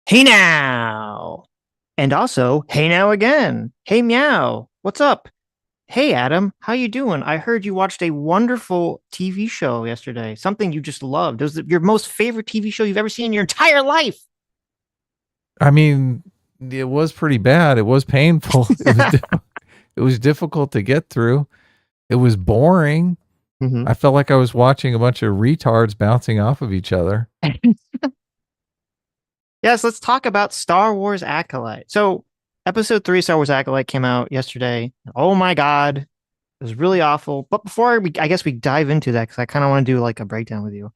Hey now. And also, hey now again. Hey meow. What's up? Hey Adam, how you doing? I heard you watched a wonderful TV show yesterday. Something you just loved. It was your most favorite TV show you've ever seen in your entire life. I mean, it was pretty bad. It was painful. It was difficult to get through. It was boring. Mm-hmm. I felt like I was watching a bunch of retards bouncing off of each other. Yes, let's talk about Star Wars Acolyte. So, episode 3 Star Wars Acolyte came out yesterday. Oh my god. It was really awful. But before I guess we dive into that, because I kind of want to do like a breakdown with you,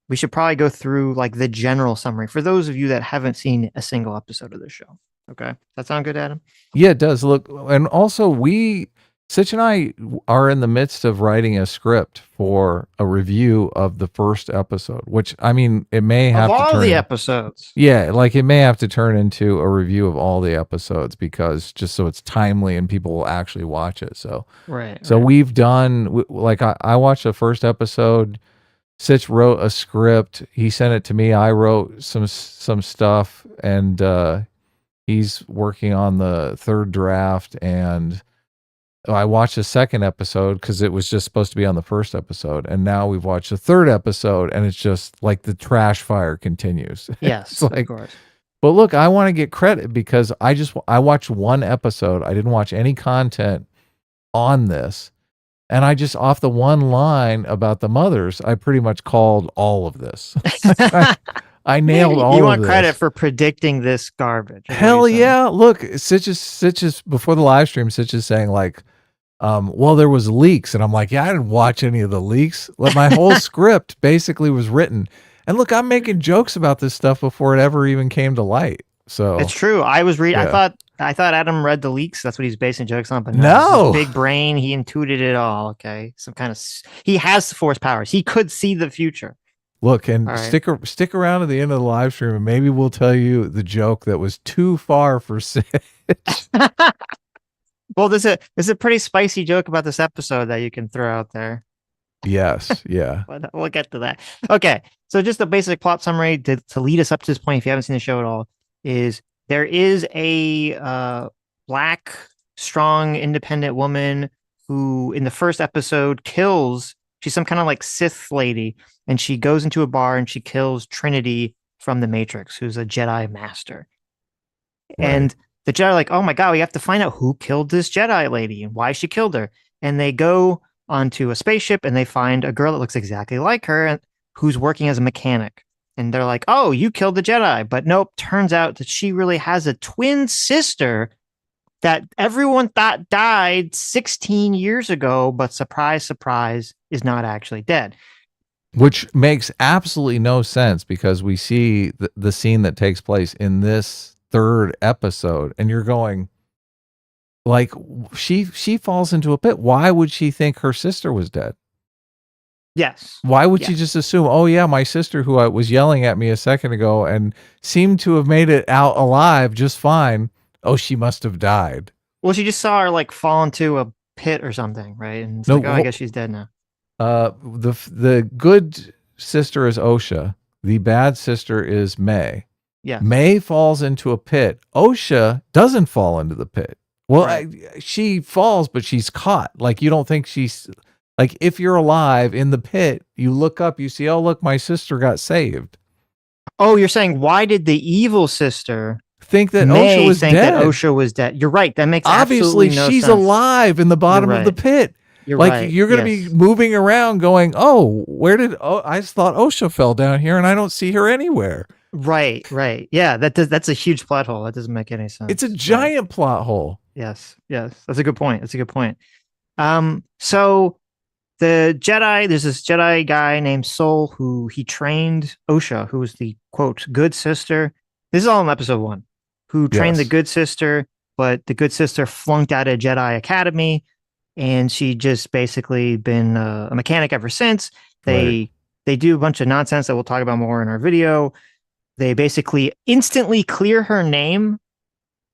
we should probably go through like the general summary for those of you that haven't seen a single episode of this show. Okay. That sound good, Adam? Yeah, it does look. And also, Sitch and I are in the midst of writing a script for a review of the first episode, which I mean, it may Of have to all the turn. episodes. Yeah, like it may have to turn into a review of all the episodes because just so it's timely and people will actually watch it. So Right. we've done like I watched the first episode. Sitch wrote a script. He sent it to me. I wrote some stuff, and he's working on the third draft. And I watched the second episode because it was just supposed to be on the first episode, and now we've watched the third episode, and it's just like the trash fire continues. It's Yes, of like, course. but look, I want to get credit because I watched one episode. I didn't watch any content on this. And I just off the one line about the mothers, I pretty much called all of this. I nailed You all of want credit this. for predicting this garbage. Is what you're Hell saying. yeah. Look, Sitch is before the live stream, Sitch is saying like, well, there was leaks. And I'm like, yeah, I didn't watch any of the leaks. Like my whole script basically was written. And look, I'm making jokes about this stuff before it ever even came to light. It's So true. I was reading. yeah. I thought Adam read the leaks. That's what he's basing jokes on. But no, this is No. big brain. He intuited it all. Okay, some kind of. He has force powers. He could see the future. Look, and All right. stick around to the end of the live stream, and maybe we'll tell you the joke that was too far for Sitch. Well, there's a pretty spicy joke about this episode that you can throw out there. Yes, yeah, But we'll get to that. Okay, so just the basic plot summary to lead us up to this point, if you haven't seen the show at all, is there is a black, strong, independent woman who, in the first episode, kills. She's some kind of like Sith lady, and she goes into a bar and she kills Trinity from the Matrix, who's a Jedi master. right. And the Jedi are like, oh my god, we have to find out who killed this Jedi lady and why she killed her. And they go onto a spaceship and they find a girl that looks exactly like her who's working as a mechanic. And they're like, oh, you killed the Jedi. But nope, turns out that she really has a twin sister that everyone thought died 16 years ago, but surprise, surprise, is not actually dead. Which makes absolutely no sense because we see the scene that takes place in this third episode, and you're going, like, she falls into a pit. Why would she think her sister was dead? Yes. Why would she Yes. just assume, oh yeah, my sister who was yelling at me a second ago and seemed to have made it out alive just fine, oh, she must have died. Well, she just saw her like fall into a pit or something, right? And it's No, like, oh, I guess she's dead now. the good sister is Osha. The bad sister is May. Yeah. May falls into a pit. Osha doesn't fall into the pit. Well, Right. she falls, but she's caught. Like you don't think she's like if you're alive in the pit, you look up, you see, oh look, my sister got saved. Oh, you're saying why did the evil sister Think that May Osha was think dead. that Osha was dead? You're right. That makes Obviously, absolutely no she's sense. alive in the bottom of the right. pit. You're Like right. you're gonna Yes. be moving around, going, "Oh, I just thought Osha fell down here, and I don't see her anywhere." Right. Yeah, that's a huge plot hole. That doesn't make any sense. It's a Right. giant plot hole. Yes. That's a good point. So the Jedi, there's this Jedi guy named Sol who he trained Osha, who was the quote good sister. This is all in episode 1. Who trained the Yes. good sister, but the good sister flunked out of Jedi Academy, and she just basically been a mechanic ever since. They do a bunch of nonsense that we'll talk about more in our video. They basically instantly clear her name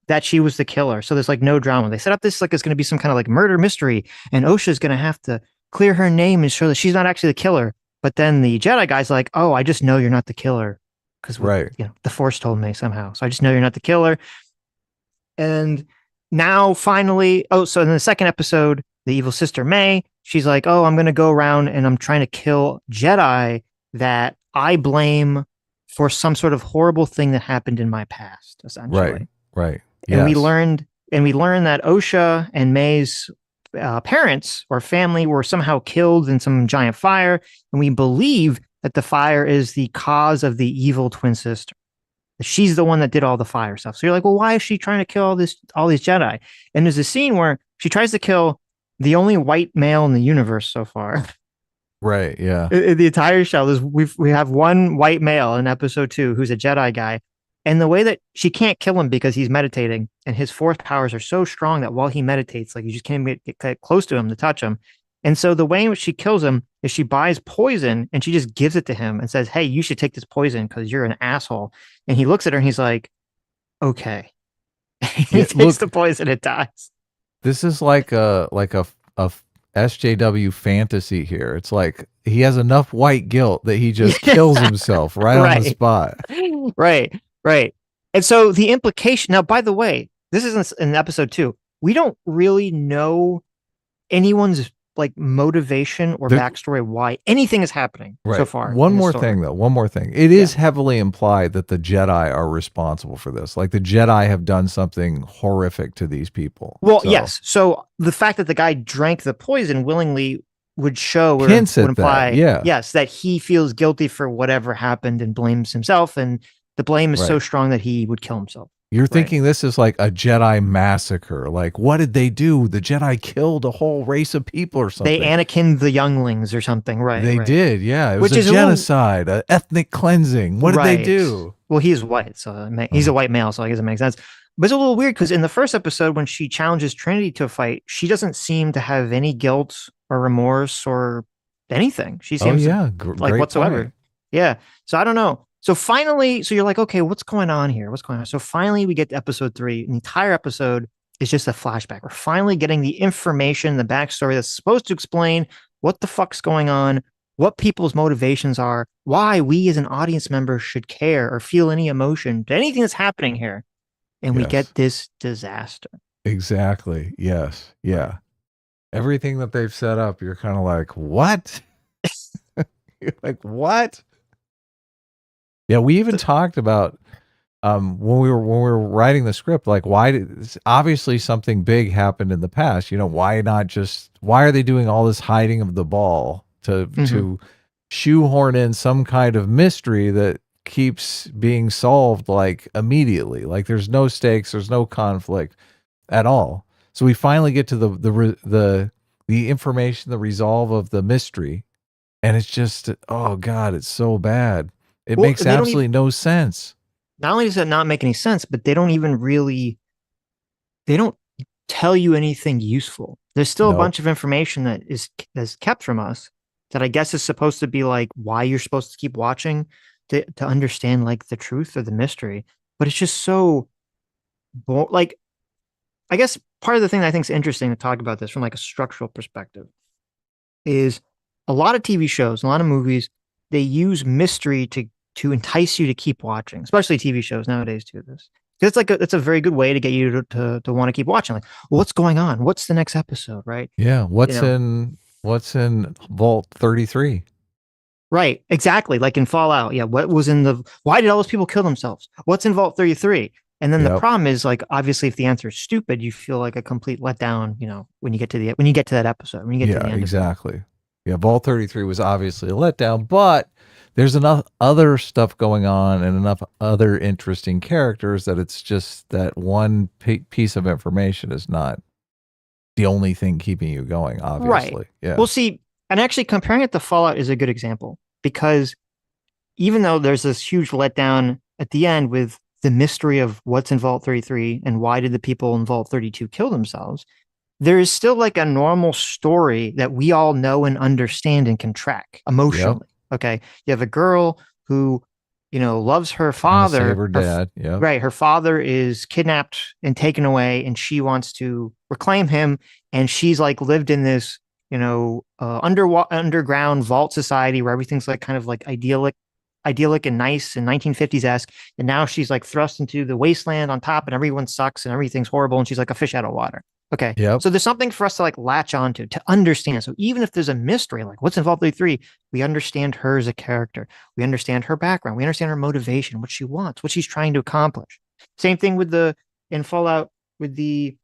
that she was the killer. So there's like no drama. They set up this like it's going to be some kind of like murder mystery, and Osha's going to have to clear her name and show that she's not actually the killer. But then the Jedi guy's like, oh, I just know you're not the killer because Right. the Force told me somehow. So I just know you're not the killer. And now finally, oh, so in the second episode, the evil sister May, she's like, "Oh, I'm going to go around and I'm trying to kill Jedi that I blame for some sort of horrible thing that happened in my past, Right. essentially." Right. And we Yes. learned and we learned that Osha and May's parents or family were somehow killed in some giant fire, and we believe that the fire is the cause of the evil twin sister. She's the one that did all the fire stuff. So you're like, well, why is she trying to kill all these Jedi? And there's a scene where she tries to kill the only white male in the universe so far. Right. Yeah. In the entire show, we have one white male in episode 2 who's a Jedi guy, and the way that she can't kill him because he's meditating, and his force powers are so strong that while he meditates, like you just can't get close to him to touch him. And so the way in which she kills him is she buys poison and she just gives it to him and says, "Hey, you should take this poison because you're an asshole." And he looks at her and he's like, "Okay." He Yeah. takes the Look, poison and dies. this is like a SJW fantasy here. It's like he has enough white guilt that he just kills himself right on the Right. spot. Right. Right. And so the implication now, by the way, this is in episode 2. We don't really know anyone's like motivation or The, backstory why anything is happening so right. far One in the more story. thing though. One more thing. It Yeah. is heavily implied that the Jedi are responsible for this. Like the Jedi have done something horrific to these people. Well, So yes. So the fact that the guy drank the poison willingly would show or hints would at that. imply, Yeah. yes, that he feels guilty for whatever happened and blames himself. And the blame is so Right. strong that he would kill himself. You're Right. thinking this is like a Jedi massacre. Like, what did they do? The Jedi killed a whole race of people or They something. Anakin the younglings or something. Right. They Right. did, yeah. It was Which a is a little genocide, a ethnic cleansing. What did they right. do? Well, he's white, so he's a Uh, white male, so I guess it makes sense. But it's a little weird because in the first episode, when she challenges Trinity to a fight, she doesn't seem to have any guilt or remorse or anything. She oh seems yeah, like great point. whatsoever. Yeah. So I don't know. So finally, so you're like, okay, what's going on here? What's going on? So finally, we get to episode 3. An entire episode is just a flashback. We're finally getting the information, the backstory that's supposed to explain what the fuck's going on, what people's motivations are, why we as an audience member should care or feel any emotion to anything that's happening here. And we Yes. get this disaster. Exactly. Yes. Right. Yeah. Everything that they've set up, you're kind of like, what? You're like, what? Yeah, we even So, talked about when we were writing the script, like why did obviously something big happened in the past. You know, why not just why are they doing all this hiding of the ball mhm. to shoehorn in some kind of mystery that keeps being solved like immediately? Like there's no stakes, there's no conflict at all. So we finally get to the information, the resolve of the mystery, and it's just oh god, it's so bad. It Well, makes they don't even, absolutely no sense. not only does it not make any sense, but they don't even really, they don't tell you anything useful. There's still a Nope. bunch of information that's kept from us that I guess is supposed to be like why you're supposed to keep watching to understand like the truth or the mystery. But it's just so like I guess part of the thing that I think is interesting to talk about this from like a structural perspective is a lot of TV shows, a lot of movies, they use mystery to entice you to keep watching, especially TV shows nowadays do this. Because it's a very good way to get you to want to keep watching. Like, well, what's going on? What's the next episode? Right? Yeah, You know, what's in Vault 33? right? Exactly. Like in Fallout. Yeah. What was in the? Why did all those people kill themselves? What's in Vault 33? And then the Yep. problem is like obviously if the answer is stupid, you feel like a complete letdown. When you get to that episode, when you get to Yeah, the end of it. exactly. Yeah, Vault 33 was obviously a letdown, but there's enough other stuff going on and enough other interesting characters that it's just that one piece of information is not the only thing keeping you going, Right. obviously. Yeah. Well, see, and actually comparing it to Fallout is a good example because even though there's this huge letdown at the end with the mystery of what's in Vault 33 and why did the people in Vault 32 kill themselves, there is still like a normal story that we all know and understand and can track Yep. emotionally. Okay. You have a girl who, loves her Trying to save father. her dad. Yep. Right. Her father is kidnapped and taken away, and she wants to reclaim him. And she's like lived in this, underground vault society where everything's like kind of like idyllic, idyllic and nice and 1950s-esque, and now she's like thrust into the wasteland on top, and everyone sucks and everything's horrible, and she's like a fish out of water. Okay, Yep. so there's something for us to like latch onto to understand. So even if there's a mystery, like what's involved in three, we understand her as a character. We understand her background. We understand her motivation, what she wants, what she's trying to accomplish. Same thing with the in Fallout with the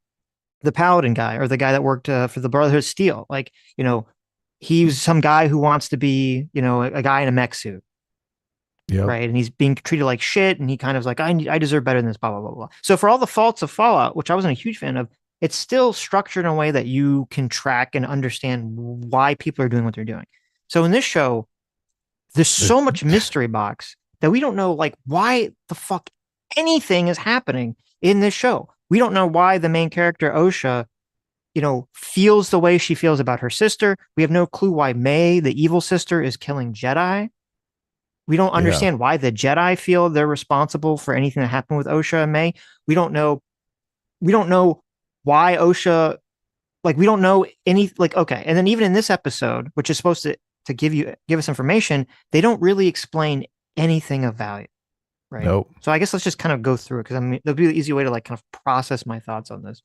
paladin guy or the guy that worked for the Brotherhood of Steel. Like, you know, he's some guy who wants to be, you know, a guy in a mech suit, Yep. right? And he's being treated like shit, and he kind of like, I deserve better than this, blah blah blah blah. So for all the faults of Fallout, which I wasn't a huge fan of, it's still structured in a way that you can track and understand why people are doing what they're doing. So in this show, there's The- so much mystery box that we don't know like why the fuck anything is happening in this show. We don't know why the main character Osha, you know, feels the way she feels about her sister. We have no clue why May, the evil sister, is killing Jedi. We don't yeah. understand why the Jedi feel they're responsible for anything that happened with Osha and May. We don't know. We don't know why Osha. Like we don't know any. Like okay, and then even in this episode, which is supposed to give us information, they don't really explain anything of value, right? Nope. So I guess let's just kind of go through it because I mean that'll be the easy way to like kind of process my thoughts on this.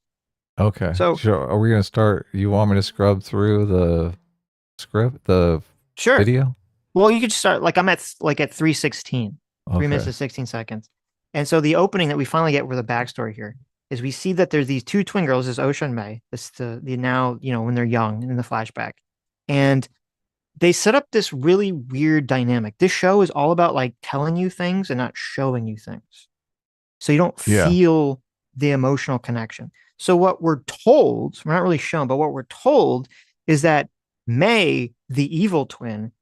Okay. So Sure. Are we gonna start? You want me to scrub through the script, the sure. video? Well, you could start like I'm at 3:16, 3 minutes Okay. and 16 seconds. And so the opening that we finally get with the backstory here is we see that there's these two twin girls, this Osha and May, this the now, you know, when they're young in the flashback. And they set up this really weird dynamic. This show is all about like telling you things and not showing you things. So you don't Yeah. feel the emotional connection. So what we're told, we're not really shown, but what we're told is that May, the evil twin,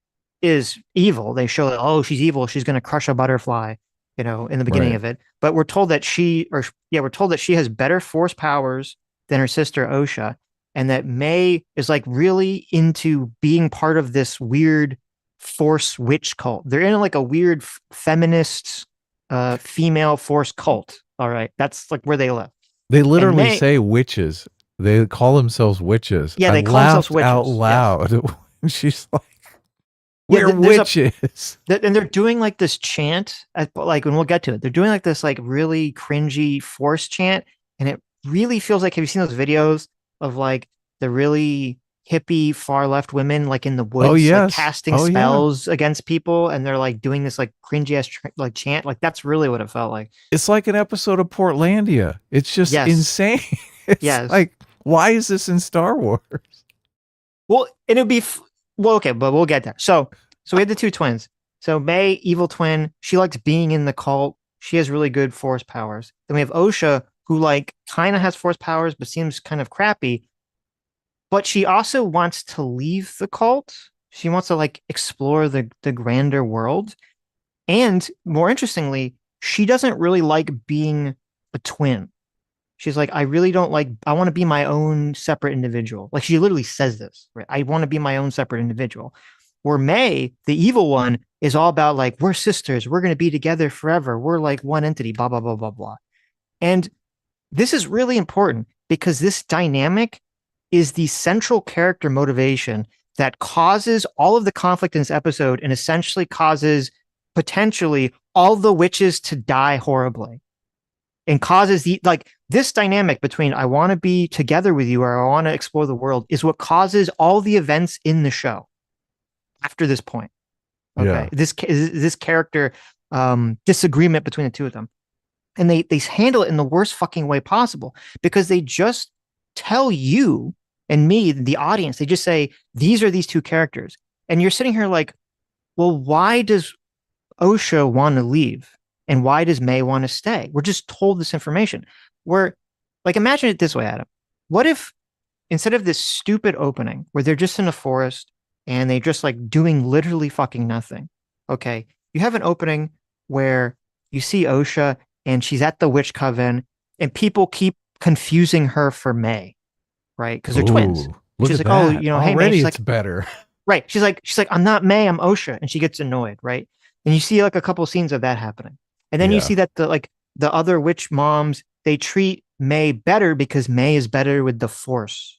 is evil. They show that, oh, she's evil. She's going to crush a butterfly, you know, in the beginning Right. of it. But we're told that we're told that she has better force powers than her sister Osha, and that May is like really into being part of this weird force witch cult. They're in like a weird feminist female force cult. All right. That's like where they live. They And literally May, say witches. They call themselves witches. yeah, I they call themselves laughed out witches. Yes. loud when she's like, Yeah, "We're there's a witches." and they're doing like this chant like when we'll get to it, they're doing like this like really cringy force chant, and it really feels like, have you seen those videos of like the really hippie far left women like in the Oh woods like yes. casting Oh yeah. spells against people, and they're like doing this like cringy ass like chant, like that's really what it felt like. It's like an episode of Portlandia. It's just Yes. insane. It's Yes. like, why is this in Star Wars? Well, and it'd be well, okay, but we'll get there. So we had the two twins. So May, evil twin, she likes being in the cult. She has really good force powers. Then we have Osha, who like kind of has force powers, but seems kind of crappy. But she also wants to leave the cult. She wants to like explore the grander world. And more interestingly, she doesn't really like being a twin. She's like, I really don't like, I want to be my own separate individual. Like she literally says this, right? I want to be my own separate individual. Where May, the evil one, is all about like, we're sisters. We're going to be together forever. We're like one entity, blah, blah, blah, blah, blah. And this is really important because this dynamic is the central character motivation that causes all of the conflict in this episode and essentially causes potentially all the witches to die horribly and causes the like this dynamic between I want to be together with you or I want to explore the world is what causes all the events in the show after this point. Okay, Yeah. this character disagreement between the two of them, and they handle it in the worst fucking way possible because they just tell you and me, the audience, they just say these are these two characters, and you're sitting here like, well, why does Osha want to leave? And why does May want to stay? We're just told this information. We're like, imagine it this way, Adam. What if instead of this stupid opening where they're just in a forest and they just like doing literally fucking nothing, okay, you have an opening where you see Osha and she's at the witch coven and people keep confusing her for May, right? Because they're twins. Ooh, And look she's at like, oh, that. you know, hey May. Already She's it's like, better. right. She's like, I'm not May, I'm Osha. And she gets annoyed, right? And you see like a couple scenes of that happening. And then you Yeah. see that the other witch moms, they treat May better because May is better with the force,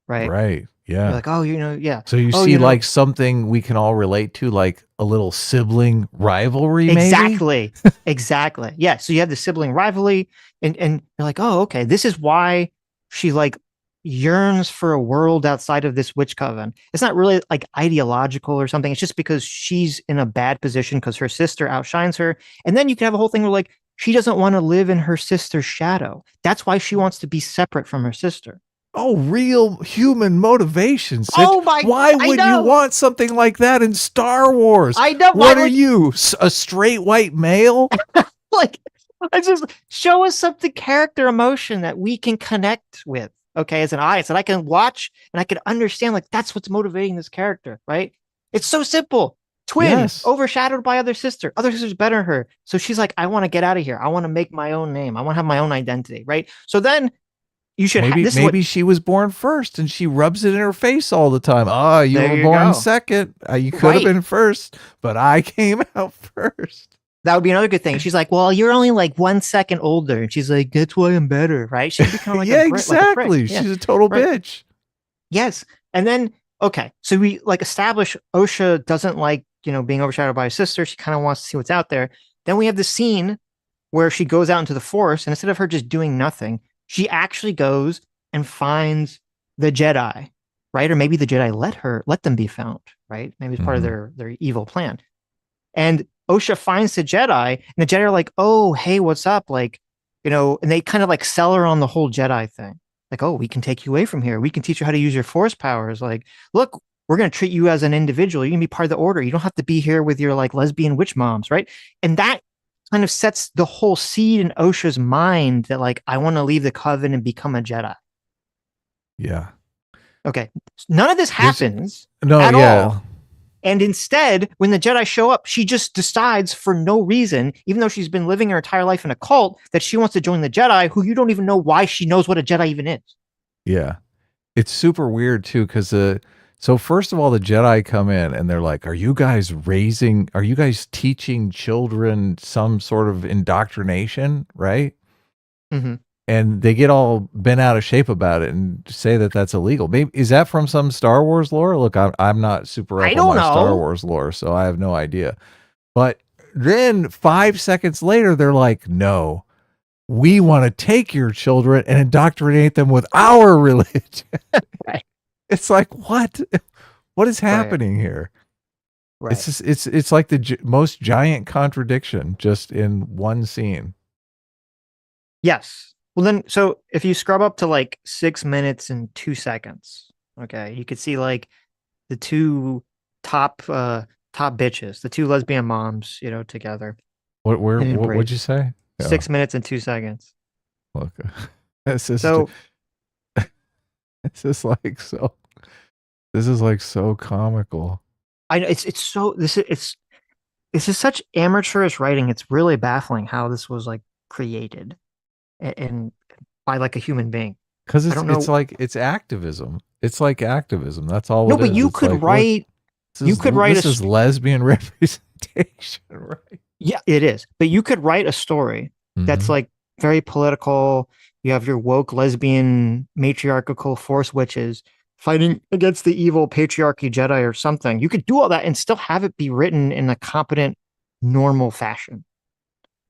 right? Right. You're Yeah. like, oh, yeah. So you Oh, see like something we can all relate to, like a little sibling rivalry, maybe? exactly. Exactly. Yeah. So you have the sibling rivalry, and you're like, oh, okay. This is why she like yearns for a world outside of this witch coven. It's not really like ideological or something. It's just because she's in a bad position because her sister outshines her. And then you can have a whole thing where like she doesn't want to live in her sister's shadow. That's why she wants to be separate from her sister. Oh, real human motivation, Sitch. Oh my, Why I would you know. want something like that in Star Wars? I know. Why What are like you, a straight white male? like I just show us something character emotion that we can connect with, okay, as an audience that I can watch and I can understand like that's what's motivating this character, right? It's so simple. Twin Yes. overshadowed by other sisters better than her, so she's like, I want to get out of here, I want to make my own name, I want to have my own identity, right? So then Maybe this is what, maybe she was born first and she rubs it in her face all the time. Ah, you there were you born go, second. You could have right? been first, but I came out first. That would be another good thing. She's like, well, you're only like 1 second older, and she's like, that's why I'm better, right? She could be kind of like Yeah, like a prick, exactly. yeah, She's a total right. bitch. Yes. And then, okay, so we like establish Osha doesn't like, being overshadowed by his sister. She kind of wants to see what's out there. Then we have the scene where she goes out into the forest, and instead of her just doing nothing, she actually goes and finds the Jedi, right? Or maybe the Jedi let them be found, right? Maybe it's part of Mm-hmm. their evil plan. And Osha finds the Jedi, and the Jedi are like, oh, hey, what's up? Like, and they kind of like sell her on the whole Jedi thing. Like, oh, we can take you away from here. We can teach you how to use your force powers. Like, look, we're going to treat you as an individual. You can be part of the order. You don't have to be here with your like lesbian witch moms, right? And that kind of sets the whole seed in Osha's mind that like, I want to leave the coven and become a Jedi. Yeah. Okay. None of this There's happens no, at yeah. all. And instead, when the Jedi show up, she just decides for no reason, even though she's been living her entire life in a cult, that she wants to join the Jedi, who you don't even know why she knows what a Jedi even is. Yeah. It's super weird too, because so first of all, the Jedi come in and they're like, are you guys teaching children some sort of indoctrination, right? Mm-hmm. And they get all bent out of shape about it and say that that's illegal. Maybe is that from some Star Wars lore? Look, I'm not super I up on don't my Star know. Wars lore, so I have no idea. But then 5 seconds later, they're like, no, we want to take your children and indoctrinate them with our religion. Right. It's like, what? What is Right. happening here? It's Right. just, it's like the most giant contradiction just in one scene. Yes. Well, then, so if you scrub up to like 6 minutes and 2 seconds, okay, you could see like the two top top bitches, the two lesbian moms, together in an What would you embrace. say? Yeah, 6 minutes and 2 seconds. look, it's just, So it's just like so. This is like so comical. I know it's so this is such amateurish writing. It's really baffling how this was like created and by like a human being. Because I don't it's know. like it's activism. It's like activism. That's all No, it but is. It's like, look, you could write this is lesbian representation, right? yeah, it is. But you could write a story that's Mm-hmm. like very political. You have your woke lesbian matriarchal force witches fighting against the evil patriarchy Jedi or something. You could do all that and still have it be written in a competent, normal fashion.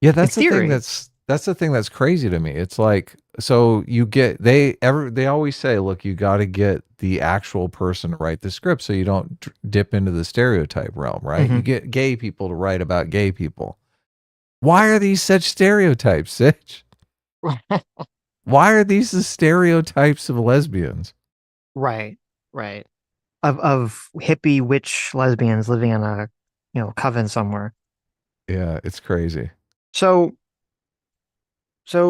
Yeah, In theory. that's the thing that's crazy to me. It's like so you get they always say, look, you got to get the actual person to write the script so you don't dip into the stereotype realm, right? You Mhm. get gay people to write about gay people. Why are these such stereotypes, Sitch? Why are these the stereotypes of lesbians? Right, right. Of hippie witch lesbians living in a coven somewhere. Yeah, it's crazy. So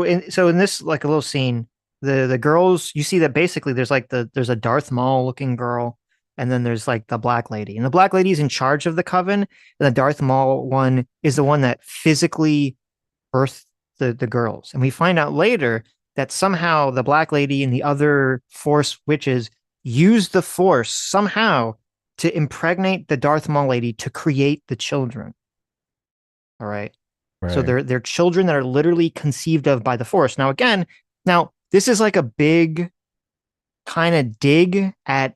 in this like a little scene, the girls you see that basically there's a Darth Maul looking girl, and then there's like the black lady, and the black lady is in charge of the coven, and the Darth Maul one is the one that physically birthed the girls, and we find out later that somehow the black lady and the other Force witches used the Force somehow to impregnate the Darth Maul lady to create the children. All right. So Right. they're children that are literally conceived of by the Force. Now this is like a big kind of dig at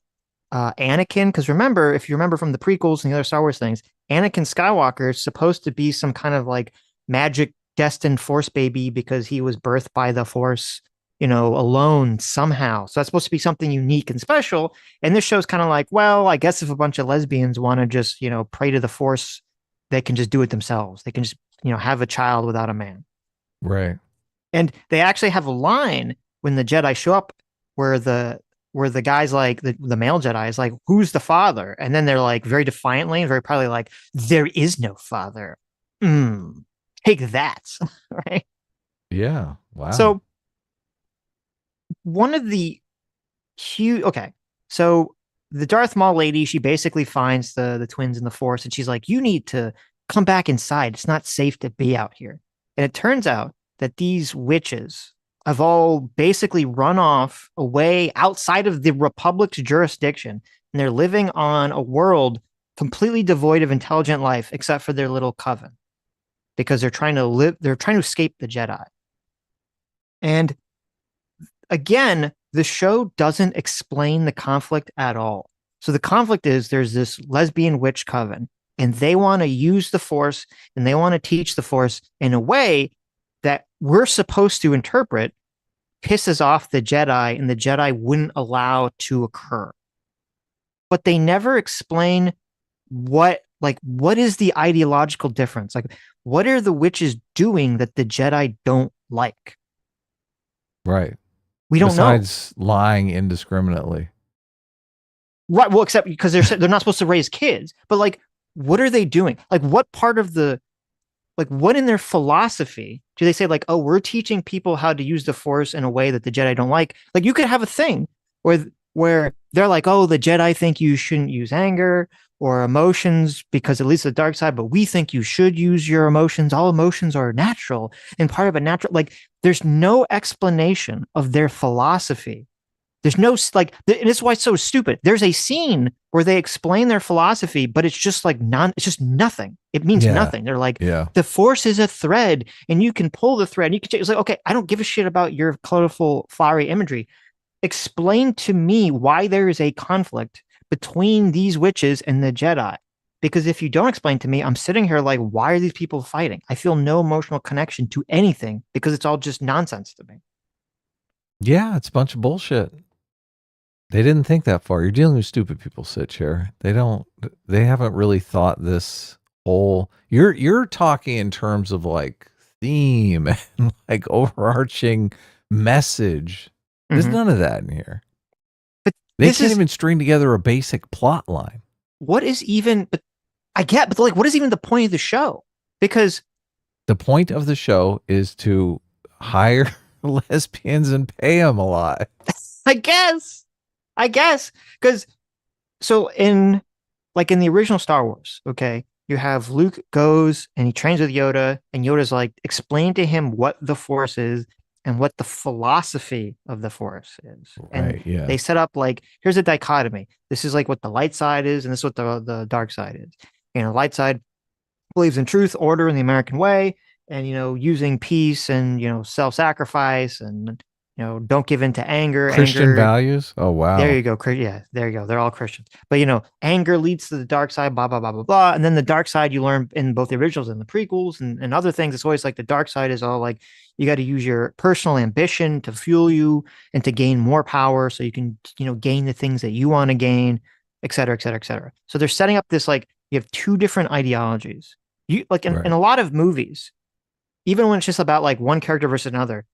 Anakin, because remember, if you remember from the prequels and the other Star Wars things, Anakin Skywalker is supposed to be some kind of like magic destined Force baby because he was birthed by the Force, alone somehow. So that's supposed to be something unique and special. And this show's kind of like, well, I guess if a bunch of lesbians want to just, pray to the Force, they can just do it themselves. They can just, have a child without a man. Right. And they actually have a line when the Jedi show up where the guy's like the male Jedi is like, "Who's the father?" And then they're like very defiantly and very proudly like, "There is no father." Mm, take that, right? Yeah. Wow. So one of the huge okay, so the Darth Maul lady, she basically finds the twins in the Force, and she's like, "You need to come back inside. It's not safe to be out here." And it turns out that these witches have all basically run off away outside of the Republic's jurisdiction, and they're living on a world completely devoid of intelligent life, except for their little coven, because they're trying to escape the Jedi. And again, the show doesn't explain the conflict at all. So the conflict is there's this lesbian witch coven, and they want to use the Force and they want to teach the Force in a way that we're supposed to interpret pisses off the Jedi and the Jedi wouldn't allow to occur. But they never explain what is the ideological difference? Like, what are the witches doing that the Jedi don't like? Right. We don't know. Besides lying indiscriminately. Right. Well, except because they're not supposed to raise kids. But like, what are they doing? Like, what part of the what in their philosophy do they say like, oh, we're teaching people how to use the Force in a way that the Jedi don't like? Like, you could have a thing where they're like, oh, the Jedi think you shouldn't use anger or emotions because it leads to the dark side, but we think you should use your emotions. All emotions are natural and part of a natural. Like, there's no explanation of their philosophy. There's no like, and it's why it's so stupid. There's a scene where they explain their philosophy, but it's just like it's just nothing. It means Yeah. nothing. They're like, Yeah. the Force is a thread, and you can pull the thread. And you can. It's like, okay, I don't give a shit about your colorful, flowery imagery. Explain to me why there is a conflict between these witches and the Jedi. Because if you don't explain to me, I'm sitting here like, why are these people fighting? I feel no emotional connection to anything because it's all just nonsense to me. Yeah, it's a bunch of bullshit. They didn't think that far. You're dealing with stupid people, Sitcher. They haven't really thought this whole you're talking in terms of like theme and like overarching message. There's Mm-hmm. none of that in here. But They this can't is even string together a basic plot line. what is even, but I get, but like, what is even the point of the show? Because The point of the show is to hire lesbians and pay them a lot. I guess, I guess, because so in the original Star Wars, okay, you have Luke goes and he trains with Yoda, and Yoda's like, explain to him what the Force is and what the philosophy of the Force is. And Right, yeah. they set up like, here's a dichotomy. This is like what the light side is, and this is what the dark side is. Light side believes in truth, order, and the American way, and using peace and self-sacrifice and don't give in to anger. Christian Anger, values? Oh there wow. you go. Yeah, there you go. They're all Christians. But anger leads to the dark side, blah, blah, blah, blah, blah. And then the dark side you learn in both the originals and the prequels and other things. It's always like the dark side is all like you got to use your personal ambition to fuel you and to gain more power so you can, gain the things that you want to gain, et cetera, et cetera, et cetera. So they're setting up this like you have two different ideologies. You like in Right. a lot of movies, even when it's just about like one character versus another,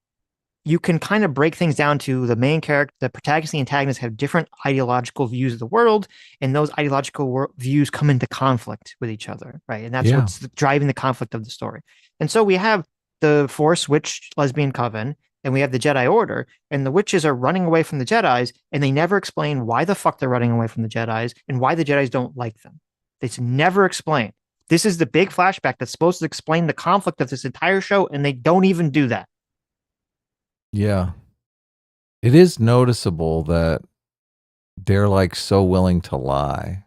you can kind of break things down to the main character, the protagonist, and the antagonist have different ideological views of the world, and those ideological views come into conflict with each other, right? And that's Yeah. what's driving the conflict of the story. And so we have the Force Witch lesbian coven, and we have the Jedi Order, and the witches are running away from the Jedi's, and they never explain why the fuck they're running away from the Jedi's and why the Jedi's don't like them. It's never explained. This is the big flashback that's supposed to explain the conflict of this entire show, and they don't even do that. Yeah. It is noticeable that they're like so willing to lie,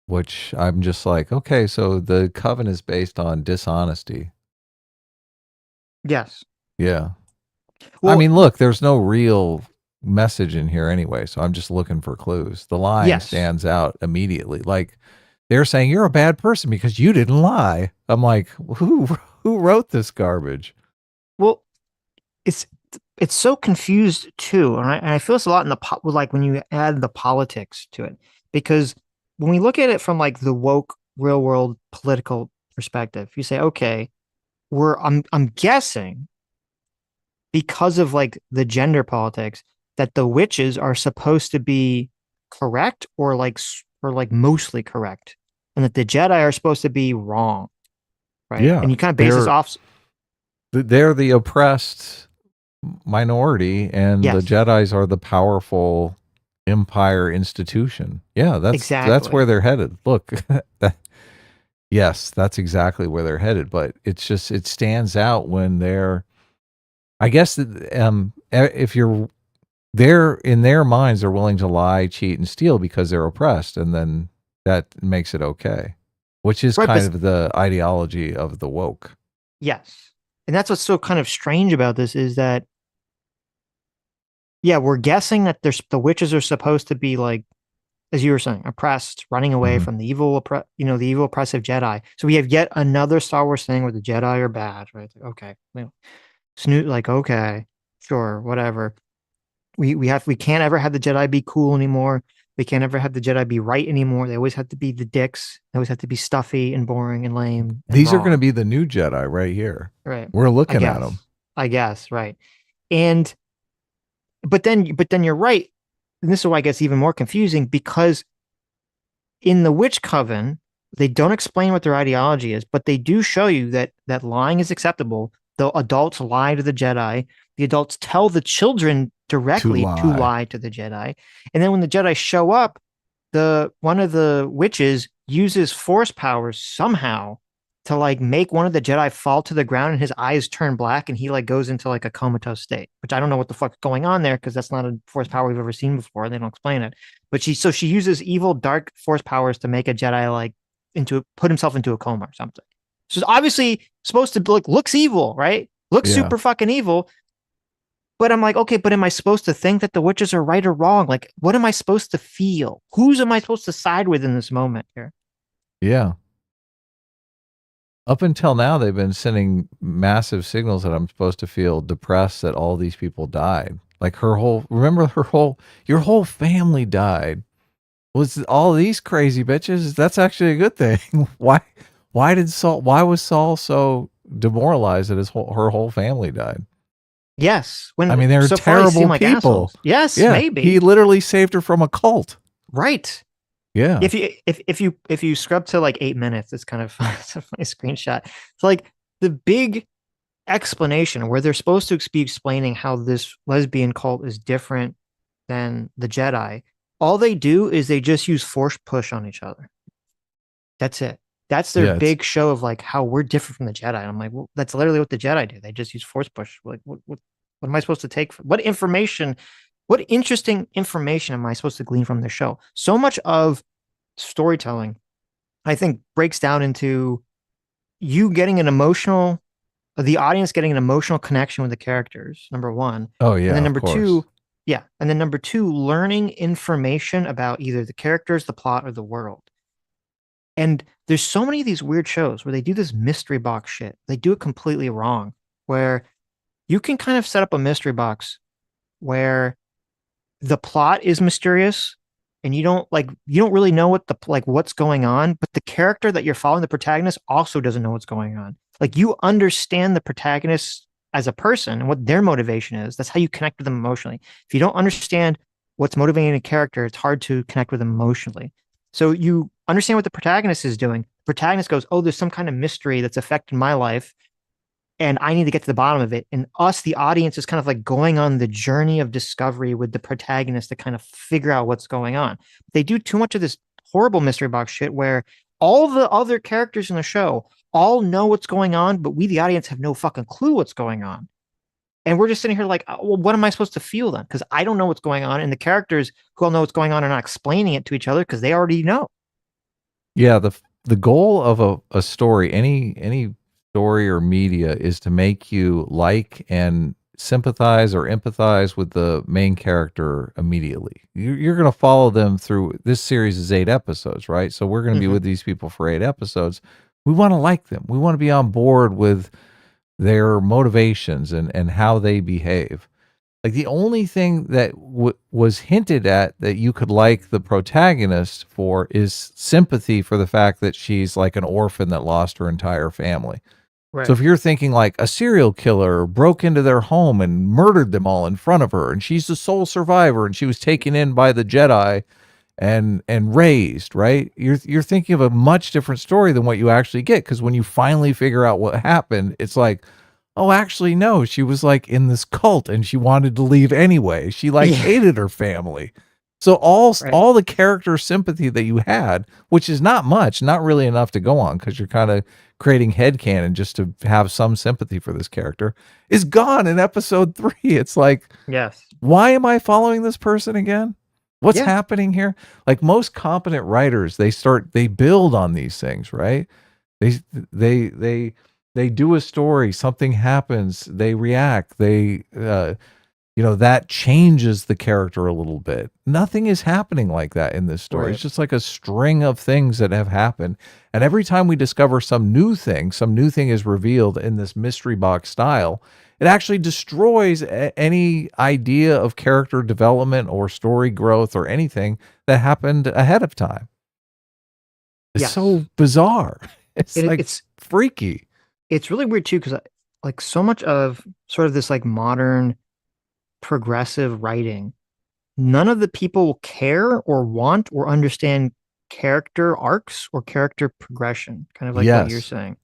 which I'm just like, okay, so the coven is based on dishonesty. Yes. Yeah. I Well, mean, look, there's no real message in here anyway, so I'm just looking for clues. The lying Yes. stands out immediately. Like they're saying you're a bad person because you didn't lie. I'm like, who wrote this garbage? Well, it's it's so confused too, and I feel this a lot in with like when you add the politics to it, because when we look at it from like the woke real world political perspective, you say, okay, I'm guessing because of like the gender politics that the witches are supposed to be correct or like mostly correct, and that the Jedi are supposed to be wrong, right? Yeah, And you kind of base this off. they're the oppressed minority, and the Yes, Jedi's are the powerful empire institution. Yeah, that's where exactly. they're headed. Look, yes, that's exactly where they're headed. But it's just it stands out when they're. I guess if you're they're in their minds, they're willing to lie, cheat, and steal because they're oppressed, and then that makes it okay, which is Right, kind but of the ideology of the woke. yes. And that's what's so kind of strange about this is that, yeah, we're guessing that the witches are supposed to be like, as you were saying, oppressed, running away Hmm. from the the evil oppressive Jedi. So we have yet another Star Wars thing where the Jedi are bad, right? Okay, Snoot, like, okay, sure, whatever. We can't ever have the Jedi be cool anymore. We can't ever have the Jedi be right anymore. They always have to be the dicks. They always have to be stuffy and boring and lame and These are going to wrong. be the new Jedi right here. Right. We're I looking at them. guess. I guess, right. And but then you're right. And this is why it gets even more confusing because in the Witch Coven, they don't explain what their ideology is, but they do show you that lying is acceptable. The adults lie to the Jedi. The adults tell the children To directly to lie. lie to the Jedi. And then when the Jedi show up, the one of the witches uses force powers somehow to like make one of the Jedi fall to the ground and his eyes turn black and he like goes into like a comatose state, which I don't know what the fuck's going on there because that's not a force power we've ever seen before. They don't explain it. But she uses evil dark force powers to make a Jedi like into put himself into a coma or something. So it's obviously supposed to look looks evil, right? Looks Yeah. super fucking evil, but I'm like, okay, but am I supposed to think that the witches are right or wrong? Like, what am I supposed to feel? Whose am I supposed to side with in this moment here? Yeah. Up until now, they've been sending massive signals that I'm supposed to feel depressed that all these people died. Like remember your whole family died. Was all these crazy bitches? That's actually a good thing. Why was Saul so demoralized that her whole family died? Yes, I when mean, they're so far they seem terrible like people. assholes. Yes, Yeah, he maybe. literally saved her from a cult. Right. Yeah. If you scrub to like 8 minutes, it's kind of it's a funny screenshot. It's like the big explanation where they're supposed to be explaining how this lesbian cult is different than the Jedi. All they do is they just use force push on each other. That's it. That's their Yeah, it's big show of like how we're different from the Jedi. And I'm like, well, that's literally what the Jedi do. They just use force push. Like, what am I supposed to take? What information? What interesting information am I supposed to glean from the show? So much of storytelling, I think, breaks down into you getting an emotional, the audience getting an emotional connection with the characters. Number one, oh and yeah, then of number course. two, yeah, and then number two, learning information about either the characters, the plot, or the world. And there's so many of these weird shows where they do this mystery box shit. They do it completely wrong, where you can kind of set up a mystery box where the plot is mysterious and you don't really know what the like what's going on, but the character that you're following, the protagonist, also doesn't know what's going on. Like you understand the protagonist as a person and what their motivation is. That's how you connect with them emotionally. If you don't understand what's motivating a character, it's hard to connect with them emotionally. So you understand what the protagonist is doing. The protagonist goes, "Oh, there's some kind of mystery that's affecting my life and I need to get to the bottom of it." And us, the audience, is kind of like going on the journey of discovery with the protagonist to kind of figure out what's going on. They do too much of this horrible mystery box shit where all the other characters in the show all know what's going on, but we, the audience, have no fucking clue what's going on. And we're just sitting here like, well, what am I supposed to feel then? Because I don't know what's going on. And the characters who all know what's going on are not explaining it to each other because they already know. Yeah, the goal of a story, any story or media, is to make you like and sympathize or empathize with the main character immediately. You're going to follow them through. This series is 8 episodes, right? So we're going to be Hmm. with these people for 8 episodes. We want to like them. We want to be on board with their motivations and how they behave. Like the only thing that was hinted at that you could like the protagonist for is sympathy for the fact that she's like an orphan that lost her entire family. So Right. if you're thinking like a serial killer broke into their home and murdered them all in front of her, and she's the sole survivor, and she was taken in by the Jedi and raised, right? You're thinking of a much different story than what you actually get, because when you finally figure out what happened, it's like, oh, actually no, she was like in this cult and she wanted to leave anyway. She like Yeah. hated her family. So all Right. all the character sympathy that you had, which is not much, not really enough to go on, because you're kind of creating headcanon just to have some sympathy for this character, is gone in episode 3. It's like, Yes. why am I following this person again? What's Yeah. happening here? Like most competent writers, they build on these things, right? They they they they do a story, something happens, they react, that changes the character a little bit. Nothing is happening like that in this story. Right. It's just like a string of things that have happened. And every time we discover some new thing is revealed in this mystery box style, it actually destroys any idea of character development or story growth or anything that happened ahead of time. It's Yes. so bizarre. It's It, like it's freaky. it's really weird too because like so much of sort of this like modern progressive writing, none of the people care or want or understand character arcs or character progression, kind of like what you're Yes. saying.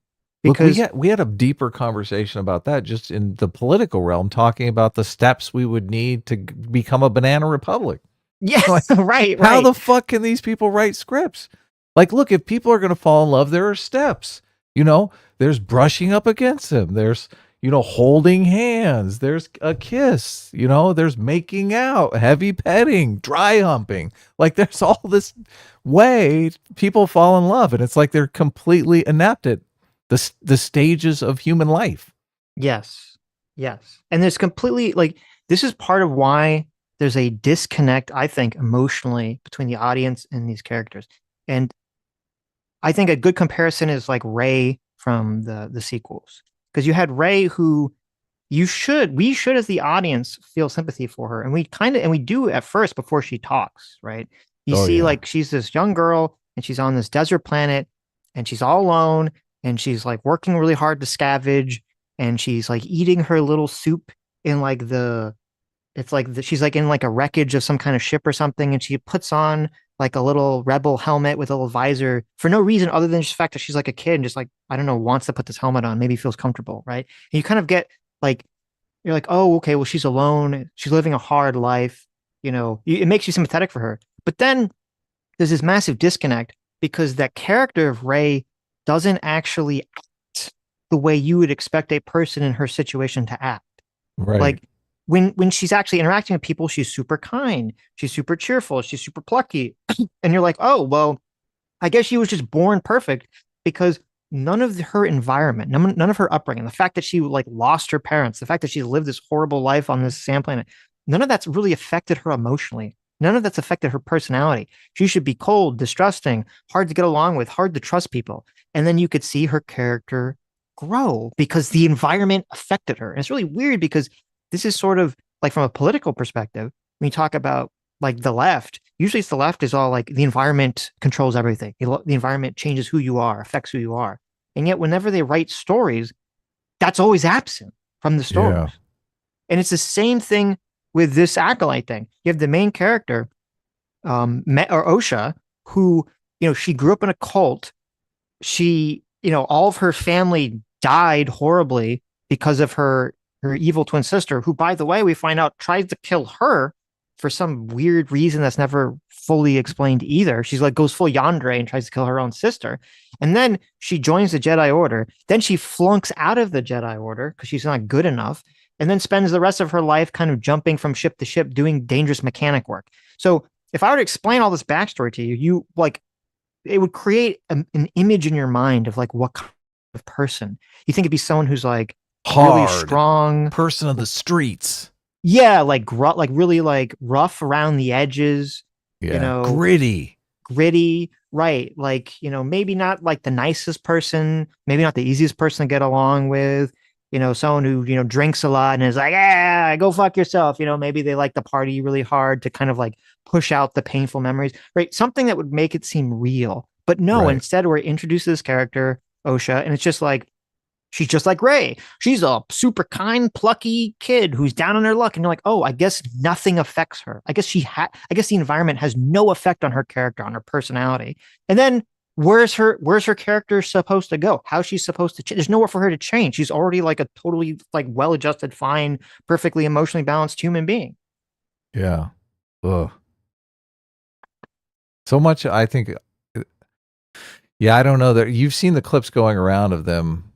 Look, we Because had we had a deeper conversation about that just in the political realm, talking about the steps we would need to become a banana republic. yeah, Like, right, how right. the fuck can these people write scripts? Like, look, if people are going to fall in love, there are steps. You know, there's brushing up against them. There's, holding hands. There's a kiss. There's making out, heavy petting, dry humping. Like, there's all this way people fall in love, and it's like they're completely inept at the stages of human life. Yes. Yes. And there's completely like this is part of why there's a disconnect, I think, emotionally between the audience and these characters. And I think a good comparison is like Ray from the sequels. Because you had Ray who we should as the audience feel sympathy for her. And we do at first before she talks, right? You Oh see yeah, like she's this young girl and she's on this desert planet and she's all alone and she's like working really hard to scavenge and she's like eating her little soup in like the it's like she's like in like a wreckage of some kind of ship or something, and she puts on like a little rebel helmet with a little visor for no reason other than just the fact that she's like a kid and just like I don't know wants to put this helmet on, maybe feels comfortable, right? And you kind of get like you're like, oh, okay, well she's alone, she's living a hard life, it makes you sympathetic for her. But then there's this massive disconnect because that character of Ray doesn't actually act the way you would expect a person in her situation to act. right. Like when she's actually interacting with people, she's super kind, she's super cheerful, she's super plucky. And you're like, oh, well, I guess she was just born perfect because none of her environment, none of her upbringing, the fact that she like lost her parents, the fact that she lived this horrible life on this sand planet, none of that's really affected her emotionally. None of that's affected her personality. She should be cold, distrusting, hard to get along with, hard to trust people. And then you could see her character grow because the environment affected her. And it's really weird because this is sort of like from a political perspective, when you talk about like the left, usually it's the left is all like the environment controls everything. The environment changes who you are, affects who you are. And yet, whenever they write stories, that's always absent from the Yeah, stories. And it's the same thing with this Acolyte thing. You have the main character, or Osha, who, she grew up in a cult. She, all of her family died horribly because of her evil twin sister, who, by the way, we find out tries to kill her for some weird reason that's never fully explained either. She's like goes full yandere and tries to kill her own sister. And then she joins the Jedi Order. Then she flunks out of the Jedi Order because she's not good enough. And then spends the rest of her life kind of jumping from ship to ship doing dangerous mechanic work. So if I were to explain all this backstory to you, you like it would create an image in your mind of like what kind of person you think it'd be someone who's like really Hard. strong. Person of the streets. Yeah, like really like rough around the edges, you Yeah. know, Gritty. gritty, right? Like, maybe not like the nicest person, maybe not the easiest person to get along with, someone who, drinks a lot and is like, ah, go fuck yourself. Maybe they like to party really hard to kind of like push out the painful memories, right? Something that would make it seem real. But no, Right. instead we're introduced to this character, Osha, and it's just like, she's just like Ray. She's a super kind, plucky kid who's down on her luck. And you're like, oh, I guess nothing affects her. I guess the environment has no effect on her character, on her personality. And then where's her character supposed to go? How's she supposed to change? There's nowhere for her to change. She's already like a totally like well-adjusted, fine, perfectly emotionally balanced human being. Yeah. Ugh. So much, I think. Yeah, I don't know that you've seen the clips going around of them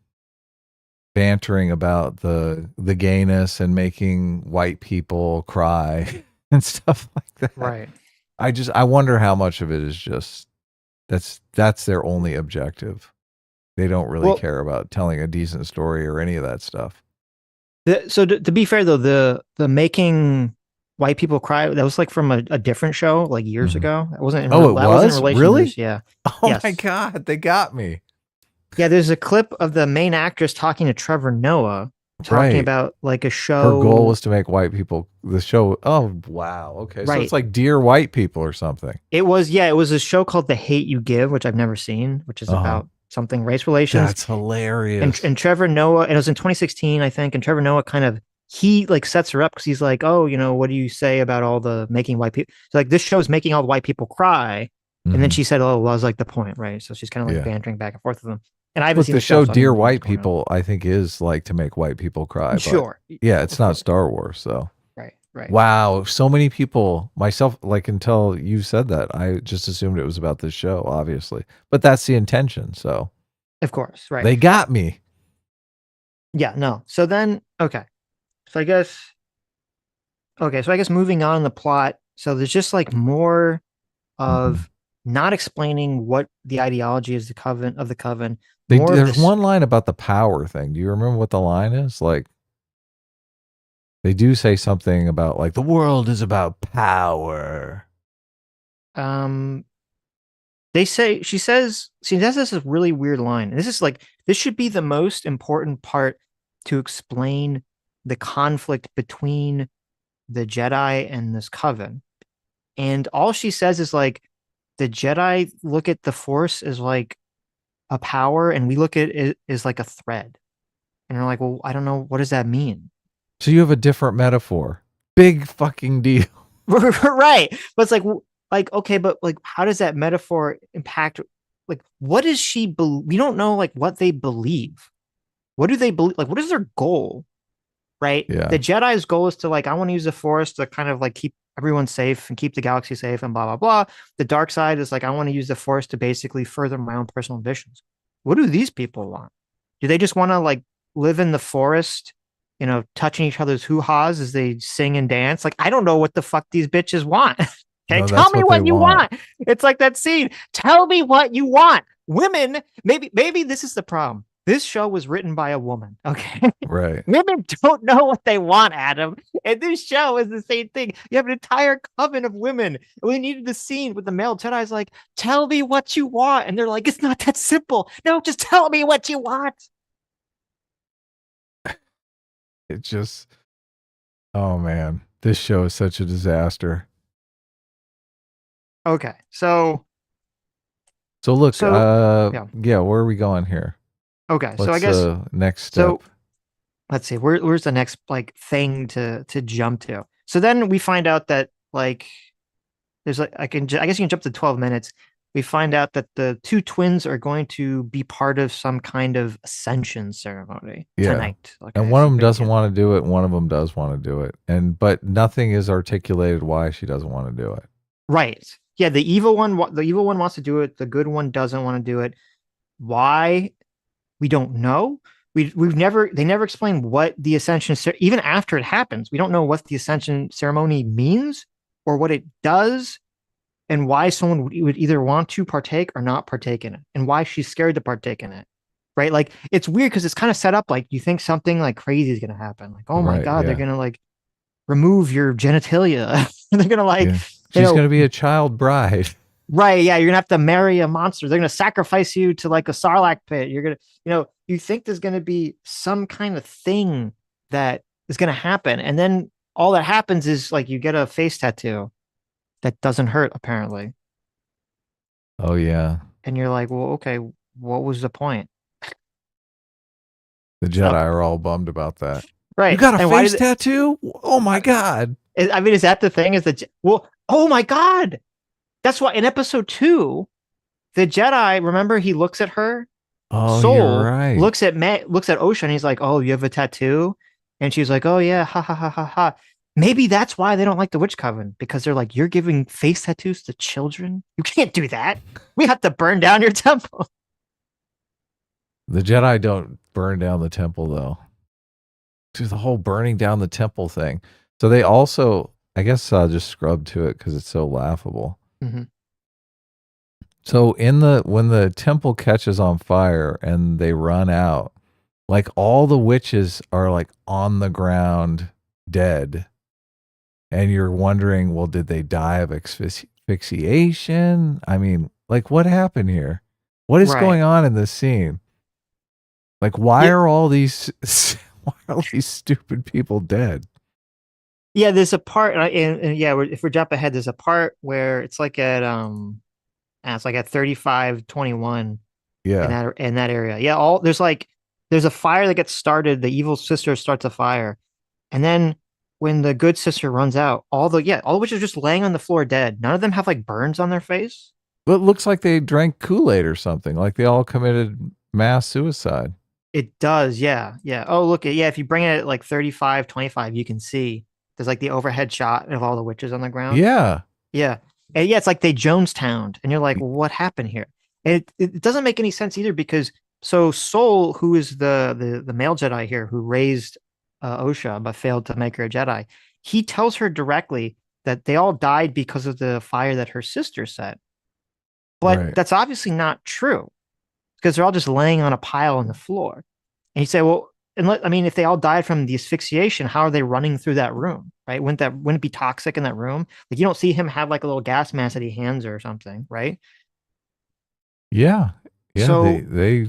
bantering about the gayness and making white people cry and stuff like that. Right. I wonder how much of it is just that's their only objective. They don't really Well, care about telling a decent story or any of that stuff. so to be fair though, the making white people cry, that was like from a different show like years Mhm. ago. Oh, it That wasn't in was? relation to this. Really? Yeah. Oh my Yes. god, they got me. Yeah, there's a clip of the main actress talking to Trevor Noah, talking Right. about like a Her goal show. was to make white people the show. Oh, wow. Okay. So it's Right. like Dear White People or something. It was a show called The Hate You Give, which I've never seen, which is Uh-huh. about something race relations. That's And hilarious. Trevor Noah, and it was in 2016, I think, and Trevor Noah kind of he like sets her up because he's like, oh, what do you say about all the making white people? So like this show is making all the white people cry. And then Mhm. she said, oh, well, that was like the point, right? So she's kind of like Yeah. bantering back and forth with them. And I haven't Look, seen the the show, show so I have Dear no idea what's White going on. People, I think, is like to make white people cry, but Sure. yeah, Of it's not course. Star Wars. So, Right. Right. wow, so many people, myself, like until you said that, I just assumed it was about this show, obviously. But that's the intention. So Of course. Right. they got me. Yeah, no. So then, okay. So I guess, okay. So I guess moving on in the plot. So there's just like more Mhm. of not explaining what the ideology is of the coven, more of There's this. one line about the power thing. Do you remember what the line is? Like, they do say something about like the world is about power. Um, she says, she does this really weird line. And this is like, this should be the most important part to explain the conflict between the Jedi and this coven. And all she says is like, the Jedi look at the Force as like a power, and we look at it as like a thread. And you're like, well, I don't know. What does that mean? So you have a different metaphor. Big fucking deal. Right. But it's like, okay, but like, how does that metaphor impact? Like, what does she believe? We don't know, like, what they believe. What do they believe? Like, what is their goal? Right. Yeah. The Jedi's goal is to, like, I want to use the Force to kind of like keep everyone safe and keep the galaxy safe and blah, blah, blah. The dark side is like, I want to use the Force to basically further my own personal ambitions. What do these people want? Do they just want to, like, live in the forest, touching each other's hoo-haws as they sing and dance? Like, I don't know what the fuck these bitches want. Okay, No, tell that's me what they what you want. want. It's like that scene. Tell me what you want. Women, maybe this is the problem. This show was written by a woman. Okay. Right. Women don't know what they want, Adam. And this show is the same thing. You have an entire coven of women. We needed the scene with the male Jedi's like, tell me what you want. And they're like, it's not that simple. No, just tell me what you want. It just, oh man, this show is such a disaster. Okay. So, So look, so yeah. yeah, where are we going here? Okay. So I What's guess, the next step? so let's see, where's the next like thing to jump to? So then we find out that like there's like I guess you can jump to 12 minutes. We find out that the two twins are going to be part of some kind of ascension ceremony Yeah. tonight. And Okay, one of so them big doesn't deal. want to do it, and one of them does want to do it. And but nothing is articulated why she doesn't want to do it. Right. Yeah, the evil one wants to do it. The good one doesn't want to do it. Why? We don't know. They never explain what the ascension, even after it happens, we don't know what the ascension ceremony means or what it does and why someone would either want to partake or not partake in it and why she's scared to partake in it. right? Like it's weird because it's kind of set up like you think something like crazy is gonna happen. Like, oh my Right. God, they're Yeah. gonna like remove your genitalia. They're gonna like, Yeah. you She's know, gonna be a child bride. right, yeah, you're gonna have to marry a monster. They're gonna sacrifice you to like a sarlacc pit. You're gonna, you think there's gonna be some kind of thing that is gonna happen, and then all that happens is like you get a face tattoo that doesn't hurt apparently, Oh yeah. and you're like, well, okay, what was the point? The So, Jedi are all bummed about that. You right, got a and why face did tattoo? Oh my god. I mean, is that the thing? Is that well? Oh my God, that's why in episode two, the Jedi, remember, he looks at her. Oh, you're Soul right. looks at Ocean. He's like, "Oh, you have a tattoo," and she's like, "Oh yeah, ha ha ha ha ha." Maybe that's why they don't like the Witch Coven because they're like, "You're giving face tattoos to children. You can't do that. We have to burn down your temple." The Jedi don't burn down the temple though. To the whole burning down the temple thing. So they also, I guess, just scrub to it because it's so laughable. Mm-hmm. So in the when the temple catches on fire and they run out, like all the witches are like on the ground dead, and you're wondering, well, did they die of asphyxiation? I mean, like what happened here? What is Right. going on in this scene? Like, why Yeah. are all these why are all these stupid people dead? Yeah. There's a part, and yeah, if we jump ahead, there's a part where it's like at 35:21 Yeah. in that area. Yeah. All there's a fire that gets started. The evil sister starts a fire. And then when the good sister runs out, all the witches are just laying on the floor dead. None of them have like burns on their face. Well, it looks like they drank Kool-Aid or something. Like they all committed mass suicide. It does, yeah. Yeah. Oh, look at yeah, if you bring it at like 35:25, you can see there's like the overhead shot of all the witches on the ground. Yeah. Yeah. And yeah, it's like they Jonestowned. And you're like, well, what happened here? And it doesn't make any sense either because so Soul, who is the male Jedi here who raised Osha but failed to make her a Jedi, he tells her directly that they all died because of the fire that her sister set. But Right. that's obviously not true because they're all just laying on a pile on the floor. And you say, well, I mean, if they all died from the asphyxiation, how are they running through that room? Right? Wouldn't it be toxic in that room? Like you don't see him have like a little gas mask that he hands her or something, right? Yeah. Yeah, So, they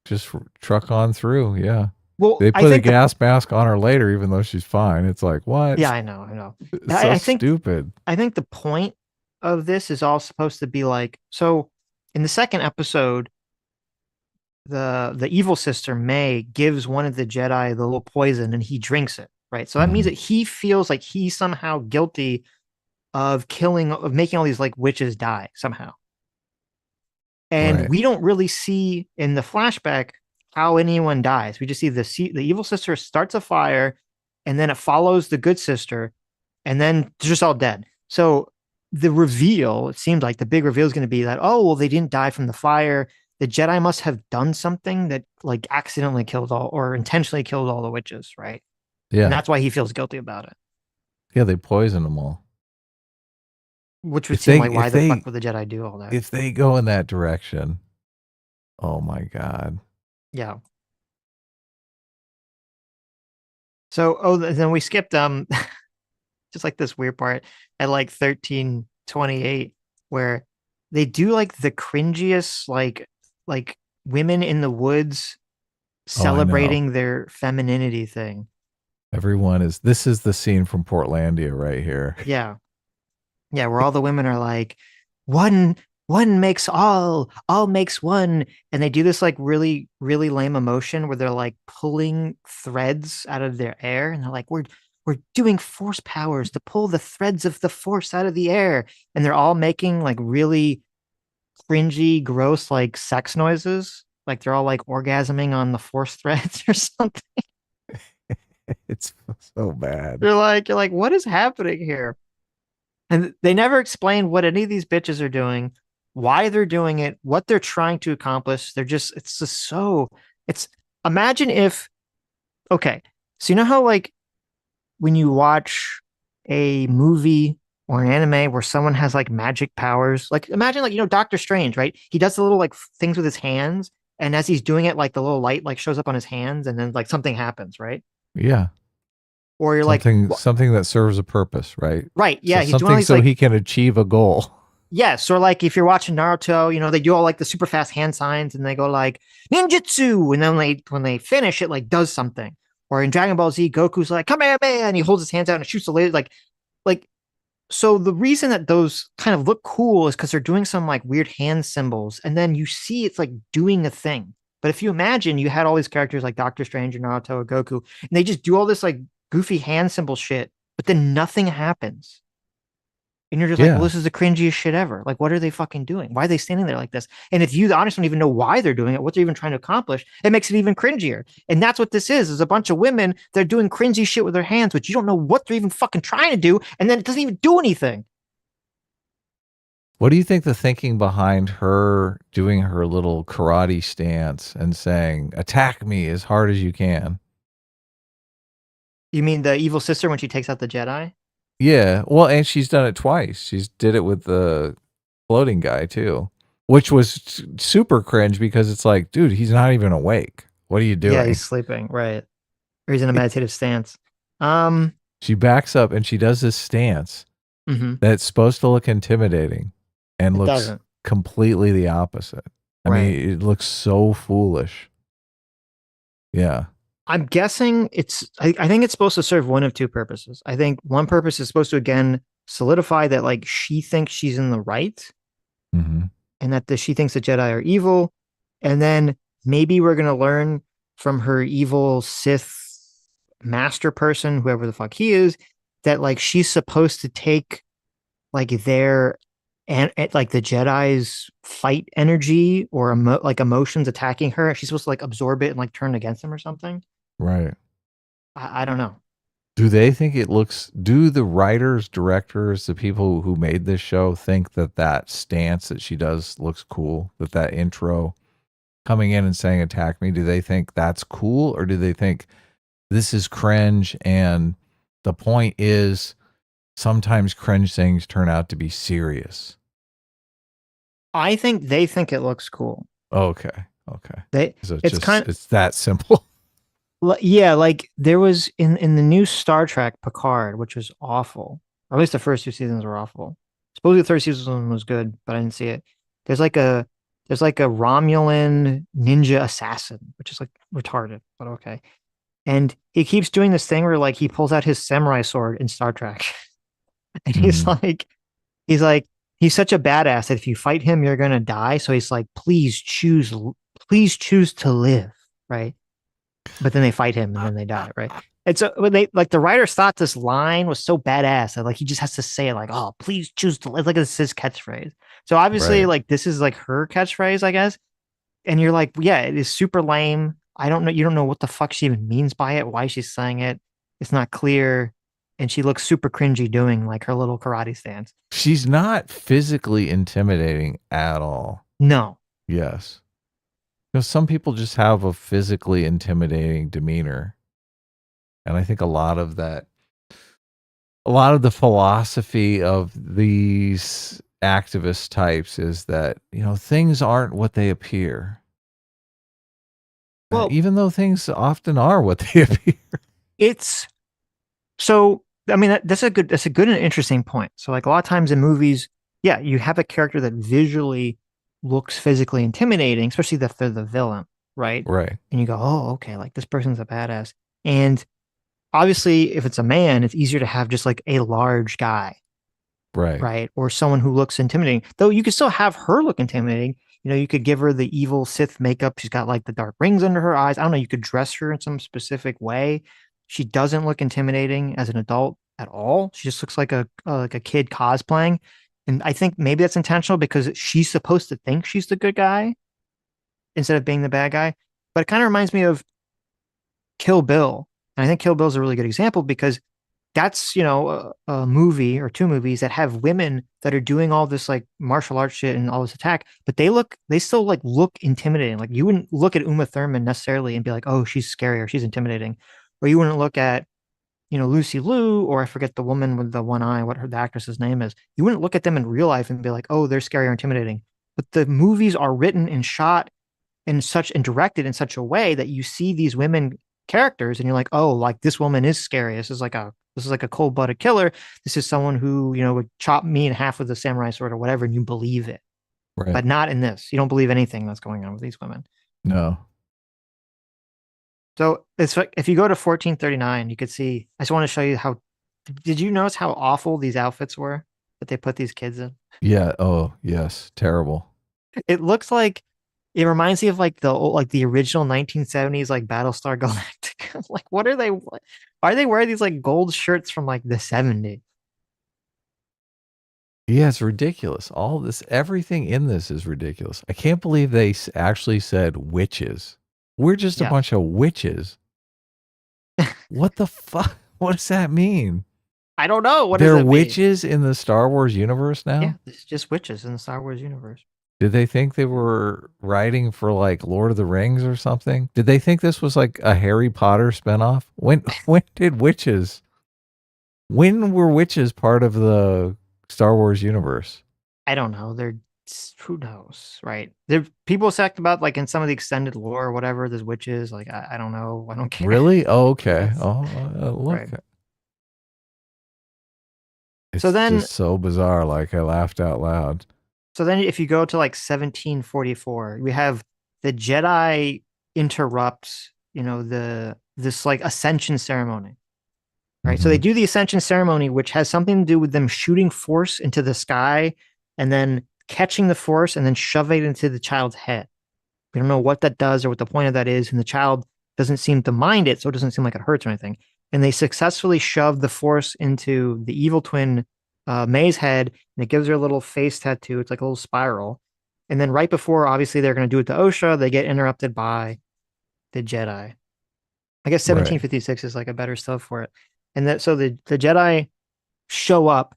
just truck on through. Yeah. well, They I put a think gas mask on her later even though she's fine. It's like, yeah, what? I know. It's I, so I think, stupid. I think the point of this is all supposed to be like, so in the second episode, the evil sister May gives one of the Jedi the little poison and he drinks it, right? So that means Mhm. that he feels like he's somehow guilty of making all these like witches die somehow. And Right. we don't really see in the flashback how anyone dies. We just see the evil sister starts a fire, and then it follows the good sister, and then they're just all dead. So the reveal, it seemed like the big reveal is going to be that, oh, well, they didn't die from the fire. The Jedi must have done something that like accidentally killed all or intentionally killed all the witches, right? And Yeah. that's why he feels guilty about it. Yeah, they poison them all. Which would If seem they like why if the fuck they would the Jedi do all that? if they go in that direction, oh my god. Yeah. So then we skipped just like this weird part at like 13:28 where they do like the cringiest like women in the woods Oh, I know. celebrating their femininity thing. This is the scene from Portlandia right here. Yeah. Yeah, where all the women are like, one one makes all makes one. And they do this like really, really lame emotion where they're like pulling threads out of their air and they're like, we're doing force powers to pull the threads of the force out of the air. And they're all making like really cringy, gross, like sex noises. Like they're all like orgasming on the force threads or something. It's so bad. You're like, what is happening here? And they never explain what any of these bitches are doing, why they're doing it, what they're trying to accomplish. It's just so, it's, imagine if, okay, so you know how like when you watch a movie or an anime where someone has like magic powers, like imagine like, Doctor Strange, right? He does the little like things with his hands And as he's doing it, like the little light like shows up on his hands, and then like something happens, right? Yeah. Or you're like, Something that serves a purpose, right? right, So yeah, he's doing all something these so like, he can achieve a goal. yes, or like if you're watching Naruto, they do all like the super fast hand signs, and they go like ninjutsu, and then when they finish, it like does something. Or in Dragon Ball Z, Goku's like, come here, man, and he holds his hands out and shoots the laser, like so the reason that those kind of look cool is because they're doing some like weird hand symbols, and then you see it's like doing a thing. But if you imagine you had all these characters like Doctor Strange or Naruto or Goku, and they just do all this like goofy hand symbol shit, but then nothing happens. And you're just like, well, Yeah. this is the cringiest shit ever. Like, what are they fucking doing? Why are they standing there like this? And if you honestly don't even know why they're doing it, what they're even trying to accomplish, it makes it even cringier. And that's what this is a bunch of women that are doing cringy shit with their hands, but you don't know what they're even fucking trying to do, and then it doesn't even do anything. What do you think the thinking behind her doing her little karate stance and saying, "Attack me as hard as you can"? You mean the evil sister when she takes out the Jedi? Yeah, well, and she's done it twice. She's did it with the floating guy too, which was super cringe because it's like, dude, he's not even awake. What are you Yeah, he's doing? sleeping, right. Or he's in a meditative stance. Um, She backs up and she does this stance mhm. that's supposed to look intimidating and It looks doesn't. completely the opposite. I Right. mean, it looks so foolish. Yeah. I'm guessing I think it's supposed to serve one of two purposes. I think one purpose is supposed to again solidify that like she thinks she's in the right, Hmm. and that she thinks the Jedi are evil. And then maybe we're gonna learn from her evil Sith master person, whoever the fuck he is, that like she's supposed to take like their and like the Jedi's fight energy or like emotions attacking her. She's supposed to like absorb it and like turn against them or something. Right. I don't know. Do they think it looks, do the writers, directors, the people who made this show think that that stance that she does looks cool? That intro coming in and saying, attack me, do they think that's cool? Or do they think this is cringe and the point is sometimes cringe things turn out to be serious? I think they think it looks cool. Okay. Okay. They So it's kind it's that simple. yeah, like there was in the new Star Trek Picard, which was awful. Or at least the first two seasons were awful. Supposedly the third season was good, but I didn't see it. There's like a there's like a Romulan ninja assassin, which is like retarded, but okay. And he keeps doing this thing where like he pulls out his samurai sword in Star Trek. And Mhm. he's like he's such a badass that if you fight him, you're gonna die. So he's like, please choose to live, right? But then they fight him and then they die, right? And so when they like the writers thought this line was so badass that like he just has to say it like, oh, please choose to live. Like it's his catchphrase. So obviously, Right. like this is like her catchphrase, I guess. And you're like, yeah, it is super lame. I don't know. You don't know what the fuck she even means by it, why she's saying it. It's not clear. And she looks super cringy doing like her little karate stance. She's not physically intimidating at all. No. Yes. You know, some people just have a physically intimidating demeanor. And I think a lot of the philosophy of these activist types is that, you know, things aren't what they appear. Well, Even though things often are what they appear. it's so I mean that's a good and interesting point. So like a lot of times in movies, yeah, you have a character that visually looks physically intimidating, especially if they're the villain, right? Right. And you go, oh, okay, like this person's a badass. And obviously, if it's a man, it's easier to have just like a large guy, Right. right? Or someone who looks intimidating. Though you could still have her look intimidating. You could give her the evil Sith makeup. She's got like the dark rings under her eyes. I don't know. You could dress her in some specific way. She doesn't look intimidating as an adult at all. She just looks like a kid cosplaying. And I think maybe that's intentional because she's supposed to think she's the good guy instead of being the bad guy. But it kind of reminds me of Kill Bill. And I think Kill Bill is a really good example because that's a movie or two movies that have women that are doing all this like martial arts shit and all this attack, but they still like look intimidating. Like you wouldn't look at Uma Thurman necessarily and be like, oh, she's scary or she's intimidating, or you wouldn't look at Lucy Liu, or I forget the woman with the one eye, what the actress's name is. You wouldn't look at them in real life and be like, oh, they're scary or intimidating. But the movies are written and shot and directed in such a way that you see these women characters and you're like, oh, like this woman is scary. This is like a cold-blooded killer. This is someone who, would chop me in half with a samurai sword or whatever, and you believe it. Right. But not in this. You don't believe anything that's going on with these women. No. So it's like if you go to 1439, you could see. I just want to show you how. Did you notice how awful these outfits were that they put these kids in? Yeah. Oh, yes. Terrible. It looks like it reminds me of like the original 1970s like Battlestar Galactica. Like, what are they? Why are they wearing these like gold shirts from like the 70s? Yeah, it's ridiculous. All this, everything in this is ridiculous. I can't believe they actually said witches. We're just a Yeah, bunch of witches. What the fuck? What does that mean? I don't know. What does They're that mean? witches in the Star Wars universe Yeah, now? it's just witches in the Star Wars universe. Did they think they were writing for like Lord of the Rings or something? Did they think this was like a Harry Potter spinoff? When did witches? When were witches part of the Star Wars universe? I don't know. Who knows, right? There people talked about like in some of the extended lore or whatever. There's witches. Like I don't know. I don't care. Really? Oh, okay. Yes, Oh, look. right. So It's then, just so bizarre. Like I laughed out loud. so then, if you go to like 1744, we have the Jedi interrupt, this like ascension ceremony, right? So they Hmm. do the ascension ceremony, which has something to do with them shooting force into the sky and then catching the force and then shoving it into the child's head. We don't know what that does or what the point of that is, and the child doesn't seem to mind it, so it doesn't seem like it hurts or anything. And they successfully shove the force into the evil twin May's head, and it gives her a little face tattoo. It's like a little spiral. And then right before, obviously, they're going to do it to Osha, they get interrupted by the Jedi. I guess Right. 1756 is like a better stuff for it. And that so the Jedi show up,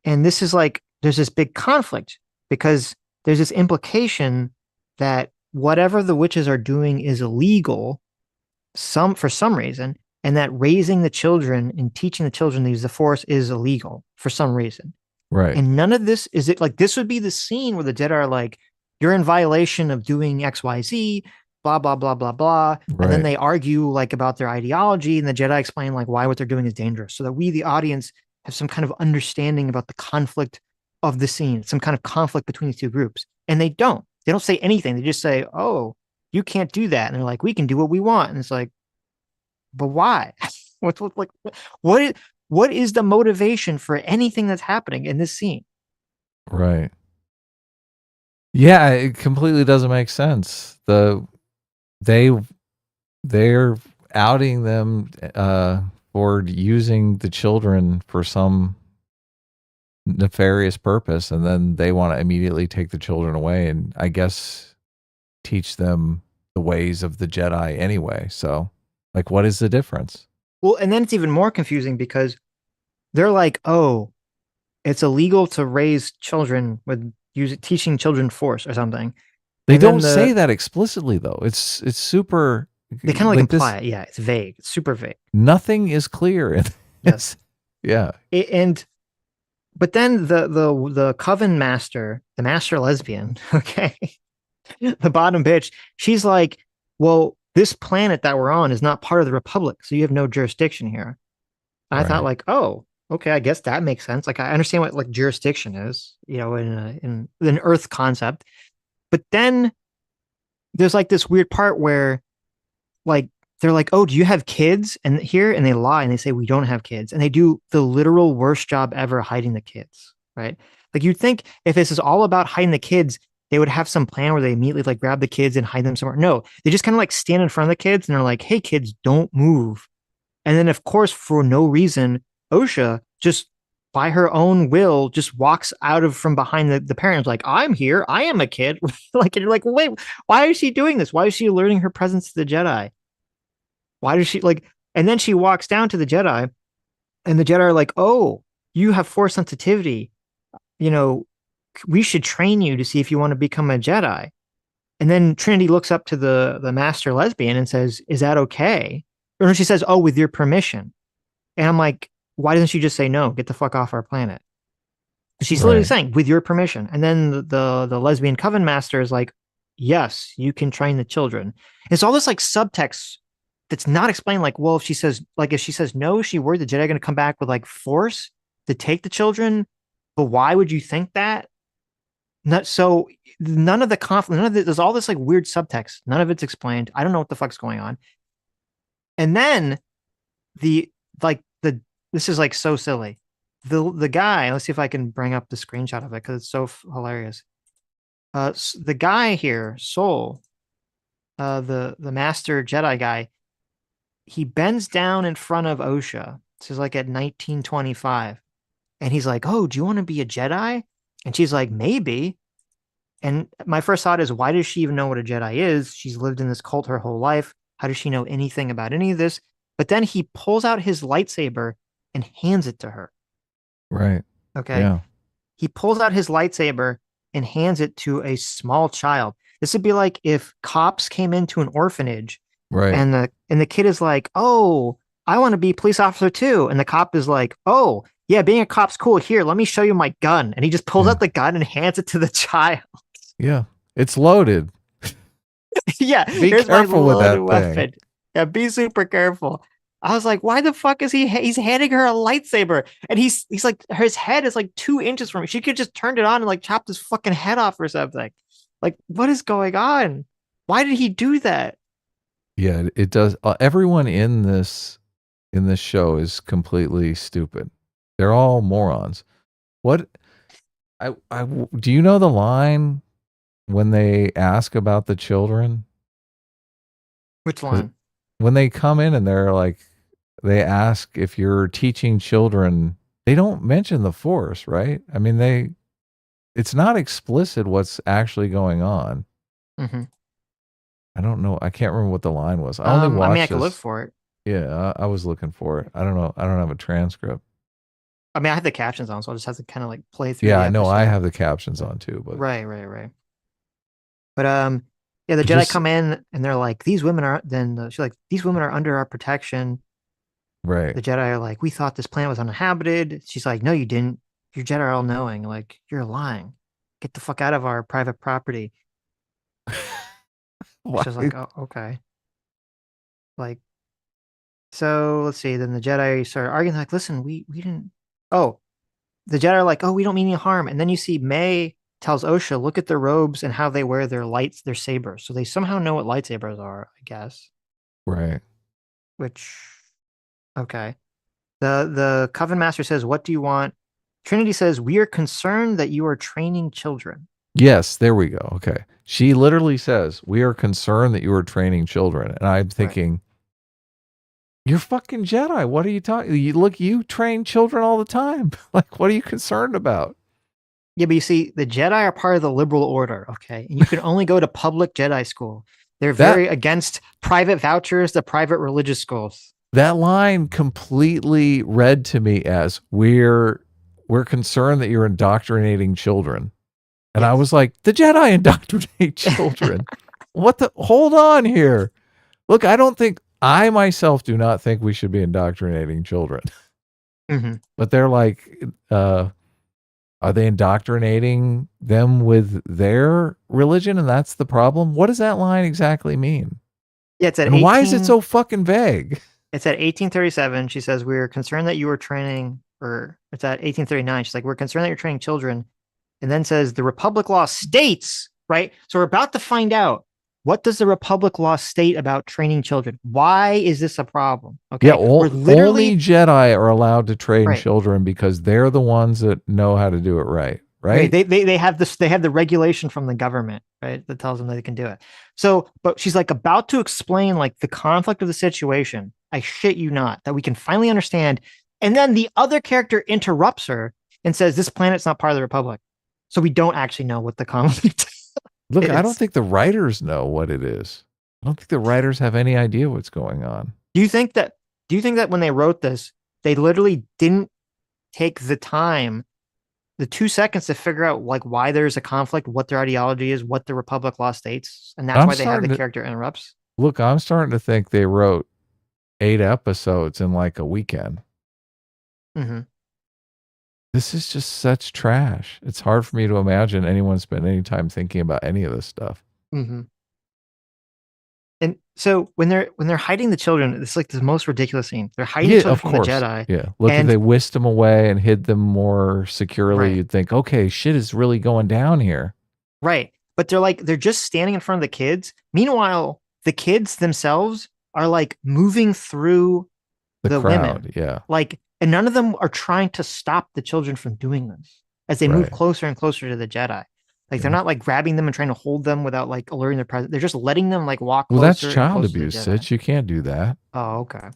and this is like there's this big conflict because there's this implication that whatever the witches are doing is illegal for some reason, and that raising the children and teaching the children to use the force is illegal for some reason. Right. And none of this is it like this would be the scene where the Jedi are like, you're in violation of doing XYZ, blah, blah, blah, blah, blah. And then Right. they argue like about their ideology, and the Jedi explain like why what they're doing is dangerous. So that we, the audience, have some kind of understanding about the conflict of the scene, some kind of conflict between these two groups. And they don't. They don't say anything. They just say, oh, you can't do that. And they're like, we can do what we want. And it's like, but why? Like what is what is the motivation for anything that's happening in this scene? Right. Yeah, it completely doesn't make sense. They they're outing them for using the children for some nefarious purpose, and then they want to immediately take the children away and I guess teach them the ways of the Jedi anyway. So, like, what is the difference? Well, and then it's even more confusing because they're like, oh, it's illegal to raise children with teaching children force or something. They And then don't say that explicitly though. It's super they kind of like like this. imply it. Yeah, it's vague. It's super vague. Nothing is clear in Yes. this. Yeah. And but then the coven master, the master lesbian, okay, the bottom bitch, she's like, well, this planet that we're on is not part of the Republic, so you have no jurisdiction here. And I thought Right. like, oh, okay, I guess that makes sense. Like I understand what like jurisdiction is, in an Earth concept. But then there's like this weird part where like they're like, "Oh, do you have kids?" And here, and they lie and they say we don't have kids, and they do the literal worst job ever hiding the kids, right? Like you'd think if this is all about hiding the kids, they would have some plan where they immediately like grab the kids and hide them somewhere. No, they just kind of like stand in front of the kids and they're like, "Hey, kids, don't move." And then, of course, for no reason, Osha just by her own will just walks out of from behind the parents, like, I'm here, I am a kid. Like, and you're like, wait, why is she doing this? Why is she alerting her presence to the Jedi? Why does she like, and then she walks down to the Jedi, and the Jedi are like, oh, you have force sensitivity. You know, we should train you to see if you want to become a Jedi. And then Trinity looks up to the master lesbian and says, is that okay? Or no, she says, oh, with your permission. And I'm like, why doesn't she just say no? Get the fuck off our planet. She's literally Right. saying, with your permission. And then the lesbian coven master is like, yes, you can train the children. It's all this like subtext that's not explained. Like, well, if she says no, she worried the Jedi are going to come back with like force to take the children. But why would you think that? Not so. None of the conflict. There's all this like weird subtext. None of it's explained. I don't know what the fuck's going on. And then the like the this is like so silly. The guy. Let's see if I can bring up the screenshot of it because it's so hilarious. The guy here, Soul, the master Jedi guy, he bends down in front of Osha. This is like at 1925. And he's like, "Oh, do you want to be a Jedi?" And she's like, "Maybe." And my first thought is, why does she even know what a Jedi is? She's lived in this cult her whole life. How does she know anything about any of this? But then he pulls out his lightsaber and hands it to her. Right. Okay. Yeah. He pulls out his lightsaber and hands it to a small child. This would be like if cops came into an orphanage Right. and the kid is like, "Oh, I want to be a police officer too." And the cop is like, "Oh, yeah, being a cop's cool. Here, let me show you my gun." And he just pulls Yeah. out the gun and hands it to the child. Yeah. It's loaded. Yeah, Be here's my careful with loaded that thing. weapon. Yeah, be super careful. I was like, why the fuck is he's handing her a lightsaber? And he's like, his head is like 2 inches from me. She could just turn it on and like chop his fucking head off or something. Like, what is going on? Why did he do that? Yeah, it does. Everyone in this show is completely stupid. They're all morons. What do you know the line when they ask about the children? Which 'Cause line? when they come in and they're like, they ask if you're teaching children, they don't mention the Force, right? I mean, it's not explicit what's actually going on. Mm-hmm. I don't know. I can't remember what the line was. I only I mean, I watched could look this. for it. Yeah, I was looking for it. I don't know. I don't have a transcript. I mean, I have the captions on, so I'll just have to kind of like play through Yeah, the I know. I episode. have the captions on too, but Right, right, right. But yeah, the it Jedi just come in and they're like, these women are. Then she's like, these women are under our protection. right. The Jedi are like, we thought this planet was uninhabited. She's like, no, you didn't. Your Jedi are all knowing. Like, you're lying. Get the fuck out of our private property. Why? She's like, oh, okay. Like, so let's see. Then the Jedi started arguing, like, listen, we didn't. Oh, the Jedi are like, oh, we don't mean any harm. And then you see May tells Osha, look at their robes and how they wear their lights, their sabers. So they somehow know what lightsabers are, I guess. Right. Which, okay. The Coven Master says, what do you want? Trinity says, we are concerned that you are training children. Yes, there we go. Okay. She literally says, "We are concerned that you are training children." And I'm Right. thinking, "You're fucking Jedi. What are you talking? You train children all the time. Like, what are you concerned about?" Yeah, but you see, the Jedi are part of the liberal order, okay? And you can only go to public Jedi school. They're That very against private vouchers to private religious schools. that line completely read to me as we're concerned that you're indoctrinating children. And I Yes. was like, "The Jedi indoctrinate children." What the hold on here. Look, I myself do not think we should be indoctrinating children. Hmm. But they're like, are they indoctrinating them with their religion? And that's the problem. What does that line exactly mean? Yeah, it's at And why is it 18. so fucking vague? It's at 1837. She says, we're concerned that you are training, or it's at 1839. She's like, we're concerned that you're training children. And then says, the Republic law states, right? So we're about to find out, what does the Republic law state about training children? Why is this a problem? Yeah, Okay. We're only literally, Jedi are allowed to train right. children because they're the ones that know how to do it right. Right. Right? They have this, they have the regulation from the government, right? That tells them that they can do it. So, but she's like about to explain like the conflict of the situation. I shit you not, that we can finally understand. And then the other character interrupts her and says, this planet's not part of the Republic. So we don't actually know what the conflict Look, I don't is. think the writers know what it is. I don't think the writers have any idea what's going on. Do you think that do you think that when they wrote this, they literally didn't take the time, the 2 seconds to figure out like why there's a conflict, what their ideology is, what the Republic law states, and that's I'm why they have the starting to character interrupts? look, I'm starting to think they wrote 8 episodes in like a weekend. Mm-hmm. This is just such trash. It's hard for me to imagine anyone spend any time thinking about any of this stuff. Hmm. And so when they're hiding the children, it's like the most ridiculous scene. They're hiding the Yeah, children of from the course. Jedi, Yeah. Look, if and they whisked them away and hid them more securely, right, you'd think, okay, shit is really going down here. right. But they're just standing in front of the kids. Meanwhile, the kids themselves are like moving through The the women, crowd. Yeah. and none of them are trying to stop the children from doing this as they move Right. closer and closer to the Jedi. Like they're Yeah. not like grabbing them and trying to hold them without like alerting their presence. They're just letting them like walk Well, that's closer and child closer to the abuse, Jedi. Sitch. You can't do that. Oh, okay.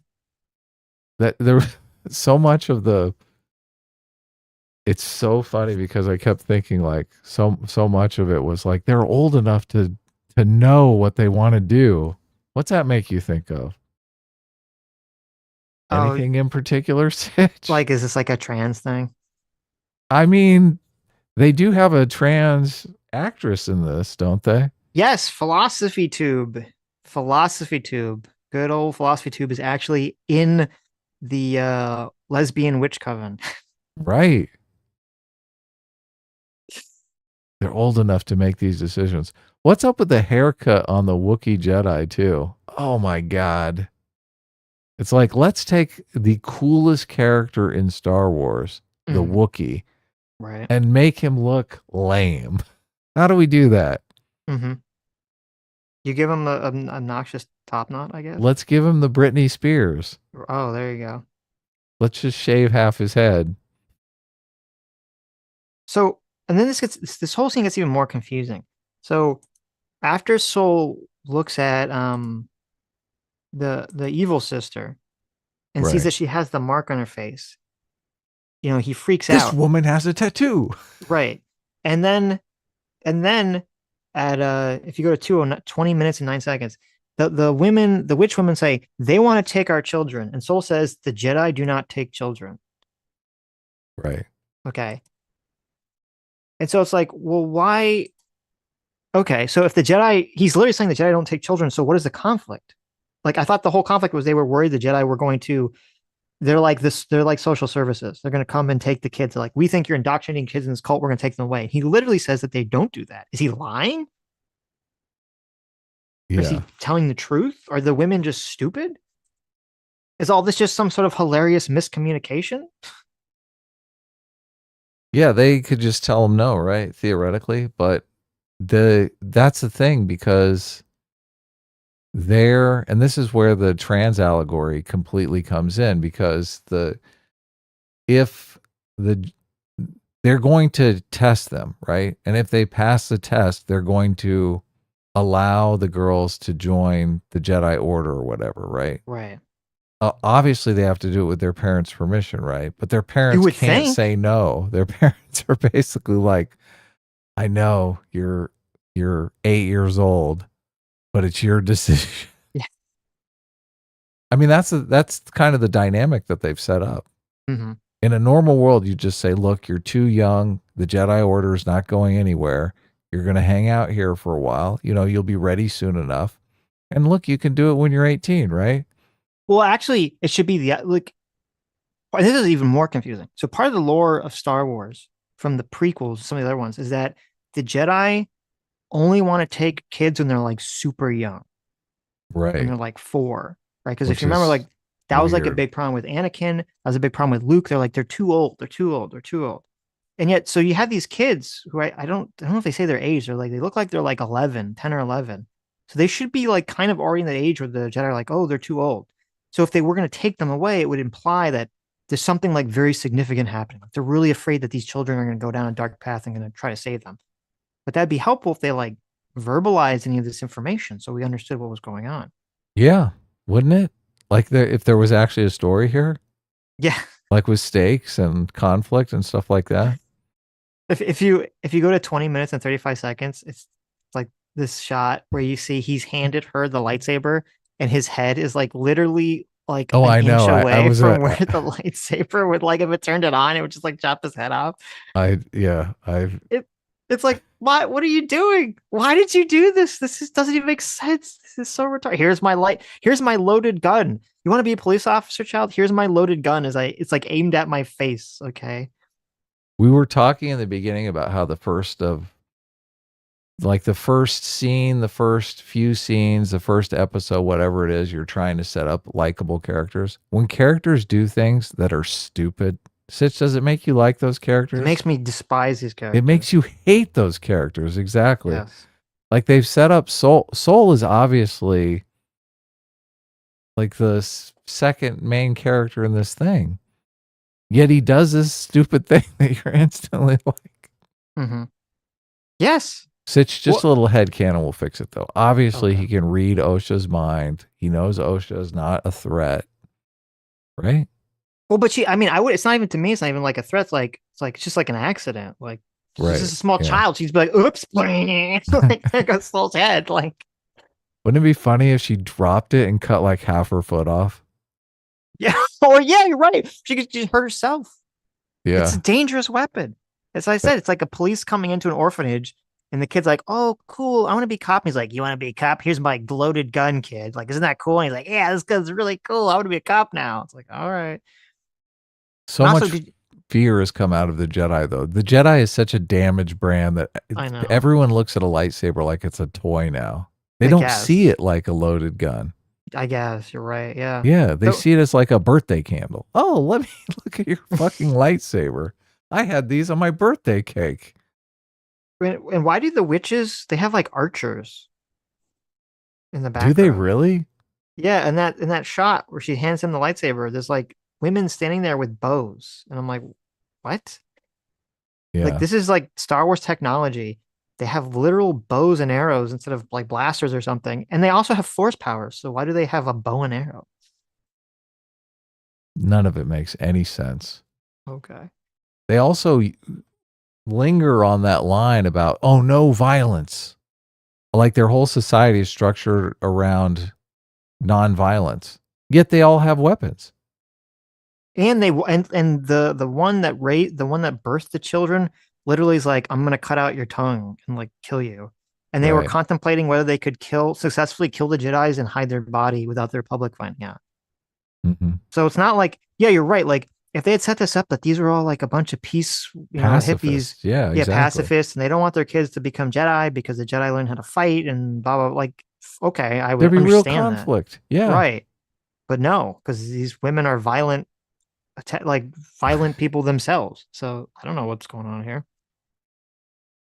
That there so much of the it's so funny because I kept thinking like so much of it was like they're old enough to know what they want to do. What's that make you think of? Oh, Anything in particular, Sitch? like is this like a trans thing? I mean, they do have a trans actress in this, don't they? Yes, Philosophy Tube. Philosophy Tube. Good old Philosophy Tube is actually in the lesbian witch coven. Right. They're old enough to make these decisions. What's up with the haircut on the Wookiee Jedi too? Oh my god. It's like let's take the coolest character in Star Wars, the Mhm. Wookiee, Right. and make him look lame. How do we do that? Hmm. You give him a obnoxious top knot, I guess. Let's give him the Britney Spears. Oh, there you go. Let's just shave half his head. So, and then this whole scene gets even more confusing. So after Soul looks at the evil sister and sees Right. that she has the mark on her face, he freaks This out. woman has a tattoo. Right. And then and then at if you go to 20 minutes and 9 seconds, the witch women say they want to take our children. And Soul says the Jedi do not take children. Right. Okay. And so it's like, well, why? Okay, so if the Jedi, he's literally saying the Jedi don't take children. So what is the conflict? Like I thought the whole conflict was they were worried the Jedi were going to. They're like this. They're like social services. They're going to come and take the kids. They're like, we think you're indoctrinating kids in this cult. We're going to take them away. He literally says that they don't do that. Is he lying? Or is Yeah. he telling the truth? Are the women just stupid? Is all this just some sort of hilarious miscommunication? Yeah, they could just tell him no, right? Theoretically, but that's the thing because there and this is where the trans allegory completely comes in because if the they're going to test them, right? And if they pass the test, they're going to allow the girls to join the Jedi Order or whatever, right? Right. Obviously, they have to do it with their parents' permission, right? But their You parents would can't think. say no. Their parents are basically like, "I know you're 8 years old, but it's your decision." Yeah. I mean, that's kind of the dynamic that they've set up. Mm-hmm. In a normal world, you just say, "Look, you're too young. The Jedi Order is not going anywhere. You're going to hang out here for a while. You'll be ready soon enough. And look, you can do it when you're 18, right?" Well, actually, it should be the like. This is even more confusing. So part of the lore of Star Wars from the prequels, some of the other ones, is that the Jedi only want to take kids when they're like super young, when Right. they're like 4, right? Because if Which you remember, is like that was like a weird. big problem with Anakin. That was a big problem with Luke. They're like they're too old. They're too old. They're too old. And yet, so you have these kids who I don't know if they say their age. They're like they look like they're like 11, 10 or 11. So they should be like kind of already in the age where the Jedi are like, oh, they're too old. So if they were going to take them away, it would imply that there's something like very significant happening. Like they're really afraid that these children are going to go down a dark path and going to try to save them. But that'd be helpful if they like verbalized any of this information so we understood what was going on. Yeah, wouldn't it? Like if there was actually a story here, Yeah. like with stakes and conflict and stuff like that. If you go to 20 minutes and 35 seconds, it's like this shot where you see he's handed her the lightsaber and his head is like literally like Oh, an I know. inch I away was from where the lightsaber would like if it turned it on, it would just like chop his head off. I've It it's like what are you doing? Why did you do this? Doesn't even make sense. This is so retarded. Here's my loaded gun. You want to be a police officer, child? Here's my loaded gun as it's like aimed at my face, okay? we were talking in the beginning about how the first of like the first scene, the first few scenes, the first episode, whatever it is, you're trying to set up likable characters. When characters do things that are stupid, Sitch, does it make you like those It characters? makes me despise these It makes characters. you hate those characters. Exactly. Yes. Like they've set up Soul. Soul is obviously like the second main character in this thing. Yet he does this stupid thing that you're instantly like. Mm-hmm. Yes. Sitch, just What? a little headcanon will fix it though. Obviously, Okay. he can read OSHA's mind. He knows OSHA is not a threat, right? Well, but I mean, I would. It's not even to me. It's not even like a threat. It's just like an accident. Like she's Right. just a small Yeah. child. She's like, oops, like there goes Soul's head. Like, Wouldn't it be funny if she dropped it and cut like half her foot off? yeah, or yeah, you're right. She could just hurt herself. It's a Yeah. dangerous weapon. As I said, it's like a police coming into an orphanage, and the kid's like, "Oh, cool, I want to be a cop." And he's like, "You want to be a cop? Here's my loaded gun, kid. Like, isn't that cool?" And he's like, "Yeah, this gun's really cool. I want to be a cop now." It's like, all right. So And also, much fear has come out of the Jedi, though. The Jedi is such a damaged brand that I know. everyone looks at a lightsaber like it's a toy now. They I don't see guess. it like a loaded gun. I guess you're right. Yeah. Yeah, they So, see it as like a birthday candle. Oh, let me look at your fucking lightsaber. I had these on my birthday cake. and why do the witches? They have like archers in the Do they background. really? Yeah, and that shot where she hands him the lightsaber, there's like women standing there with bows, and I'm like, what? Like Yeah. this is like Star Wars technology. They have literal bows and arrows instead of like blasters or something, and they also have force powers. So why do they have a bow and arrow? None of it makes any sense. Okay. They also linger on that line about, oh, no violence. Like their whole society is structured around nonviolence. Yet they all have weapons. And the one that the one that birthed the children literally is like, I'm gonna cut out your tongue and like kill you. And they were Right. contemplating whether they could successfully kill the Jedi's and hide their body without their public finding out. Mm-hmm. So it's not like, yeah, you're right. Like if they had set this up that these are all like a bunch of peace, hippies, Pacifist. Yeah, yeah, exactly. pacifists, and they don't want their kids to become Jedi because the Jedi learn how to fight and blah blah. Like, okay, I would There'd be real understand that, conflict. Yeah. right? But no, because these women are violent, like violent people themselves. So I don't know what's going on here.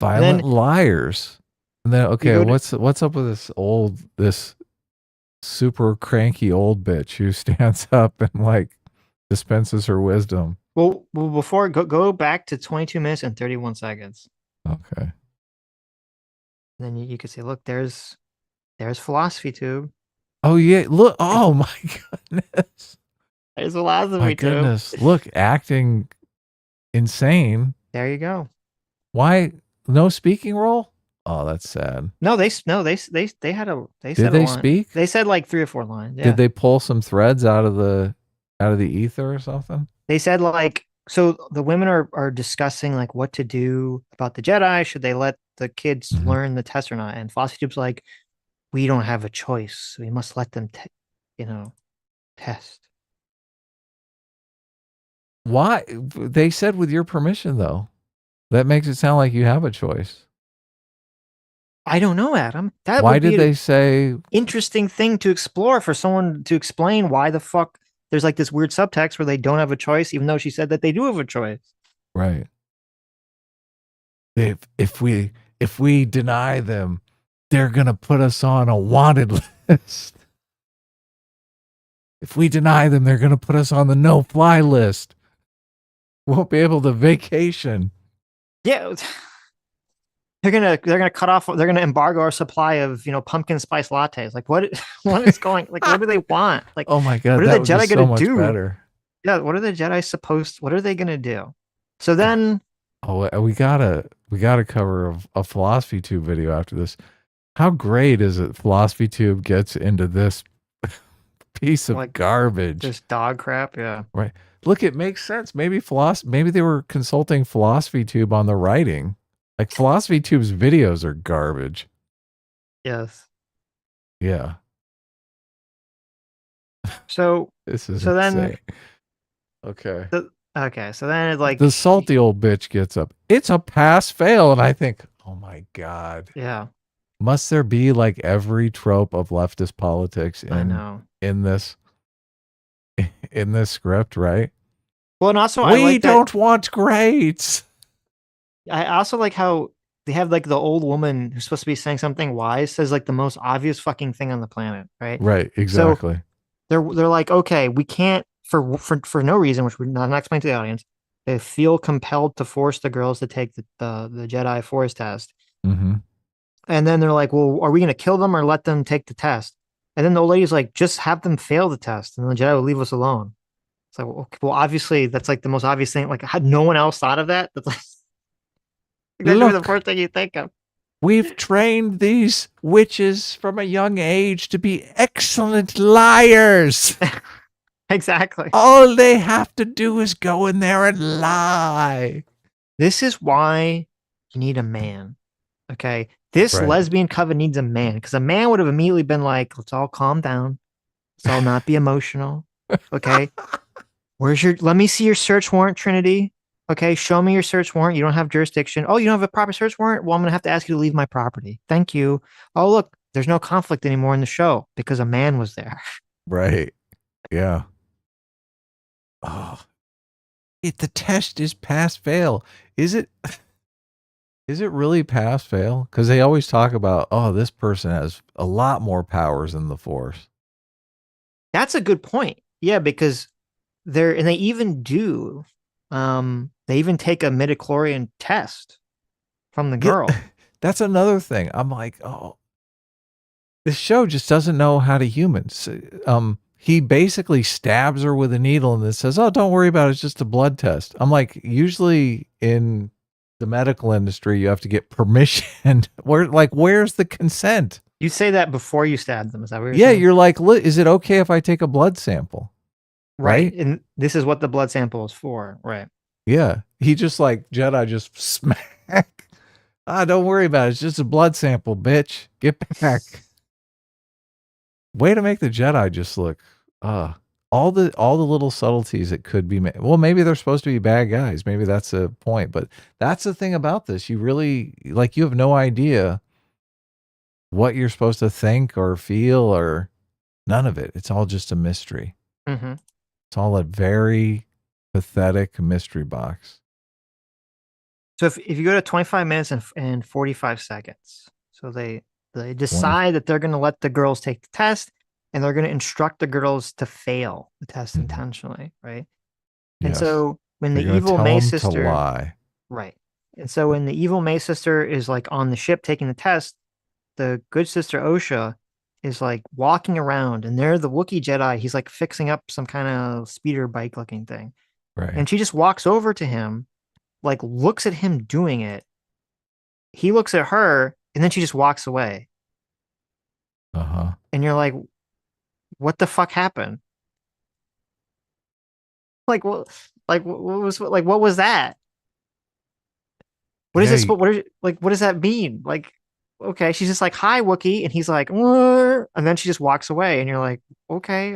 And Violent then liars. And then, you okay, go to what's up with this super cranky old bitch who stands up and like dispenses her wisdom? well before go back to 22 minutes and 31 seconds. Okay. And then you could say, look, there's philosophy tube. Oh yeah, look. Oh my goodness. There's My philosophy tube. goodness. Look, acting insane. There you go. Why no speaking role? Oh, that's sad. No, they had they Did said a they line. speak? They said like 3 or 4 lines. Did Yeah. they pull some threads out of the ether or something? They said like, so the women are discussing like what to do about the Jedi. Should they let the kids Mhm. learn the test or not? And Philosophy Tube's like, we don't have a choice. We must let them, test. Why? They said with your permission though. That makes it sound like you have a choice. I don't know, Adam. That Why would did be an they say interesting thing to explore for someone to explain why the fuck there's like this weird subtext where they don't have a choice, even though she said that they do have a choice. right? If we deny them, they're gonna put us on a wanted list. If we deny them, they're gonna put us on the no-fly list. Won't be able to vacation. Yeah. They're gonna cut off. They're gonna embargo our supply of pumpkin spice lattes. Like what is going? Like what do they want? Like Oh my what god, are that the would be Jedi so gonna much do? better. Yeah, what are the Jedi supposed? What are they gonna do? So God. then, Oh, we gotta cover a philosophy tube video after this. How great is it? Philosophy tube gets into this piece of like garbage. this dog crap. Yeah. Right. Look, it makes sense. Maybe they were consulting Philosophy Tube on the writing. Like Philosophy Tube's videos are garbage. Yes. Yeah. So This is so then insane. Okay. okay. So then it's like The salty old bitch gets up. It's a pass fail. And I think, Oh my God. Yeah, Must there be like every trope of leftist politics I know. in this in this script, right? Well, and also I We like that. don't want grades. I also like how they have like the old woman who's supposed to be saying something wise says like the most obvious fucking thing on the planet, right? Right, So exactly. they're like, okay, we can't for no reason, which we're not explaining to the audience. They feel compelled to force the girls to take the Jedi Force test, Hmm. and then they're like, well, are we gonna kill them or let them take the test? And then the old lady's like, just have them fail the test, and the Jedi will leave us alone. It's like, okay, well, obviously that's like the most obvious thing. Like, had no one else thought of that? That's like that should be the Look, first thing you think of. we've trained these witches from a young age to be excellent liars. Exactly. All they have to do is go in there and lie. This is why you need a man. Okay. This Right. lesbian coven needs a man because a man would have immediately been like, let's all calm down. Let's all not be emotional. Okay. Let me see your search warrant, Trinity. Okay. Show me your search warrant. You don't have jurisdiction. Oh, you don't have a proper search warrant? Well, I'm going to have to ask you to leave my property. Thank you. Oh, look, there's no conflict anymore in the show because a man was there. Right. Yeah. Oh, the test is pass fail. Is it is it really pass fail? Because they always talk about, oh, this person has a lot more powers than the force. That's a good point. Yeah, because and they even do, they even take a midichlorian test from the Get girl. That's another thing. I'm like, oh, this show just doesn't know how to humans. He basically stabs her with a needle and then says, "Oh, don't worry about it. It's just a blood test." I'm like, usually in the medical industry, you have to get permission. Where's the consent? You say that before you stab them. Is that what you're Yeah, saying? you're like, is it okay if I take a blood sample? Right. Right? And this is what the blood sample is for. Right. Yeah. He just like Jedi just smack. Ah, don't worry about it. It's just a blood sample, bitch. Get back. Way to make the Jedi just look uh all the little subtleties that could be made. Well, maybe they're supposed to be bad guys. Maybe that's a point, but that's the thing about this. You really like you have no idea what you're supposed to think or feel or none of it. It's all just a mystery. Mm-hmm. It's all a very pathetic mystery box. So if you go to 25 minutes and 45 seconds, so they 20 decide that they're going to let the girls take the test and they're going to instruct the girls to fail the test Mhm. intentionally, right? And Yes. so when They're the going to evil tell May them to sister, lie. right? And so when the evil May sister is like on the ship taking the test, the good sister Osha is like walking around, and there the Wookiee Jedi, he's like fixing up some kind of speeder bike looking thing. Right. And she just walks over to him, like looks at him doing it. He looks at her, and then she just walks away. Uh-huh. And you're like, what the fuck happened? Like what what was that? What is Yeah, this? What does that mean? Like, okay, she's just like, "Hi, Wookie," and he's like, "Whoa," and then she just walks away, and you're like, okay,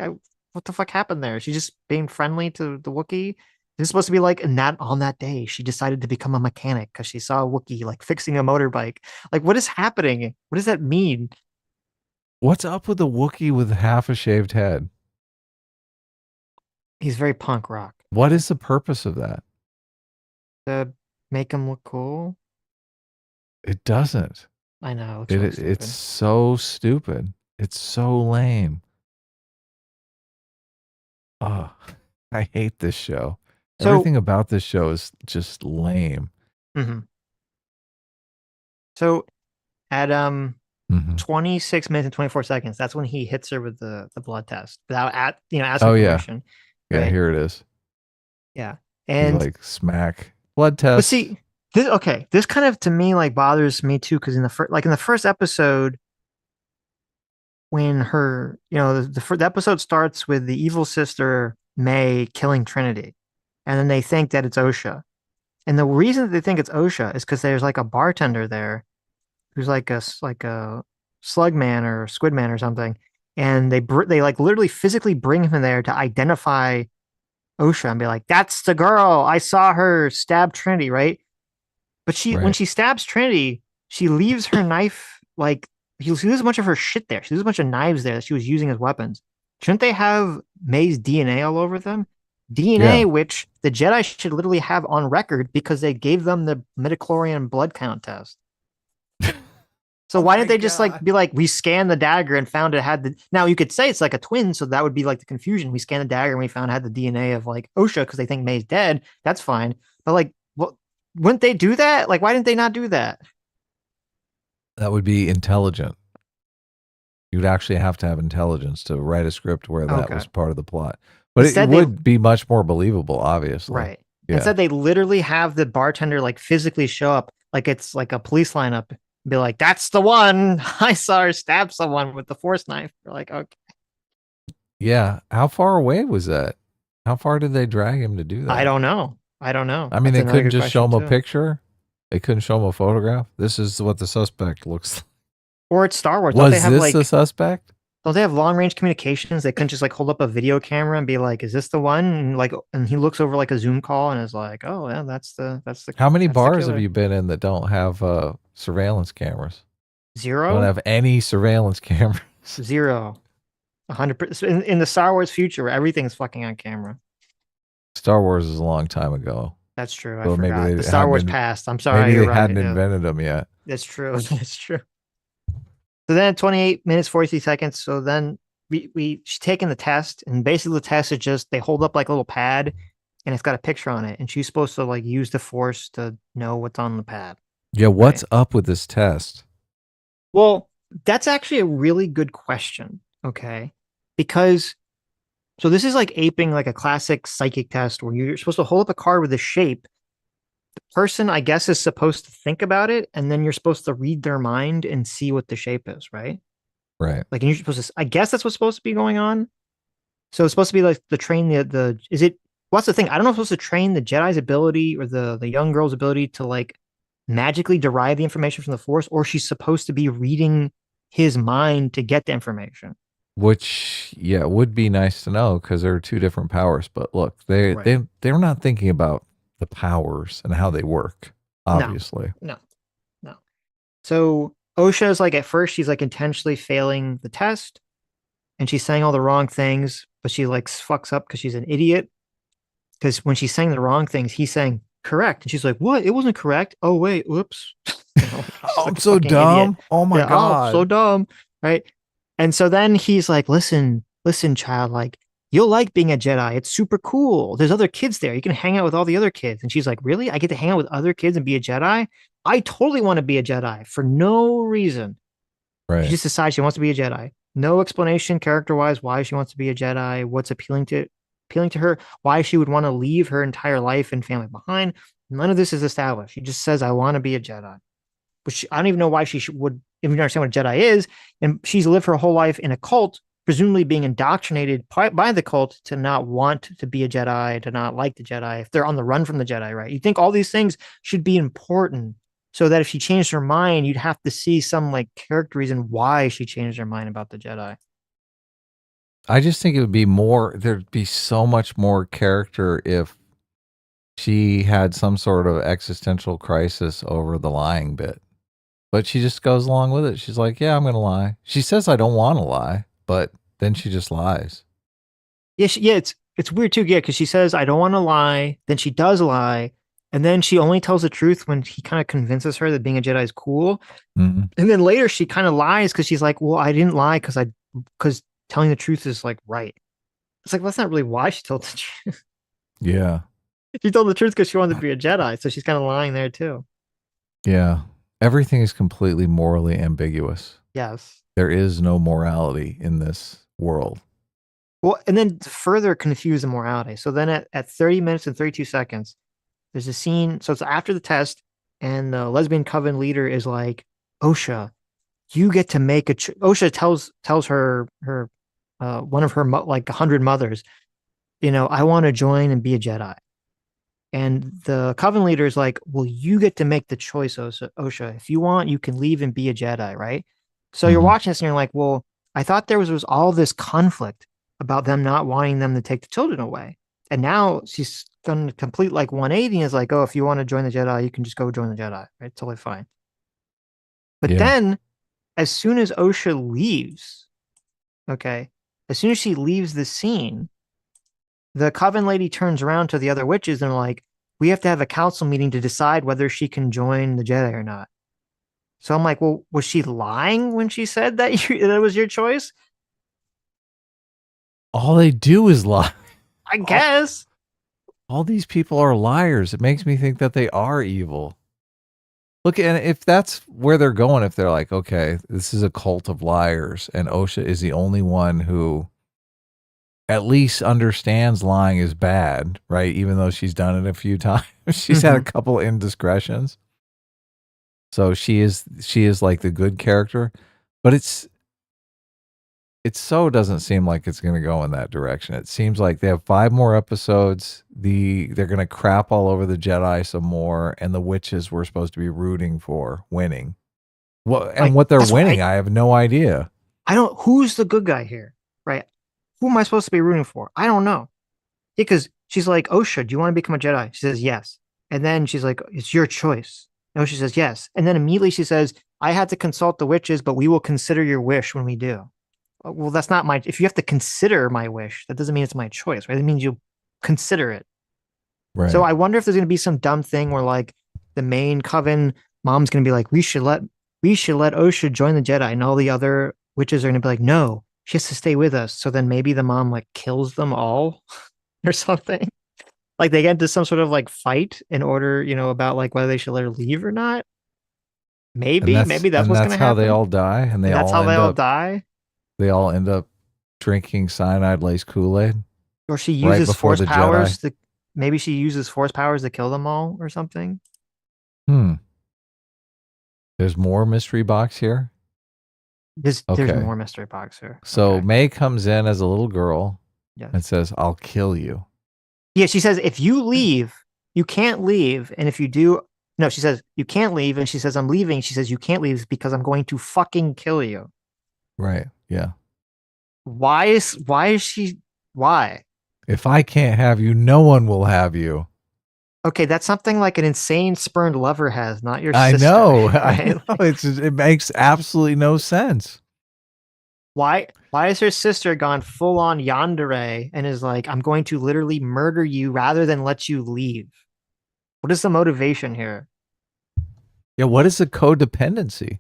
what the fuck happened there? She's just being friendly to the Wookie. This is supposed to be like, and that on that day, she decided to become a mechanic because she saw a Wookie like fixing a motorbike. Like, what is happening? What does that mean? what's up with the Wookiee with half a shaved head? He's very punk rock. What Okay, is the purpose of that? to make him look cool. It doesn't. I know, it looks It really it's stupid. so stupid. It's so lame. Oh, I hate this show. So, Everything about this show is just lame. mhm. So at Hmm. 26 minutes and 24 seconds, that's when he hits her with the blood test without asking Oh yeah, permission, yeah. right? Here it is. Yeah. He's And like smack blood but test. see, this kind of to me like bothers me too because in the first episode when her, the episode starts with the evil sister May killing Trinity, and then they think that it's Osha. And the reason that they think it's Osha is because there's like a bartender there who's like a slug man or squid man or something, and they like literally physically bring him in there to identify Osha and be like, "That's the girl. I saw her stab Trinity, right?" But when Right. she stabs Trinity, she leaves her knife like she leaves a bunch of her shit there. She leaves a bunch of knives there that she was using as weapons. Shouldn't they have May's DNA all over them? Yeah. DNA, which the Jedi should literally have on record because they gave them the midichlorian blood count test. So Oh why my didn't they just like god. be like, we scanned the dagger and found it had the now you could say it's like a twin, so that would be like the confusion. We scanned the dagger and we found it had the DNA of like Osha because they think May's dead. That's fine. But like what wouldn't they do that? Like, why didn't they not do that? That would be intelligent. You'd actually have to have intelligence to write a script where that Okay. was part of the plot. But it Instead, they would be much more believable, obviously. right. Yeah. Instead, they literally have the bartender like physically show up, like it's like a police lineup, be like, "That's the one. I saw her stab someone with the force knife." You're like, okay, Yeah. How far away was that? How far did they drag him to do I that? don't know. I don't know. I mean, That's they another couldn't good just show question him a too. picture. They couldn't show him a photograph. This is what the suspect looks like. Or it's Star Wars. Was this the suspect? Don't they have long range communications? They couldn't just like hold up a video camera and be like, "Is this the one?" And like, and he looks over like a Zoom call and is like, "Oh yeah, How many that's the bars have killer." you been in that don't have surveillance cameras? Don't Zero, have any surveillance cameras. zero, 100%. In the Star Wars future, where everything's fucking on camera. Star Wars is a long time ago. That's true. I So maybe forgot. The they Star hadn't Wars past. I'm sorry. maybe You're they right. hadn't Yeah, invented them yet. that's true. That's true. So then 28 minutes, 43 seconds. So then she's taking the test, and basically the test is just they hold up like a little pad and it's got a picture on it. And she's supposed to like use the force to know what's on the pad. Yeah, Right. what's up with this test? Well, that's actually a really good question. Okay. Because so this is like aping like a classic psychic test where you're supposed to hold up a card with a shape. The person, I guess, is supposed to think about it, and then you're supposed to read their mind and see what the shape is, right? Right. Like, and you're supposed to, I guess that's what's supposed to be going on. So it's supposed to be like the train is it what's the thing? I don't know if it's supposed to train the Jedi's ability or the young girl's ability to like magically derive the information from the Force, or she's supposed to be reading his mind to get the information. Which yeah, would be nice to know because there are two different powers. But look, Right. they're not thinking about the powers and how they work, No, obviously. no, no. So Osha is like at first she's like intentionally failing the test and she's saying all the wrong things, but she like fucks up because she's an idiot. Because when she's saying the wrong things, he's saying correct, and she's like, "What? It wasn't correct." Oh wait, whoops. Oh, She's I'm like a so fucking idiot. dumb. Oh my Yeah. Oh, so god. dumb. Right. And so then he's like, "Listen, listen, child. Like, you'll like being a Jedi. It's super cool. There's other kids there. You can hang out with all the other kids." And she's like, "Really? I get to hang out with other kids and be a Jedi? I totally want to be a Jedi for no reason." She Right. just decides she wants to be a Jedi. No explanation character wise why she wants to be a Jedi, what's appealing to her, why she would want to leave her entire life and family behind. None of this is established. She just says, "I want to be a Jedi." But I don't even know why would even understand what a Jedi is. And she's lived her whole life in a cult, presumably being indoctrinated by the cult to not want to be a Jedi, to not like the Jedi, if they're on the run from the Jedi, right? You think all these things should be important so that if she changed her mind, you'd have to see some like character reason why she changed her mind about the Jedi. I just think it would be more. There'd be so much more character if she had some sort of existential crisis over the lying bit. But she just goes along with it. She's like, "Yeah, I'm going to lie." She says, "I don't want to lie," but then she just lies. Yeah, it's weird too, yeah, because she says, "I don't want to lie," then she does lie, and then she only tells the truth when he kind of convinces her that being a Jedi is cool. Mhm. And then later she kind of lies because she's like, "Well, I didn't lie because telling the truth is like right." It's like, well, that's not really why she told the truth. Yeah. She told the truth because she wanted to be a Jedi, so she's kind of lying there too. Yeah. Everything is completely morally ambiguous. Yes. There is no morality in this world. Well, and then to further confuse the morality. So then at 30 minutes and 32 seconds, there's a scene. So it's after the test, and the lesbian coven leader is like, "Osha, you get to make Osha tells her one of her like 100 mothers, I want to join and be a Jedi." And the coven leader is like, "Well, you get to make the choice, Osha. If you want, you can leave and be a Jedi, right?" So you're Mhm. watching this and you're like, "Well, I thought there was all this conflict about them not wanting them to take the children away." And now she's done a complete like 180 and is like, "Oh, if you want to join the Jedi, you can just go join the Jedi, right? Totally fine." But Yeah. then, as soon as Osha leaves, okay, as soon as she leaves the scene, the Coven lady turns around to the other witches and like, we have to have a council meeting to decide whether she can join the Jedi or not. So I'm like, well, was she lying when she said that was your choice? All they do is lie. I All, guess. all these people are liars. It makes me think that they are evil. Look, and if that's where they're going, if they're like, okay, this is a cult of liars, and Osha is the only one who at least understands lying is bad, right? Even though she's done it a few times, she's had a Mm-hmm. couple indiscretions. So she is like the good character, but it so doesn't seem like it's going to go in that direction. It seems like they have 5 more episodes. They're going to crap all over the Jedi some more, and the witches we're supposed to be rooting for winning. And Like what they're that's what winning, I have no idea. I don't. Who's the good guy here, right? Who am I supposed to be rooting for? I don't know. Because she's like, Osha, do you want to become a Jedi? She says yes, and then she's like, it's your choice. And Osha says yes, and then immediately she says, I had to consult the witches, but we will consider your wish when we do. Well, that's not my. If you have to consider my wish, that doesn't mean it's my choice, right? It means you consider it. So Right. I wonder if there's going to be some dumb thing where like the main coven mom's going to be like, we should let Osha join the Jedi, and all the other witches are going to be like, no, she has to stay with us. So then maybe the mom like kills them all or something. Like they get into some sort of like fight in order, about like whether they should let her leave or not. And Maybe that's and what's that's going to how they happen, all die, and and that's how they all die. they all end up drinking cyanide laced Kool-Aid Or she right uses before force the Jedi. powers to maybe she uses force powers to kill them all or something. Hmm. There's more mystery box here. There's Okay. more mystery box here. So Okay. May comes in as a little girl Yes. and says, "I'll kill you." Yeah, she says if you leave, you can't leave, and if you do, no, she says you can't leave, and she says I'm leaving. She says you can't leave because I'm going to fucking kill you. Right. Yeah. Why is she why? If I can't have you, no one will have you. Okay, that's something like an insane spurned lover has, not your I sister, know. I right? know. It makes absolutely no sense. Why is her sister gone full on yandere and is like, I'm going to literally murder you rather than let you leave? What is the motivation here? Yeah. What is the codependency?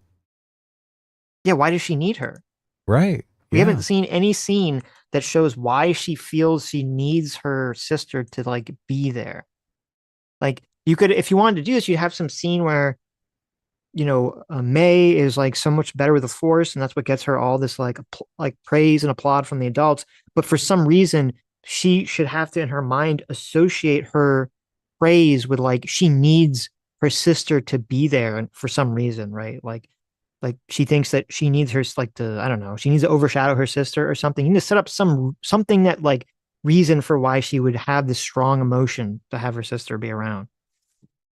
Yeah, why does she need her? Right. We haven't Yeah. seen any scene that shows why she feels she needs her sister to like be there. Like you could, if you wanted to do this, you have some scene where May is like so much better with the Force, and that's what gets her all this like praise and applaud from the adults. But for some reason, she should have to, in her mind, associate her praise with like she needs her sister to be there, and for some reason, right? Like she thinks that she needs her like to, I don't know, she needs to overshadow her sister or something. You need to set up something that like reason for why she would have this strong emotion to have her sister be around.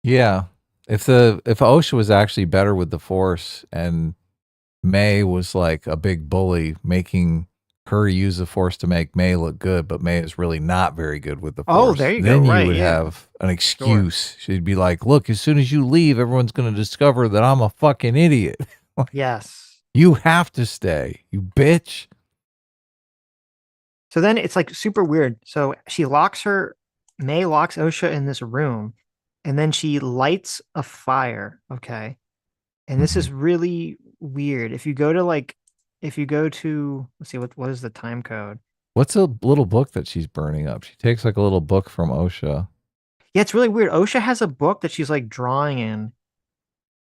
Yeah. If Osha was actually better with the Force and May was like a big bully, making her use the Force to make May look good, but May is really not very good with the Oh, there Force, you go. then you Right. would Yeah. have an Sure. excuse. She'd be like, "Look, as soon as you leave, everyone's going to discover that I'm a fucking idiot. Yes. You have to stay, you bitch." So then it's like super weird. So May locks Osha in this room, and then she lights a fire. Okay. And this Mhm. is really weird. If you go to, let's see, what is the time code? What's a little book that she's burning up? She takes like a little book from Osha. Yeah, it's really weird. Osha has a book that she's like drawing in,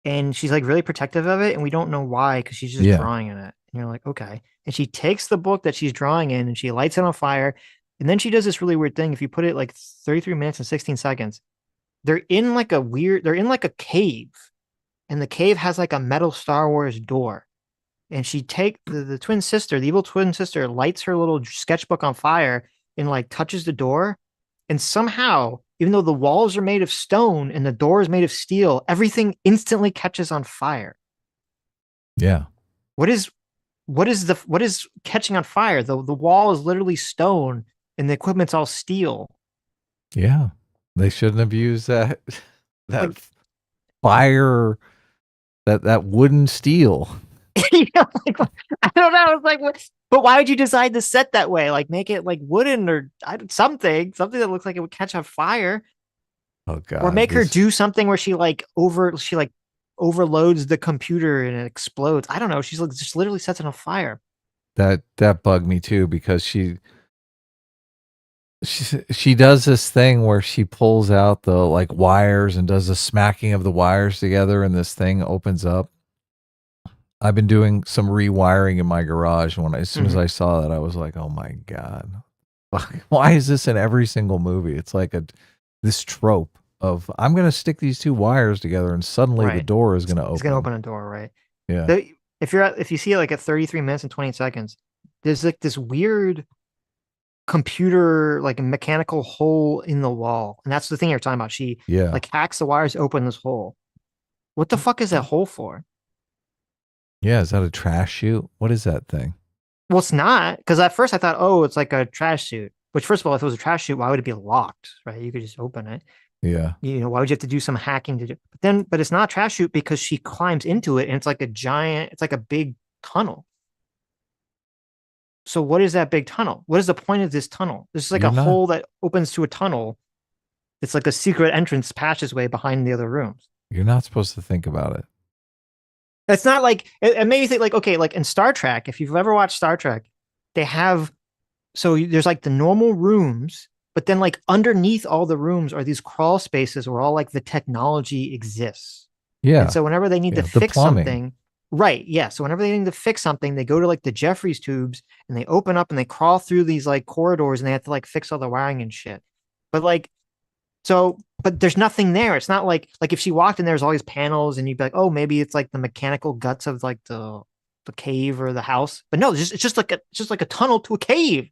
and she's like really protective of it, and we don't know why because she's just Yeah. drawing in it. And you're like, okay. And she takes the book that she's drawing in and she lights it on fire. And then she does this really weird thing. If you put it like 33 minutes and 16 seconds, they're in like a cave, and the cave has like a metal Star Wars door. And she take the twin sister, the evil twin sister, lights her little sketchbook on fire and like touches the door. And somehow, even though the walls are made of stone and the door is made of steel, everything instantly catches on fire. Yeah. What is what is catching on fire? The wall is literally stone and the equipment's all steel. Yeah. They shouldn't have used that that Like fire That wooden steel. Like, I don't know. It's like, but why would you decide to set that way? Like, make it like wooden or something that looks like it would catch on fire, Oh or God, make her this do something where she like overloads the computer and it explodes. I don't know. She's like just literally sets it on fire. that bugged me too because she does this thing where she pulls out the like wires and does a smacking of the wires together, and this thing opens up. I've been doing some rewiring in my garage. As soon as Mm-hmm. I saw that, I was like, "Oh my God, why is this in every single movie?" It's like this trope of I'm going to stick these two wires together, and suddenly the Right. door is going to It's gonna open. open a door, right? Yeah, The, if you see it like at 33 minutes and 20 seconds, there's like this weird computer like a mechanical hole in the wall. And that's the thing you're talking about. She yeah, like hacks the wires to open this hole. What the fuck is that hole for? yeah. Is that a trash chute? What is that thing? Well, it's not, because at first I thought, oh, it's like a trash chute. Which, first of all, if it was a trash chute, why would it be locked? Right? You could just open it. Yeah, You know, why would you have to do some hacking to do? But it's not a trash chute because she climbs into it and it's like a giant, it's like a big tunnel. So what is that big tunnel? What is the point of this tunnel? This is like you're a not hole that opens to a tunnel. It's like a secret entrance passageway behind the other rooms. you're not supposed to think about it. It's not like it made me think like, okay, like in Star Trek, if you've ever watched Star Trek, they have there's like the normal rooms, but then like underneath all the rooms are these crawl spaces where all like the technology exists. And Yeah, so whenever they need to yeah. The fix plumbing. something, right, yeah. So whenever they need to fix something, they go to like the Jeffries tubes and they open up and they crawl through these like corridors and they have to like fix all the wiring and shit. But like but there's nothing there. It's not like if she walked in there's all these panels and you'd be like, oh, maybe it's like the mechanical guts of like the cave or the house. But no, it's just like a tunnel to a cave.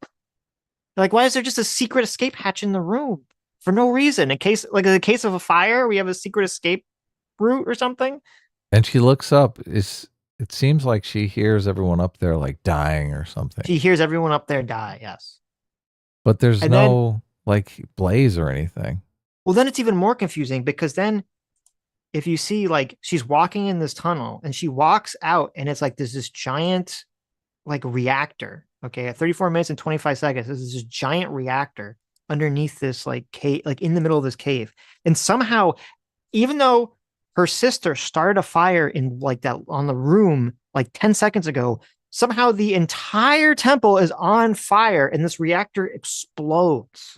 Like, why is there just a secret escape hatch in the room for no reason? In the case of a fire, we have a secret escape route or something. And she looks up. It seems like she hears everyone up there like dying or something. She hears everyone up there die. Yes, But there's and then no like blaze or anything. well, then it's even more confusing because then if you see like she's walking in this tunnel and she walks out and it's like there's this giant like reactor. Okay, at 34 minutes and 25 seconds, there's this giant reactor underneath this like cave, like in the middle of this cave, and somehow even though her sister started a fire in like that on the room like 10 seconds ago, somehow the entire temple is on fire and this reactor explodes.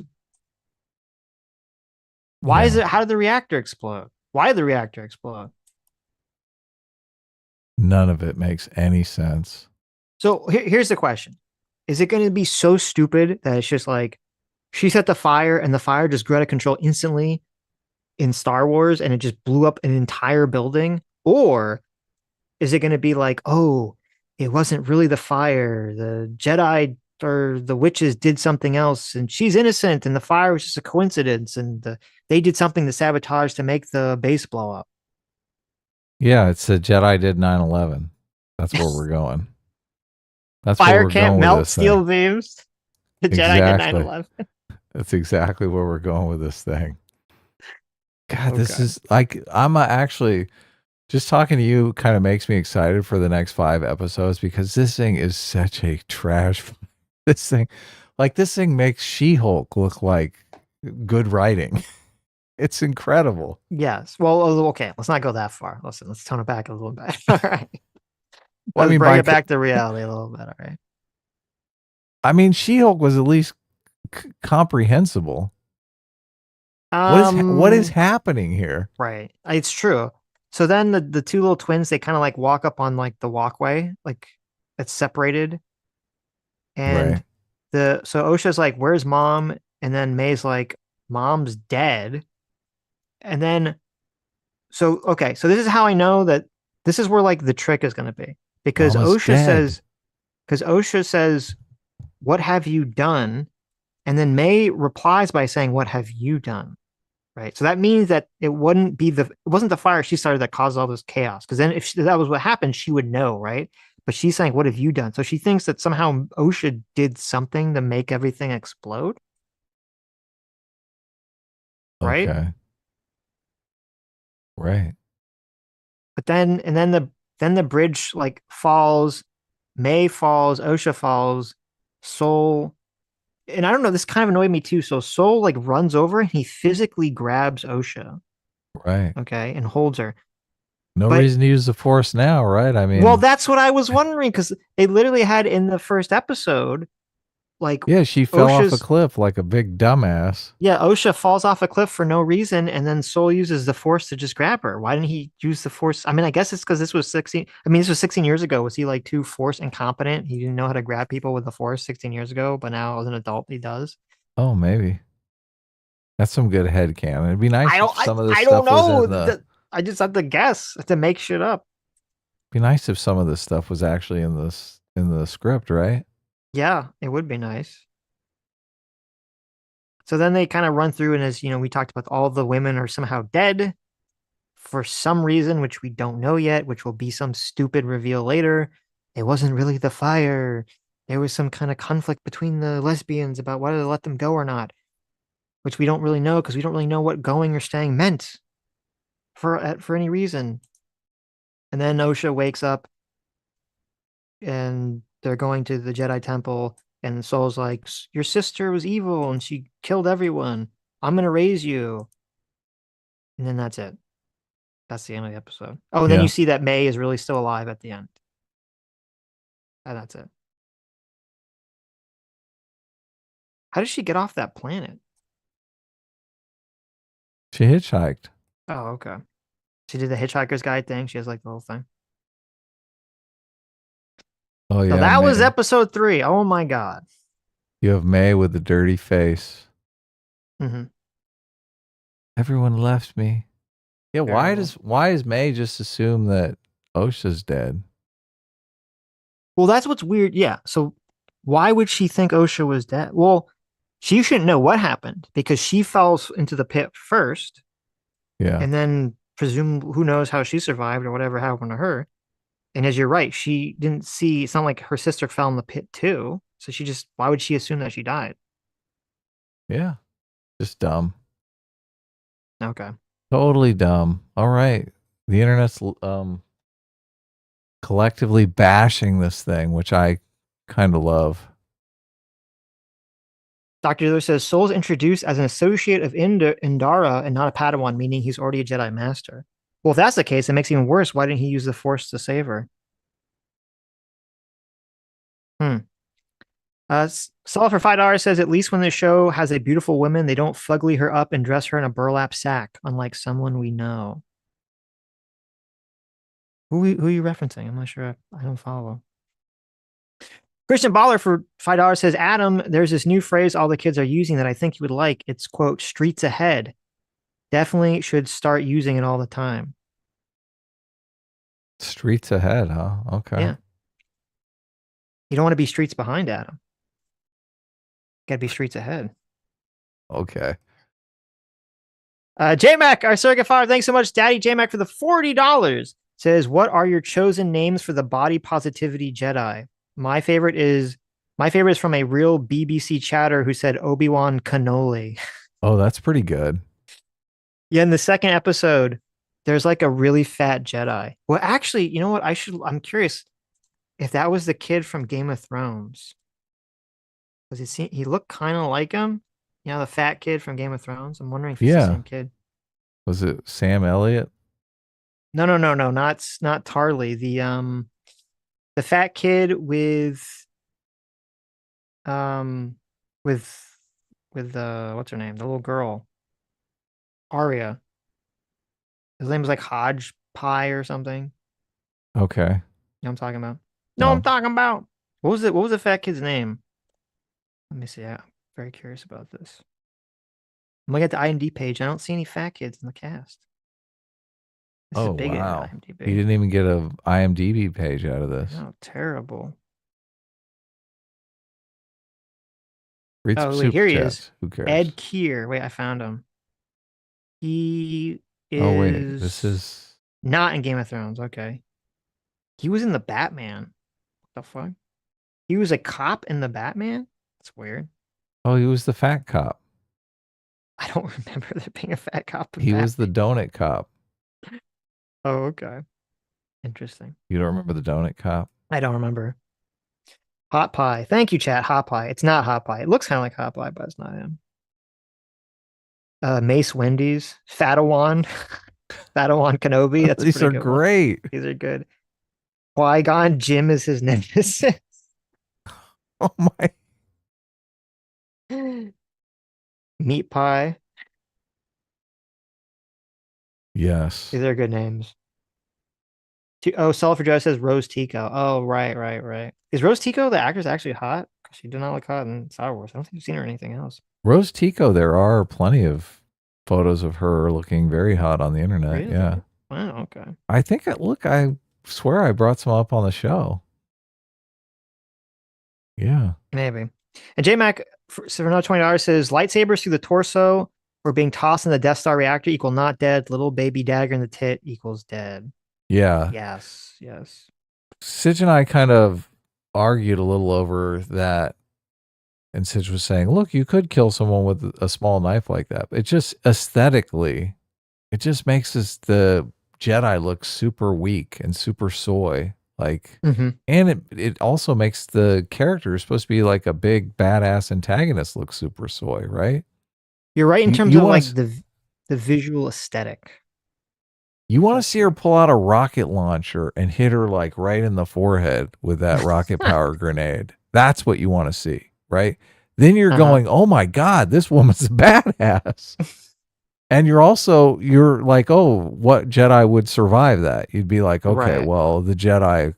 Why is Yeah. it? How did the reactor explode? Why did the reactor explode? None of it makes any sense. So here's the question. Is it going to be so stupid that it's just like she set the fire and the fire just grew out of control instantly in Star Wars and it just blew up an entire building? Or is it going to be like, oh, it wasn't really the fire. The Jedi or the witches did something else and she's innocent and the fire was just a coincidence and they did something to sabotage to make the base blow up. Yeah, it's the Jedi did 9/11. That's where we're going. That's where Fire we're can't going with melt this thing. steel beams. The Jedi did Exactly. 9/11. That's exactly where we're going with this thing. God, this Okay. is like actually just talking to you kind of makes me excited for the next 5 episodes because this thing is such a trash. This thing, this thing makes She-Hulk look like good writing. It's incredible. Yes. Well, okay. Let's not go that far. Let's tone it back a little bit. All right. Well, Let's bring it back to reality a little bit. All right. I mean, She-Hulk was at least comprehensible. What is Um, happening here? right. It's true. So then the two little twins, they kind of like walk up on like the walkway, like it's separated. Right. And so Osha's like, where's mom? And then May's like, mom's dead. And then okay, so this is how I know that this is where like the trick is gonna be. Because Mama's Osha dead. says, because Osha says, what have you done? And then May replies by saying, what have you done? Right. So that means that it wasn't the fire she started that caused all this chaos. Because then if that was what happened, she would know, right? But she's saying, what have you done? So she thinks that somehow OSHA did something to make everything explode, right? Okay. Right. But then the bridge like falls, May falls, Osha falls, Soul, and I don't know, this kind of annoyed me too. So Soul like runs over and he physically grabs Osha, Right. okay, and holds her. No But reason to use the force now, right? I well, mean, that's what I was wondering because they literally had in the first episode, like yeah, she fell off a Osha's cliff like a big dumbass. yeah, Osha falls off a cliff for no reason, and then Soul uses the Force to just grab her. Why didn't he use the Force? I mean, I guess it's because this was 16. I mean, this was 16 years ago. Was he like too Force incompetent? He didn't know how to grab people with the Force 16 years ago, but now as an adult, he does. Oh, maybe. That's some good headcanon. It'd be I nice if don't, I, some of this I don't stuff was know. in the I just have to guess to make shit up. be nice if some of this stuff was actually in the script, right? Yeah, it would be nice. So then they kind of run through, and as you know, we talked about all the women are somehow dead for some reason, which we don't know yet, which will be some stupid reveal later. It wasn't really the fire. There was some kind of conflict between the lesbians about whether to let them go or not, which we don't really know because we don't really know what going or staying meant for any reason. And then Osha wakes up and they're going to the Jedi Temple, and Soul's like, "Your sister was evil and she killed everyone. I'm gonna raise you." And then that's it. That's the end of the episode. Oh, and then you Yeah. see that May is really still alive at the end. And that's it. How does she get off that planet? She hitchhiked. Oh, okay. She did the Hitchhiker's Guide thing. She has like the whole thing. Oh So yeah, that was May. episode 3. Oh my god. You have May with the dirty face. Hmm. Everyone left me. Yeah, Terrible. why does May just assume that Osha's dead? Well, that's what's weird. Yeah. So why would she think Osha was dead? Well, she shouldn't know what happened because she fell into the pit first, Yeah. and then presume who knows how she survived or whatever happened to her. And as you're right, she didn't see. It's not like her sister fell in the pit too. So she just why would she assume that she died? Yeah. Just dumb. Okay. Totally dumb. All right. The internet's collectively bashing this thing, which I kind of love. Dr. Lewis says Soul's introduced as an associate of Indara and not a Padawan, meaning he's already a Jedi Master. Well, if that's the case, it makes it even worse. Why didn't he use the Force to save her? Hmm. Solid for $5 says at least when the show has a beautiful woman, they don't fugly her up and dress her in a burlap sack, unlike someone we know. Who are you referencing? I'm not sure. I don't follow. Christian Baller for $5 says, Adam, there's this new phrase all the kids are using that I think you would like. It's quote, streets ahead. Definitely should start using it all the time. Streets ahead, huh? Okay. Yeah. You don't want to be streets behind Adam. Got to be streets ahead. Okay. JMac, our surrogate father, thanks so much, Daddy JMac, for the $40. Says, what are your chosen names for the body positivity Jedi? My favorite is from a real BBC chatter who said Obi-Wan Cannoli. Oh, that's pretty good. Yeah, in the second episode, there's like a really fat Jedi. Well, actually, you know what? I'm curious if that was the kid from Game of Thrones. He looked kind of like him? You know, the fat kid from Game of Thrones. I'm wondering if it's the Yeah. same kid. Was it Sam Elliott? No, no, no, no, not Tarly. The fat kid um with what's her name? The little girl, Arya. His name was like Hodge Pie or something. Okay. You know what I'm talking about? No, I'm No. talking about. What was the fat kid's name? Let me see. I'm very curious about this. I'm looking at the IMDb page. I don't see any fat kids in the cast. This is Oh, big at wow. He IMDb. didn't even get a IMDb page out of I this. know, terrible. Read some Oh, wait, super here he is. chats. Who cares? Ed Keir. Wait, I found him. He Oh, wait. This is is. not in Game of Thrones. Okay. He was in the Batman. What the fuck? He was a cop in the Batman? That's weird. Oh, he was the fat cop. I don't remember there being a fat cop in He was the Batman. donut cop. Oh, okay. Interesting. You don't remember the donut cop? I don't remember. Hot pie. Thank you, chat. Hot pie. It's not hot pie. It looks kind of like hot pie, but it's not him. Mace Wendy's. Fadawan. Fadawan Kenobi. That's a These pretty are good one. great. These are good. Qui-Gon Jinn is his nemesis. Oh my. Meat pie. Yes. These are good names. Oh, Sulfur Joe says Rose Tico. Oh, right, right, right. Is Rose Tico the actress actually hot? Because she did not look hot in Star Wars. I don't think I've seen her in anything else. Rose Tico, there are plenty of photos of her looking very hot on the internet. Yeah. Really? Wow, okay. I think, look, I swear I brought some up on the show. Yeah. Maybe. And JMac for another $20 says lightsabers through the torso or being tossed in the Death Star reactor equal not dead. Little baby dagger in the tit equals dead. Yeah. Yes, yes. Sidge and I kind of argued a little over that. And Sidge was saying, look, you could kill someone with a small knife like that. It just aesthetically, it just makes the Jedi look super weak and super soy. Like, Mm-hmm. and it also makes the character who's supposed to be like a big badass antagonist look super soy, right? You're right in terms You of want like to the visual aesthetic. you want to That's see her pull out a rocket launcher and hit her like right in the forehead with that rocket power grenade. That's what you want to see, right? Then you're uh-huh. going, "Oh my god, this woman's a badass." And you're like, "Oh, what Jedi would survive that?" You'd be like, "Okay, Right. well, the Jedi,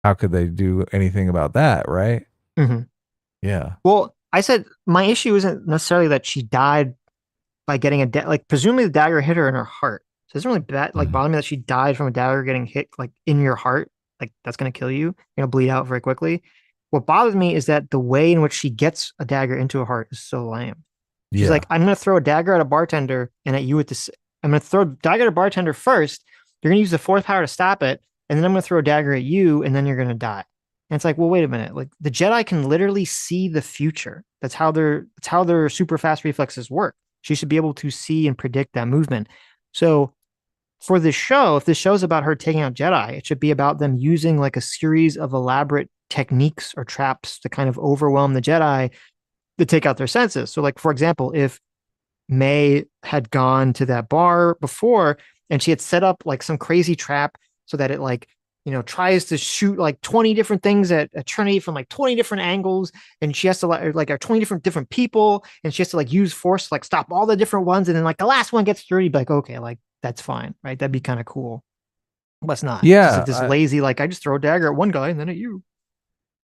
how could they do anything about that, right?" Mm-hmm. Yeah. Well, I said my issue isn't necessarily that she died by getting like presumably the dagger hit her in her heart. So it doesn't really like Mhm. bother me that she died from a dagger getting hit like in your heart. Like that's gonna kill you. You're gonna bleed out very quickly. What bothers me is that the way in which she gets a dagger into her heart is so lame. She's Yeah. like, I'm gonna throw a dagger at a bartender and at you at this. I'm gonna throw a dagger at a bartender first. You're gonna use the fourth power to stop it, and then I'm gonna throw a dagger at you, and then you're gonna die. And it's like, well, wait a minute. Like the Jedi can literally see the future. That's how their super fast reflexes work. She should be able to see and predict that movement. So for this show, if this show's about her taking out Jedi, it should be about them using like a series of elaborate techniques or traps to kind of overwhelm the Jedi to take out their senses. So, like for example, if May had gone to that bar before and she had set up like some crazy trap so that it like tries to shoot like 20 different things at Trinity from like 20 different angles, and she has to like 20 different people, and she has to like use force to like stop all the different ones, and then like the last one gets through, you'd be like, okay, like that's fine, right? That'd be kind of cool. But it's not. It's just like this Yeah, lazy, like I just throw a dagger at one guy and then at you.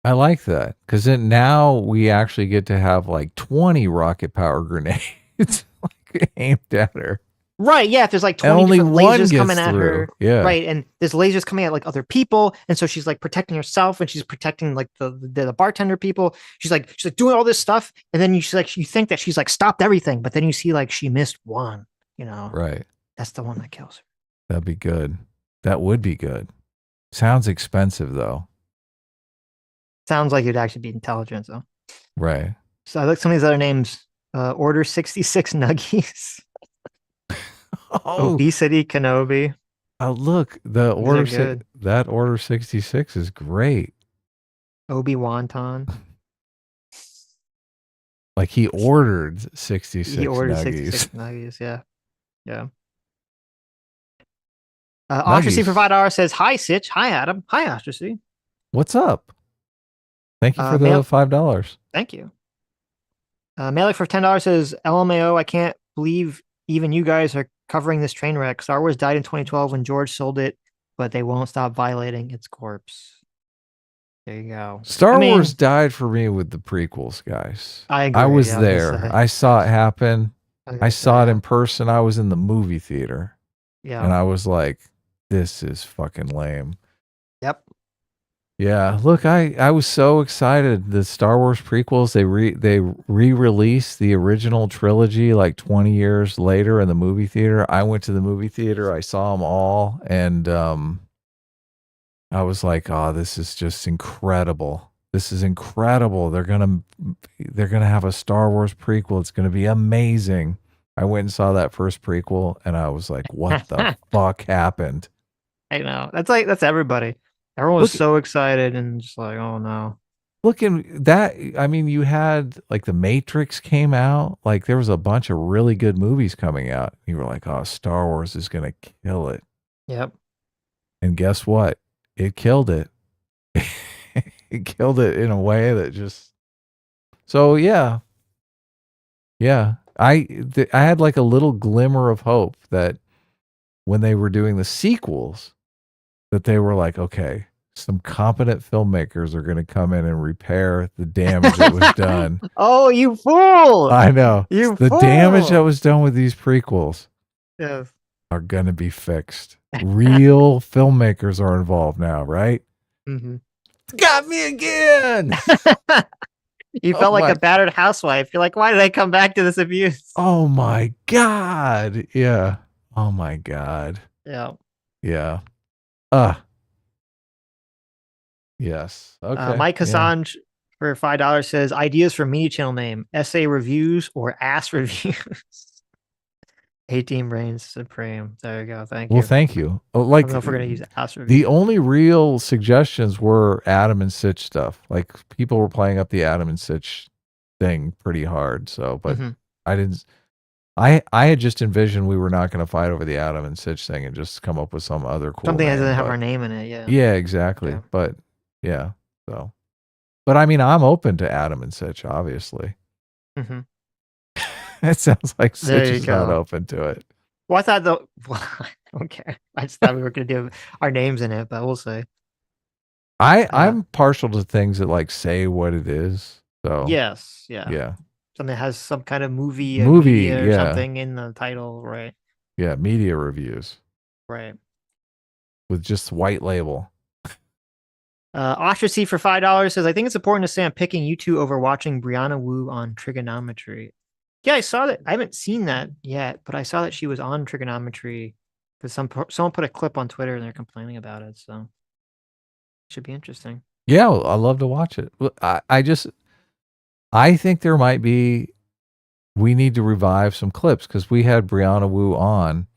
I like that because then now we actually get to have like 20 rocket power grenades like aimed at her, Right. Yeah. If there's like and 20 only different one lasers coming gets at through. her. Yeah, Right. And there's lasers coming at like other people. And so she's like protecting herself and she's protecting like the bartender people. She's like doing all this stuff. And then you think that she's like stopped everything, but then you see like she missed one, you know, right. that's the one that kills her. That'd be good. That would be good. Sounds expensive though. Sounds like you'd actually be intelligent though. Right. So I like some of these other names. Order 66 Nuggies, Oh, Obesity Kenobi. look, the These are good. that order 66 is great. Obi Wanton. Like he ordered He 66 ordered 66 nuggies. Nuggies. Yeah. Yeah. Ostracy for Nuggies. $5 says, Hi, Sitch. Hi, Adam. Hi, Ostracy. What's up? Thank you for the Mail. $5. Thank you. Malik for $10 says, LMAO, I can't believe even you guys are covering this train wreck. Star Wars died in 2012 when George sold it, but they won't stop violating its corpse. There you go. I Star Wars mean, died for me with the prequels, guys. I I agree. was Yeah, I was gonna there. say. I saw it happen. I was I gonna say, saw it yeah. in person. I was in the movie theater Yeah. and I was like, this is fucking lame. Yep. Yeah, look, I was so excited. The Star Wars prequels, they re-released the original trilogy like 20 years later in the movie theater. I went to the movie theater, I saw them all, and I was like, "Oh, this is just incredible. This is incredible. They're going to have a Star Wars prequel. It's going to be amazing." I went and saw that first prequel and I was like, "What the fuck happened?" I know. That's everybody. Everyone was Look, so excited and just like, oh no. looking that, I mean, you had like The Matrix came out. Like there was a bunch of really good movies coming out. You were like, oh, Star Wars is gonna kill it. Yep. And guess what? It killed it. It killed it in a way that just so yeah. Yeah. I had like a little glimmer of hope that when they were doing the sequels, that they were like, okay, some competent filmmakers are going to come in and repair the damage that was done. Oh, you fool! I know. You The damage that fool! was done with these prequels Yes. are going to be fixed. Real filmmakers are involved now, right? Hmm. Got me again. You Oh felt like a my. battered housewife. You're like, why did I come back to this abuse? Oh my god. Yeah. Oh my god. Yeah. Yeah. Uh yes. Okay. Mike Yeah. Hassange for $5 says ideas for mini channel name: essay reviews or ass reviews. 18 reigns supreme. There you go. Thank Well, you. thank you. I don't Like know if we're gonna use ass the reviews. only real suggestions were Adam and Sitch stuff. Like people were playing up the Adam and Sitch thing pretty hard. So, but Hmm. I didn't. I had just envisioned we were not going to fight over the Adam and Sitch thing and just come up with some other cool Something that name. doesn't have But our name in it. Yeah. yeah, exactly. Yeah. But yeah. So, but I mean, I'm open to Adam and Sitch. Obviously, Hmm. it sounds like There Sitch you is not go. open to it. Well, I thought the. Well, okay. I just thought we were gonna do our names in it, but we'll see. Uh, I'm partial to things that like say what it is. So yes. Yeah. yeah. Something that has some kind of movie, Movie, media, or yeah. something in the title. Right. Yeah, media reviews Right. with just white label. Ostracy for $5 says, I think it's important to say I'm picking you two over watching Brianna Wu on trigonometry. Yeah, I saw that. I haven't seen that yet, but I saw that she was on trigonometry because someone put a clip on Twitter and they're complaining about it. So it should be interesting. Yeah, well, I love to watch it. I think there might be we need to revive some clips because we had Brianna Wu on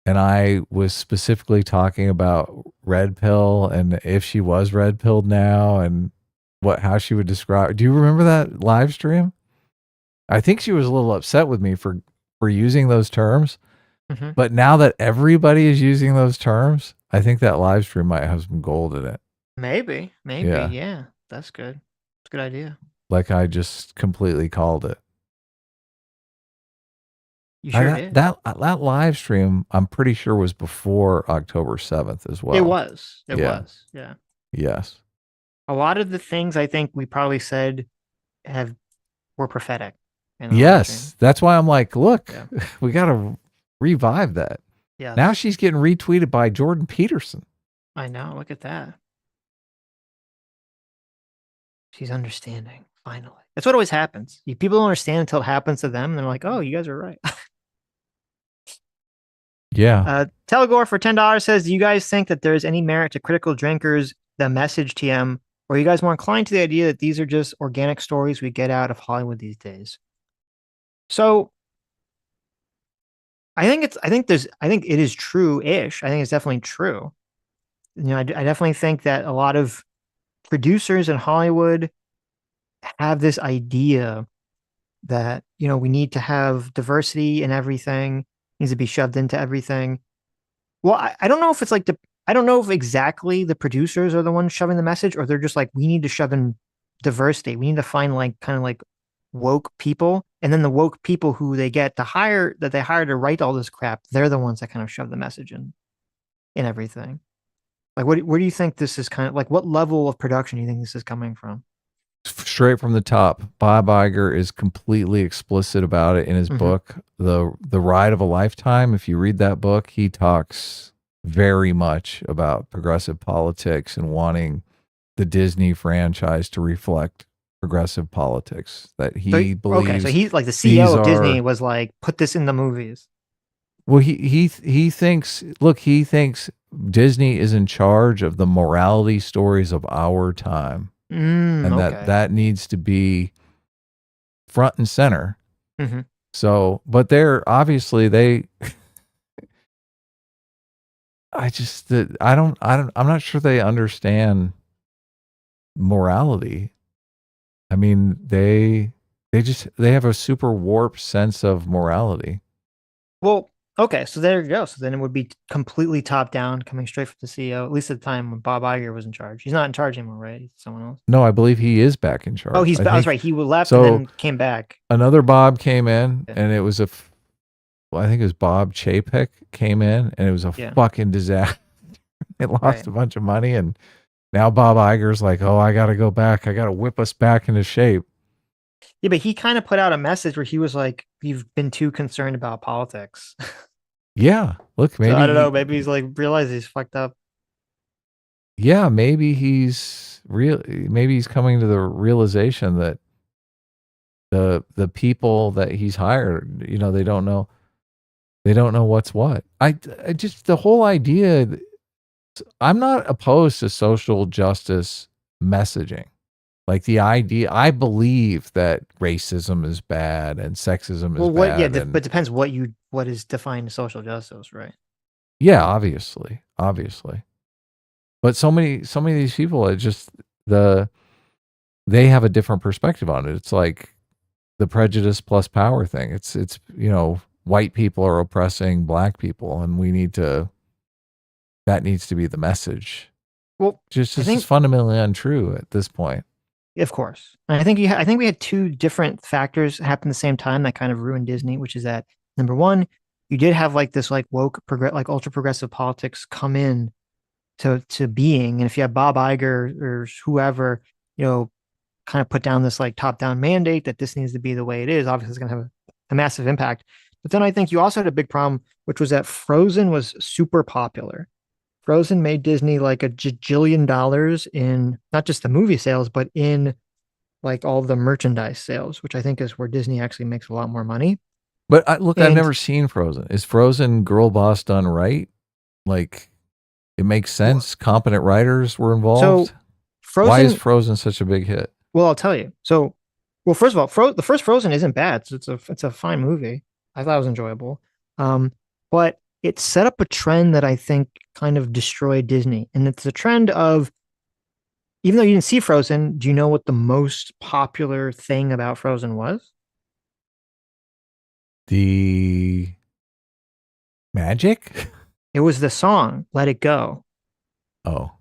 and I was specifically talking about red pill and if she was red pilled now and what how she would describe. Do you remember that live stream? I think she was a little upset with me for using those terms. Hmm. But now that everybody is using those terms, I think that live stream might have some gold in it. Maybe. Yeah. Yeah, that's good. It's a good idea. Like I just completely called it. You sure did. That live stream, I'm pretty sure was before October 7th as It well. was. It Yeah. was. Yeah. Yes. A lot of the things I think we probably said have were prophetic in the live stream. Yes. That's why I'm like, look, Yeah. we got to revive that. Now Yes. she's getting retweeted by Jordan Peterson. I know. Look at that. She's understanding. Finally. That's what always happens. People don't understand until it happens to them. And they're like, oh, you guys are right. Yeah. Telegore for $10 says, do you guys think that there's any merit to critical drinkers, the message TM, or are you guys more inclined to the idea that these are just organic stories we get out of Hollywood these days? So I think it is true-ish. I think it's definitely true. You know, I definitely think that a lot of producers in Hollywood have this idea that, you know, we need to have diversity in everything, needs to be shoved into everything. Well, I don't know if it's like I don't know if exactly the producers are the ones shoving the message or they're just like, we need to shove in diversity. We need to find like kind of like woke people. And then the woke people who they get to hire that they hire to write all this crap, they're the ones that kind of shove the message in everything. Like where do you think this is kind of like what level of production do you think this is coming from? Straight from the top. Bob Iger is completely explicit about it in his Hmm. book, The Ride of a Lifetime. If you read that book, he talks very much about progressive politics and wanting the Disney franchise to reflect progressive politics. That So he okay, so believes he's like the CEO these of Disney are was like, put this in the movies. well, he thinks look, he thinks Disney is in charge of the morality stories of our time and that Okay. that needs to be front and center. Hmm. So, but they're obviously I just that I don't I'm not sure they understand morality. I mean, they have a super warped sense of morality. Well, okay, so there you go. So then it would be completely top down, coming straight from the CEO. At least at the time when Bob Iger was in charge. He's not in charge anymore, right? He's someone else. No, I believe he is back in Oh, charge. I I was think right. He left and so. then came back. Another Bob came in, Yeah. and it was well, I think it was Bob Chapek came in, and it was a Yeah. fucking disaster. They Right. lost a bunch of money, and now Bob Iger's like, "Oh, I got to go back. I got to whip us back into shape." Yeah, but he kind of put out a message where he was like, "You've been too concerned about politics." Yeah, look, So I maybe don't know. Maybe he's like realized he's fucked up. yeah, maybe he's real. Maybe he's coming to the realization that the people that he's hired, they don't know what's what. I just the whole idea. I'm not opposed to social justice messaging. Like the idea, I believe that racism is bad and sexism is Well, what? Yeah, bad, and but depends what is defined as social justice, right? yeah, obviously. But so many of these people, it just the they have a different perspective on it. It's like the prejudice plus power thing. It's white people are oppressing black people, and we need to that needs to be the message. Well, Just I this is think fundamentally untrue at this point. of course. And I think we had two different factors happen at the same time that kind of ruined Disney, which is that number one, you did have like this like woke like ultra progressive politics come in to being. And if you have Bob Iger or whoever, you know, kind of put down this like top down mandate that this needs to be the way it is, obviously it's gonna have a massive impact. But then I think you also had a big problem, which was that Frozen was super popular. Frozen made Disney like a jillion dollars in not just the movie sales, but in like all the merchandise sales, which I think is where Disney actually makes a lot more money. But look, I've And never seen Frozen. Is Frozen Girl Boss done right? Like, it makes sense. Competent writers were involved. so Why is Frozen, Frozen such a big hit? well, I'll tell you. So, well, first of all, the first Frozen isn't bad. So it's a fine movie. I thought it was enjoyable. Um, but it set up a trend that I think kind of destroyed Disney, and it's a trend of even though you didn't see Frozen, do you know what the most popular thing about Frozen was? The magic? It was the song "Let It Go," Oh,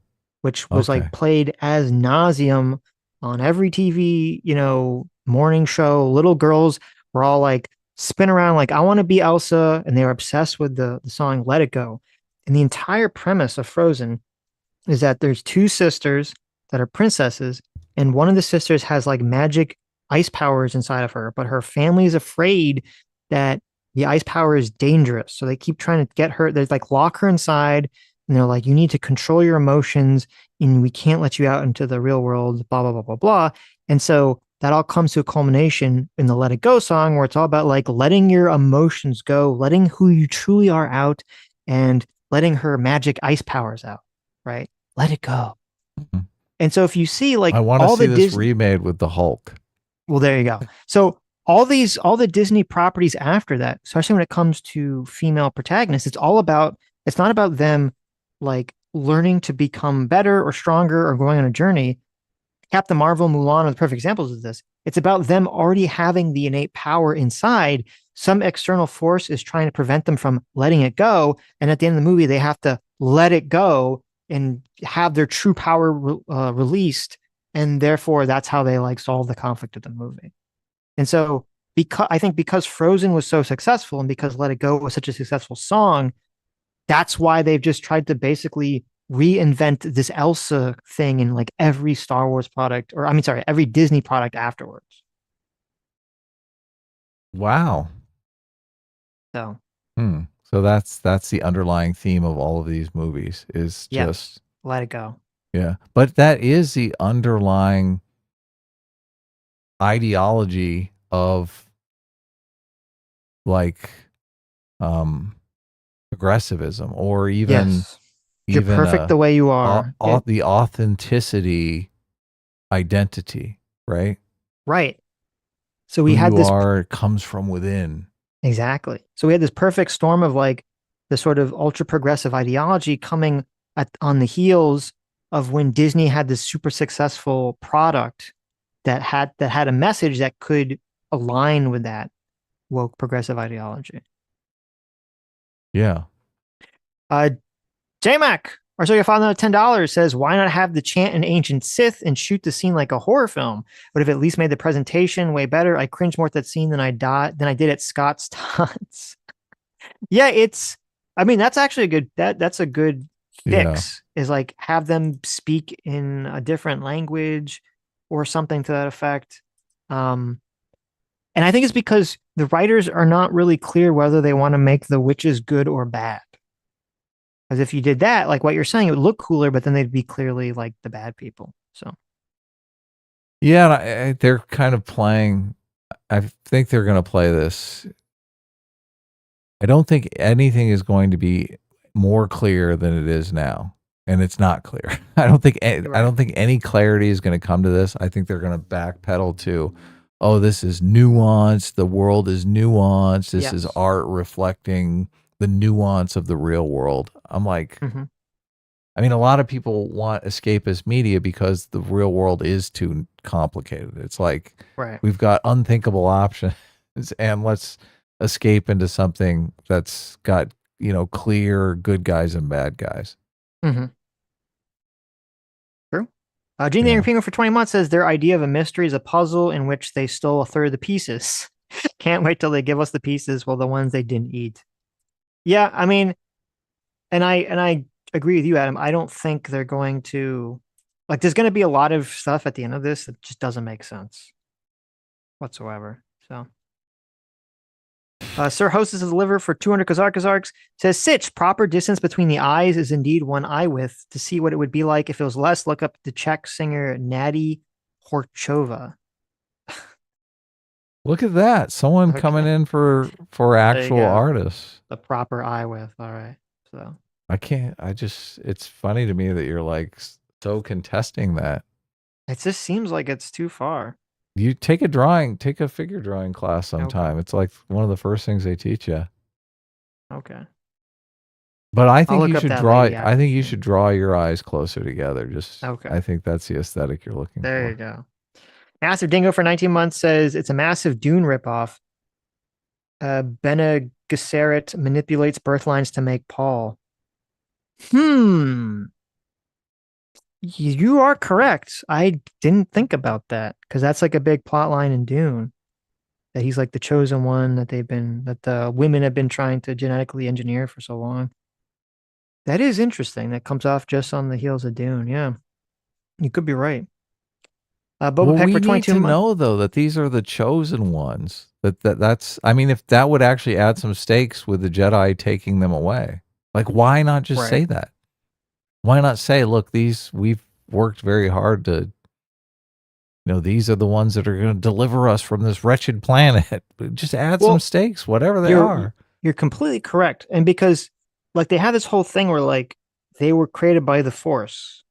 which was like okay. played as nauseum on every TV, morning show. Little girls were all like spin around like I want to be Elsa, and they were obsessed with the song "Let It Go." And the entire premise of Frozen is that there's two sisters that are princesses, and one of the sisters has like magic ice powers inside of her, but her family is afraid that the ice power is dangerous. So they keep trying to get her, they like lock her inside, and they're like, you need to control your emotions, and we can't let you out into the real world, blah, blah, blah, blah, blah. And so that all comes to a culmination in the Let It Go song, where it's all about like letting your emotions go, letting who you truly are out, and letting her magic ice powers out, right? Let it go. Mhm. And so if you see I like want to all see the this Disney, remade with the Hulk. well, there you go. So all the Disney properties after that, especially when it comes to female protagonists, it's not about them like learning to become better or stronger or going on a journey. Captain Marvel, Mulan are the perfect examples of this. It's about them already having the innate power inside. Some external force is trying to prevent them from letting it go. And at the end of the movie, they have to let it go and have their true power released. And therefore, that's how they like solve the conflict of the movie. And so, because Frozen was so successful and because Let It Go was such a successful song, that's why they've just tried to basically reinvent this Elsa thing in like every Star Wars product, or I mean, sorry, every Disney product afterwards. Wow. So, Hmm. So that's the underlying theme of all of these movies is yep, just let it go. yeah. But that is the underlying ideology of like um progressivism or Yes, you're even perfect the way you are. the authenticity identity, right? Right. So we Who had you this are comes from within. exactly. So we had this perfect storm of like the sort of ultra progressive ideology coming on the heels of when Disney had this super successful product that had a message that could align with that woke progressive ideology. Yeah. Uh, JMac, or so your father $10 says, why not have the chant in Ancient Sith and shoot the scene like a horror film? Would have at least made the presentation way better. I cringe more at that scene than I did at Scott's taunts. Yeah, I mean, that's actually a that's a good Yeah. fix, is like have them speak in a different language or something to that effect. Um, and I think it's because the writers are not really clear whether they want to make the witches good or bad. Because if you did that, like what you're saying, it would look cooler, but then they'd be clearly like the bad people. So Yeah, they're kind of playing. I think they're going to play this. I don't think anything is going to be more clear than it is now, and it's not clear. I right. don't think any clarity is going to come to this. I think they're going to backpedal to, oh, this is nuanced. The world is nuanced. This is Yes. art reflecting the nuance of the real world. I'm like, Mm-hmm. I mean, a lot of people want escapist media because the real world is too complicated. It's like Right. we've got unthinkable options and let's escape into something that's got, clear good guys and bad guys. Mm-hmm. True. Gene the Yeah. Angry Penguin for 20 months says their idea of a mystery is a puzzle in which they stole a third of the pieces. Can't wait till they give us the pieces, well, the ones they didn't eat. Yeah, I mean, and I agree with you, Adam. I don't think they're going to like. There's going to be a lot of stuff at the end of this that just doesn't make sense whatsoever. So, Sir Hostess of the Liver for 200 Kazarks says, Sitch, proper distance between the eyes is indeed one eye width. To see what it would be like if it was less, look up the Czech singer Natty Horchova. Look at that. Someone coming Okay, in for there you actual go. artists. The proper eye width. All right. So, It's funny to me that you're like so contesting that. it just seems like it's too far. You take a figure drawing class Okay. sometime. It's like one of the first things they teach you. Okay. But I'll look up that lady I think you action. should draw your eyes closer together. Okay. I think that's the aesthetic you're looking There you for. go. Massive Dingo for 19 months says it's a massive Dune ripoff. Bene Gesserit manipulates birth lines to make Paul. Hmm. You are correct. I didn't think about that because that's like a big plot line in Dune, that he's like the chosen one that the women have been trying to genetically engineer for so long. That is interesting. That comes off just on the heels of Dune. Yeah, you could be right. Boba Well, Peck we for need 22 to months. know though that these are the chosen ones. That's I mean if that would actually add some stakes with the Jedi taking them away. Like why not just Right. say that? Why not say, look, these we've worked very hard to these are the ones that are going to deliver us from this wretched planet. Just add some Well, stakes, whatever they you're are. you're completely correct. And because like they have this whole thing where like they were created by the Force,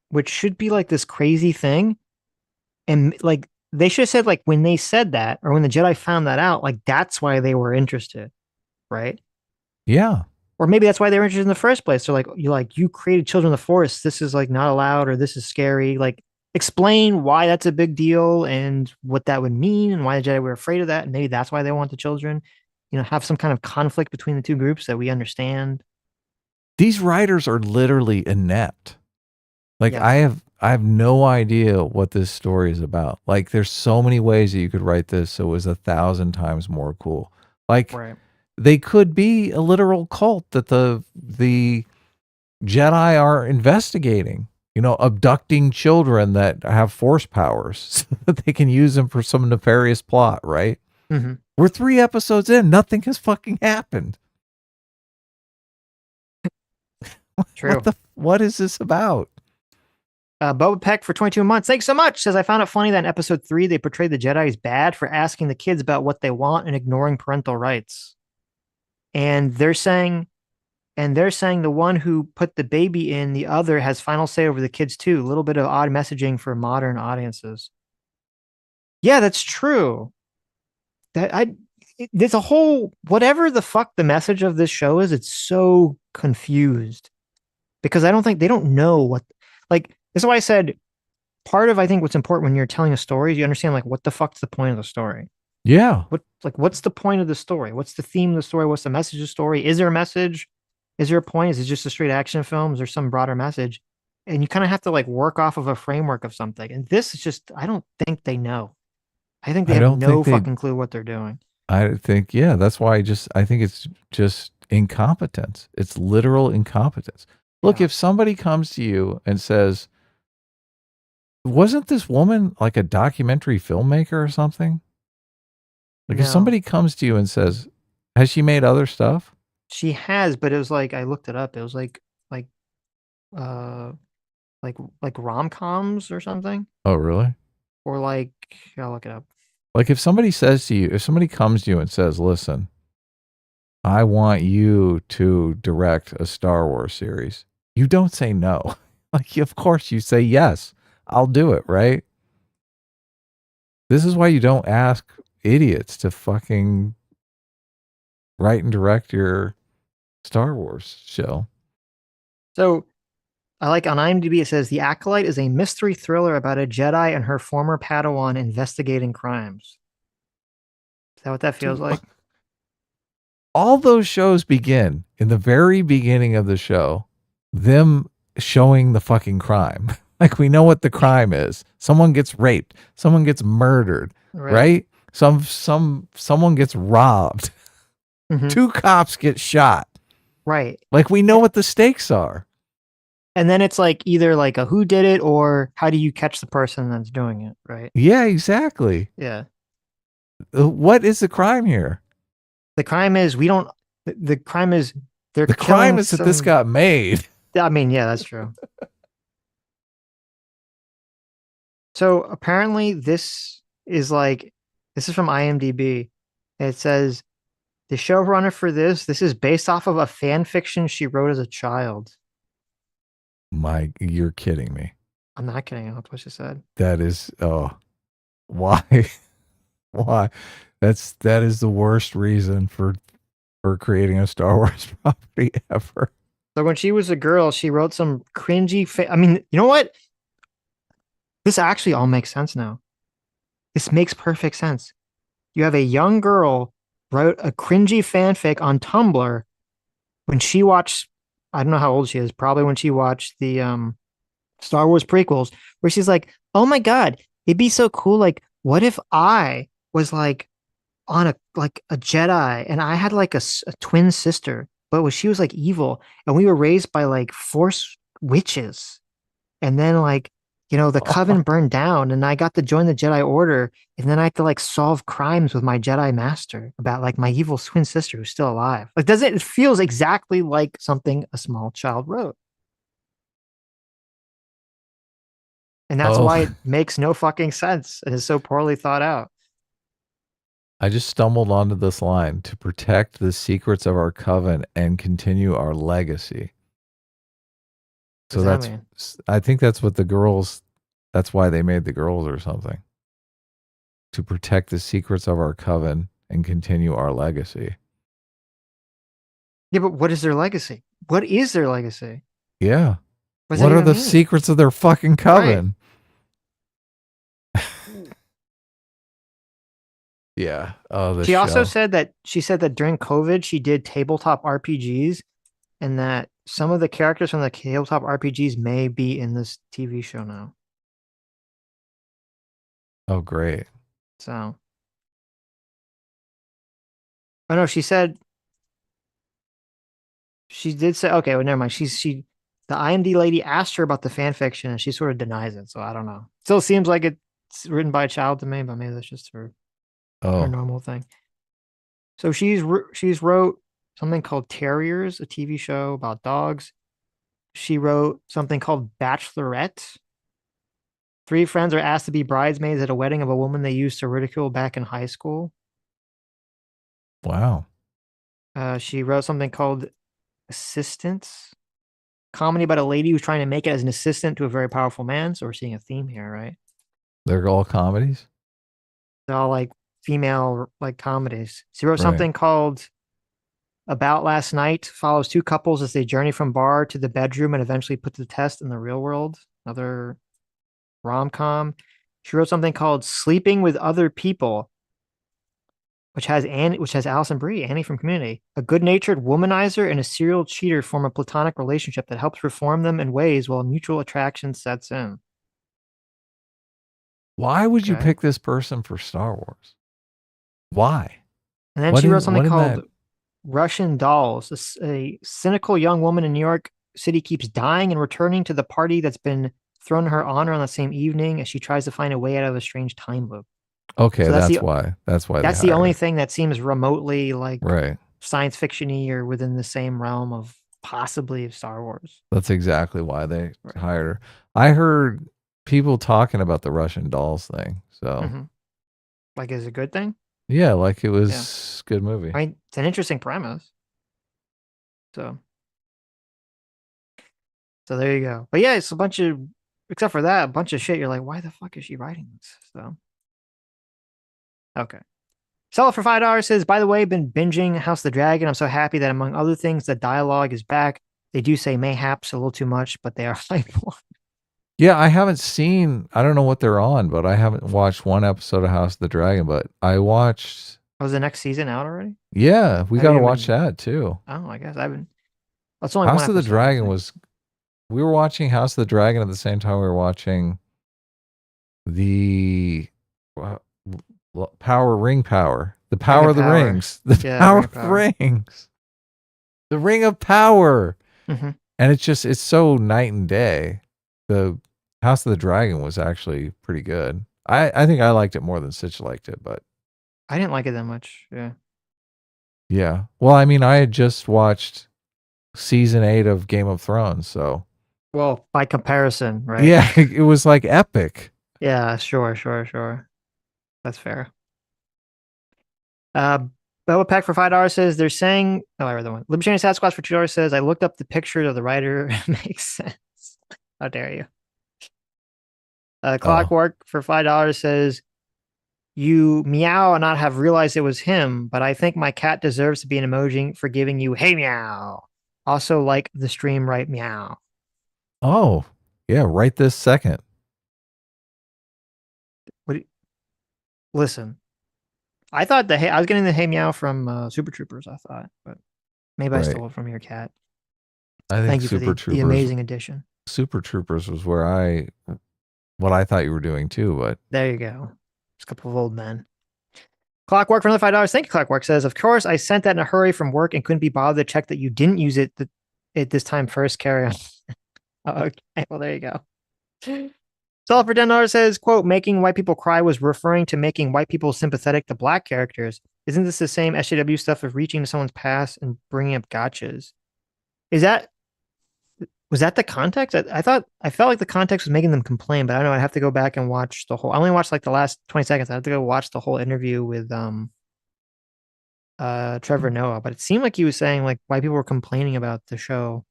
which should be like this crazy thing. And like they should have said like when they said that or when the Jedi found that out, like that's why they were interested, right? Yeah. Or maybe that's why they were interested in the first place. So you created children of the Force. This is like not allowed or this is scary. Like explain why that's a big deal and what that would mean and why the Jedi were afraid of that. And maybe that's why they want the children. Have some kind of conflict between the two groups that we understand. These writers are literally inept. Like Yes. I have no idea what this story is about. Like there's so many ways that you could write this so it was 1,000 times more cool. Like Right. they could be a literal cult that the Jedi are investigating, abducting children that have force powers so that they can use them for some nefarious plot, right? Mm-hmm. We're 3 episodes in, nothing has fucking happened. True. What is this about? Boba Peck for 22 months. Thanks so much. Says I found it funny that in episode 3 they portrayed the Jedi as bad for asking the kids about what they want and ignoring parental rights. And they're saying the one who put the baby in the other has final say over the kids too. A little bit of odd messaging for modern audiences. Yeah, that's true. That I there's a whole whatever the fuck the message of this show is. It's so confused because I don't think they don't know what. Like this is why I said part of I think what's important when you're telling a story is you understand like what the fuck's the point of the story. Yeah, What's the point of the story? What's the theme of the story? What's the message of the story? Is there a message? Is there a point? Is it just a straight action film? Is there some broader message? And you kind of have to like work off of a framework of something. And this is just I don't think they know. I think they I have don't no think they. fucking clue what they're doing. I think yeah. That's why I think it's just incompetence. It's literal incompetence. Look, Yeah. if somebody comes to you and says, "Wasn't this woman like a documentary filmmaker or something?" Like if No. somebody comes to you and says, "Has she made other stuff?" She has, but it was like I looked it up. It was like uh like rom-coms or something. Oh, really? Or like I'll look it up. Like if somebody says to you, if somebody comes to you and says, "Listen, I want you to direct a Star Wars series," you don't say no. Like, of course you say yes. I'll do it, right? This is why you don't ask idiots to fucking write and direct your Star Wars show. So I like on IMDb it says The Acolyte is a mystery thriller about a Jedi and her former Padawan investigating crimes. Is that what that feels Dude, like? all those shows begin in the very beginning of the show, them showing the fucking crime. Like we know what the crime is. Someone gets raped, someone gets murdered, Right. right? Someone gets robbed. Hmm. Two cops get shot. Right. Like we know what the stakes are. And then it's like either like a who did it or how do you catch the person that's doing it, right? Yeah, exactly. Yeah. What is the crime here? The crime is we don't the crime is they're The crime killing is that this some got made. I mean, yeah, that's true. So apparently this is from IMDb. It says the showrunner for this is based off of a fan fiction she wrote as a child. You're kidding me. I'm not kidding. That's what she said. That is, oh, why? Why? That is the worst reason for creating a Star Wars property ever. So when she was a girl, she wrote some cringy. I mean, you know what? This actually all makes sense now. This makes perfect sense. You have a young girl wrote a cringy fanfic on Tumblr when she watched. I don't know how old she is. Probably when she watched the Star Wars prequels, where she's like, "Oh my god, it'd be so cool. Like, what if I was on a Jedi and I had like a twin sister, but she was like evil, and we were raised by like Force witches, and then the Coven burned down, and I got to join the Jedi Order, and then I had to like solve crimes with my Jedi Master about like my evil twin sister who's still alive. Like, does it? It feels exactly like something a small child wrote. And that's why Oh, it makes no fucking sense and is so poorly thought out. I just stumbled onto this line to protect the secrets of our coven and continue our legacy. What So does that mean? I think that's what the girls, that's why they made the girls or something, to protect the secrets of our coven and continue our legacy. Yeah, but what is their legacy? What is their legacy? Yeah. What does that What are even the mean? secrets of their fucking Right. coven? Yeah. Oh, this show. She said that during COVID she did tabletop RPGs and that some of the characters from the tabletop RPGs may be in this TV show now. Oh, great. So, oh no, she did say okay. Well, never mind. The IMD lady asked her about the fan fiction and she sort of denies it. So I don't know. Still seems like it's written by a child to me, but maybe that's just her Oh, normal thing. So she's wrote something called Terriers, a TV show about dogs. She wrote something called Bachelorette. Three friends are asked to be bridesmaids at a wedding of a woman they used to ridicule back in high school. wow. She wrote something called Assistants, comedy about a lady who's trying to make it as an assistant to a very powerful man. So we're seeing a theme here, right? They're all comedies? They're all like female like comedies. She wrote Right. something called About Last Night, follows two couples as they journey from bar to the bedroom and eventually put to the test in the real world. Another rom com. She wrote something called Sleeping with Other People, which has Alison Brie, Annie from Community. A good-natured womanizer and a serial cheater form a platonic relationship that helps reform them in ways while mutual attraction sets in. Why would you Okay. pick this person for Star Wars? Why? And then she wrote something What in that? called Russian Dolls. A cynical young woman in New York City keeps dying and returning to the party that's been thrown in her honor on the same evening as she tries to find a way out of a strange time loop. Okay, So that's why. That's why they that's the hired only her. thing that seems remotely like Right. science fictiony or within the same realm of possibly Star Wars. That's exactly why they Right. hired her. I heard people talking about the Russian dolls thing. So Mm-hmm. Like, is it a good thing? yeah, like it Yeah. was a good movie. I mean, it's an interesting premise. So, so there you go. But yeah, it's a bunch of, except for that, a bunch of shit. You're like, why the fuck is she writing this? So, okay. Sell it for $5 says, by the way, been binging House of the Dragon. I'm so happy that among other things, the dialogue is back. They do say mayhaps a little too much, but they are like, Yeah, I haven't seen. I don't know what they're on, but I haven't watched one episode of House of the Dragon. But I watched. was the next season out already? Yeah, we I haven't got to even watch been, that too. oh, I guess I haven't. That's only one House of the episode, I Dragon think. was. We were watching House of the Dragon at the same time we were watching the uh, the Ring Power of of the Power. Rings, the Yeah, Power Ring of of the Power. Rings, the Ring of Power. Hmm. And it's so night and day. The House of the Dragon was actually pretty good. I think I liked it more than Sitch liked it, but I didn't like it that much. Yeah. yeah. Well, I mean, I had just watched season 8 of Game of Thrones, so Well, by comparison, right? yeah, it was like epic. Yeah, sure, sure, sure. That's fair. Uh, Bella Pack for $5 says they're saying. Oh, I read the one. Libertarian Sasquatch for $2 says I looked up the picture of the writer. Makes sense. How dare you? Oh. Clockwork for $5 says you meow and not have realized it was him, but I think my cat deserves to be an emoji for giving you hey meow. Also like the stream right meow. Oh. Yeah, right this second. What? Listen, I thought the hey, I was getting the hey meow from Super Troopers. I thought, but maybe I Right. stole it from your cat. I think Thank you for the amazing addition. Super Troopers was where what I thought you were doing too, but There you go. Just a couple of old men. Clockwork for another $5. Thank you, Clockwork says, of course, I sent that in a hurry from work and couldn't be bothered to check that you didn't use it this time first. Carry on. Okay, well, there you go. Solid for $10 says, quote, making white people cry was referring to making white people sympathetic to black characters. Isn't this the same SJW stuff of reaching to someone's past and bringing up gotchas? Is that Was that the context? I felt like the context was making them complain, but I don't know. I'd have to go back and watch the whole. I only watched like the last 20 seconds. I have to go watch the whole interview with Trevor Noah. But it seemed like he was saying like why people were complaining about the show,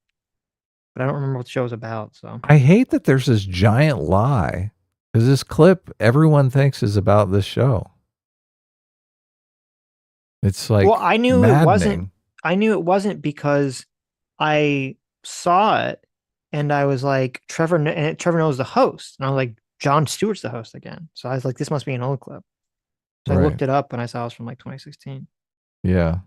but I don't remember what the show was about. So I hate that there's this giant lie because this clip everyone thinks is about this show. It's well, like maddening. I knew it wasn't because I saw it and I was like Trevor Noah's the host, and I was like Jon Stewart's the host again. So I was like, this must be an old clip. So I Right. looked it up and I saw it was from like 2016. Yeah.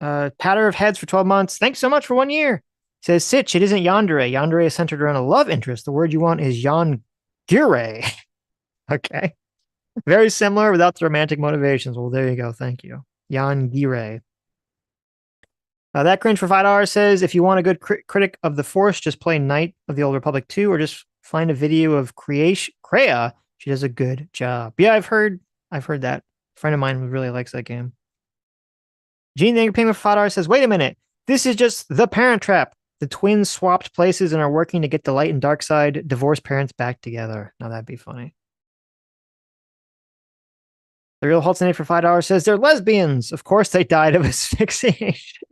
Patter of heads for 12 months. Thanks so much for 1 year. Says Sitch, it isn't yandere. Yandere is centered around a love interest. The word you want is yangire. Okay. Very similar without the romantic motivations. Well, there you go. Thank you. Yangire. That cringe for $5 says if you want a good critic of the Force, just play Knight of the Old Republic 2 or just find a video of Kreia. She does a good job. Yeah, I've heard that. A friend of mine really likes that game. Gene the Angry Payment for $5 says, wait a minute. This is just the parent trap. The twins swapped places and are working to get the light and dark side divorced parents back together. Now that'd be funny. The Real Haltson for $5 says they're lesbians. Of course they died of asphyxiation.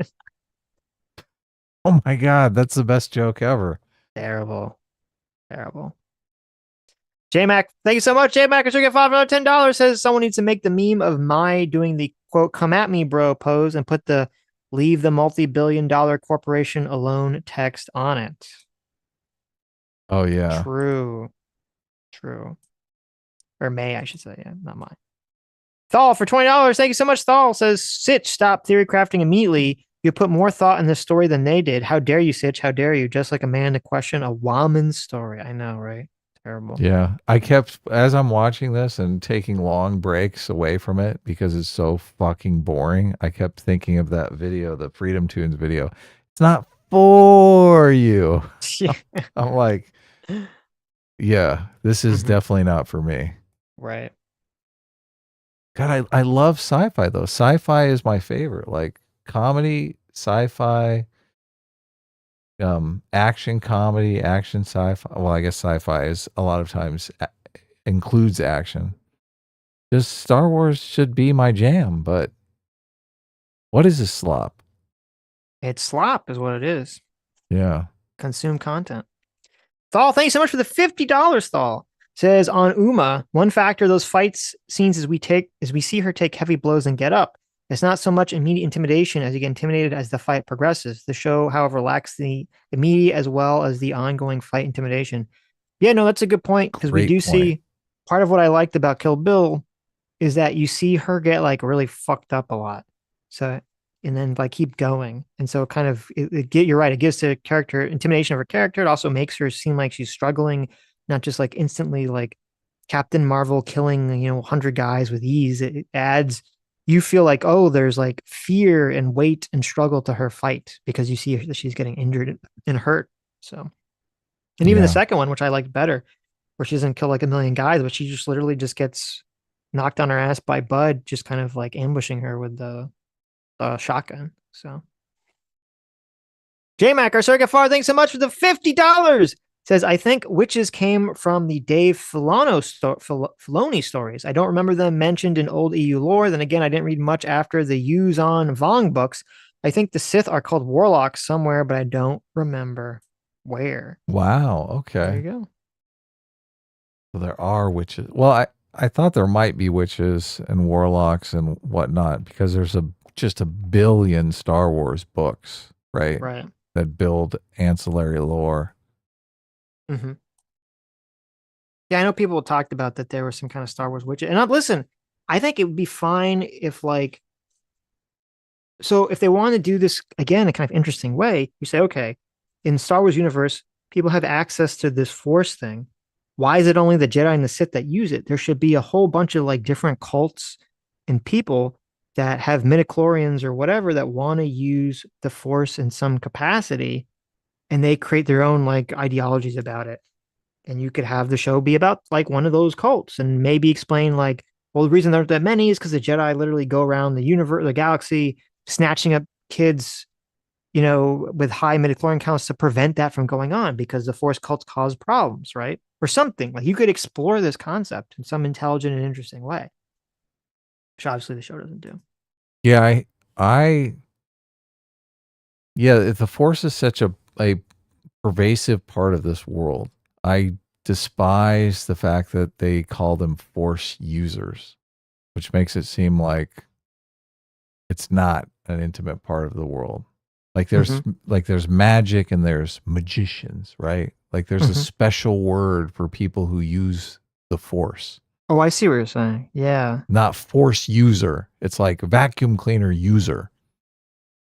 Oh my god, that's the best joke ever. Terrible. Terrible. J-Mac, thank you so much. J-Mac, I should get $5, $10. Says someone needs to make the meme of my doing the quote, come at me, bro pose and put the leave the multi-billion-dollar corporation alone text on it. Oh yeah. True. True. Or May, I should say. Yeah, not mine. Thal for $20. Thank you so much. Thal says, Sitch, stop theory crafting immediately. You put more thought in this story than they did. How dare you, Sitch? How dare you? Just like a man to question a woman's story. I know, right? Terrible. Yeah. I kept, as I'm watching this and taking long breaks away from it because it's so fucking boring, I kept thinking of that video, the Freedom Tunes video. It's not for you. Yeah. I'm like, yeah, this is Mhm. definitely not for me. Right. God, I love sci-fi though. Sci-fi is my favorite. Like comedy, sci-fi, action comedy, action sci-fi. Well, I guess sci-fi is a lot of times includes action. Just Star Wars should be my jam, but what is this slop? It's slop, is what it is. Yeah. Consume content. Thal, thanks so much for the $50, Thal. Says on Uma, one factor of those fights scenes is we see her take heavy blows and get up. It's not so much immediate intimidation as you get intimidated as the fight progresses. The show, however, lacks the immediate as well as the ongoing fight intimidation. Yeah, no, that's a good point because we Great do point. see part of what I liked about Kill Bill is that you see her get like really fucked up a lot. So and then like keep going. And so kind of you're right, it gives the character intimidation of her character. It also makes her seem like she's struggling, not just like instantly like Captain Marvel killing, 100 guys with ease. It adds you feel like, oh, there's like fear and weight and struggle to her fight because you see that she's getting injured and hurt. So, and even the Yeah. second one, which I liked better, where she doesn't kill like a million guys, but she just literally just gets knocked on her ass by Bud, just kind of like ambushing her with the shotgun. So JMac, our circuit far, thanks so much for the $50. Says, I think witches came from the Dave Filoni stories. I don't remember them mentioned in old EU lore. Then again, I didn't read much after the Yuzon Vong books. I think the Sith are called warlocks somewhere, but I don't remember where. Wow. There Okay. you go. So there are witches. Well, I thought there might be witches and warlocks and whatnot because there's just a billion Star Wars books, right? Right. That build ancillary lore. Mm-hmm. Yeah, I know people talked about that there was some kind of Star Wars witch. And listen, I think it would be fine if like so if they want to do this again a kind of interesting way, you say, okay, in Star Wars universe, people have access to this force thing. Why is it only the Jedi and the Sith that use it? There should be a whole bunch of like different cults and people that have midichlorians or whatever that want to use the force in some capacity and they create their own like ideologies about it. And you could have the show be about like one of those cults and maybe explain like, well, the reason there aren't that many is because the Jedi literally go around the universe, the galaxy, snatching up kids, with high midichlorian counts to prevent that from going on because the Force cults cause problems, right? Or something like you could explore this concept in some intelligent and interesting way, which obviously the show doesn't do. Yeah, I, yeah, if the Force is such a pervasive part of this world, I despise the fact that they call them Force users, which makes it seem like it's not an intimate part of the world. Like Mm-hmm. there's magic and there's magicians, right? Like there's a Mm-hmm. special word for people who use the Force. Oh, I see what you're saying. Yeah, Not Force user. It's like vacuum cleaner user,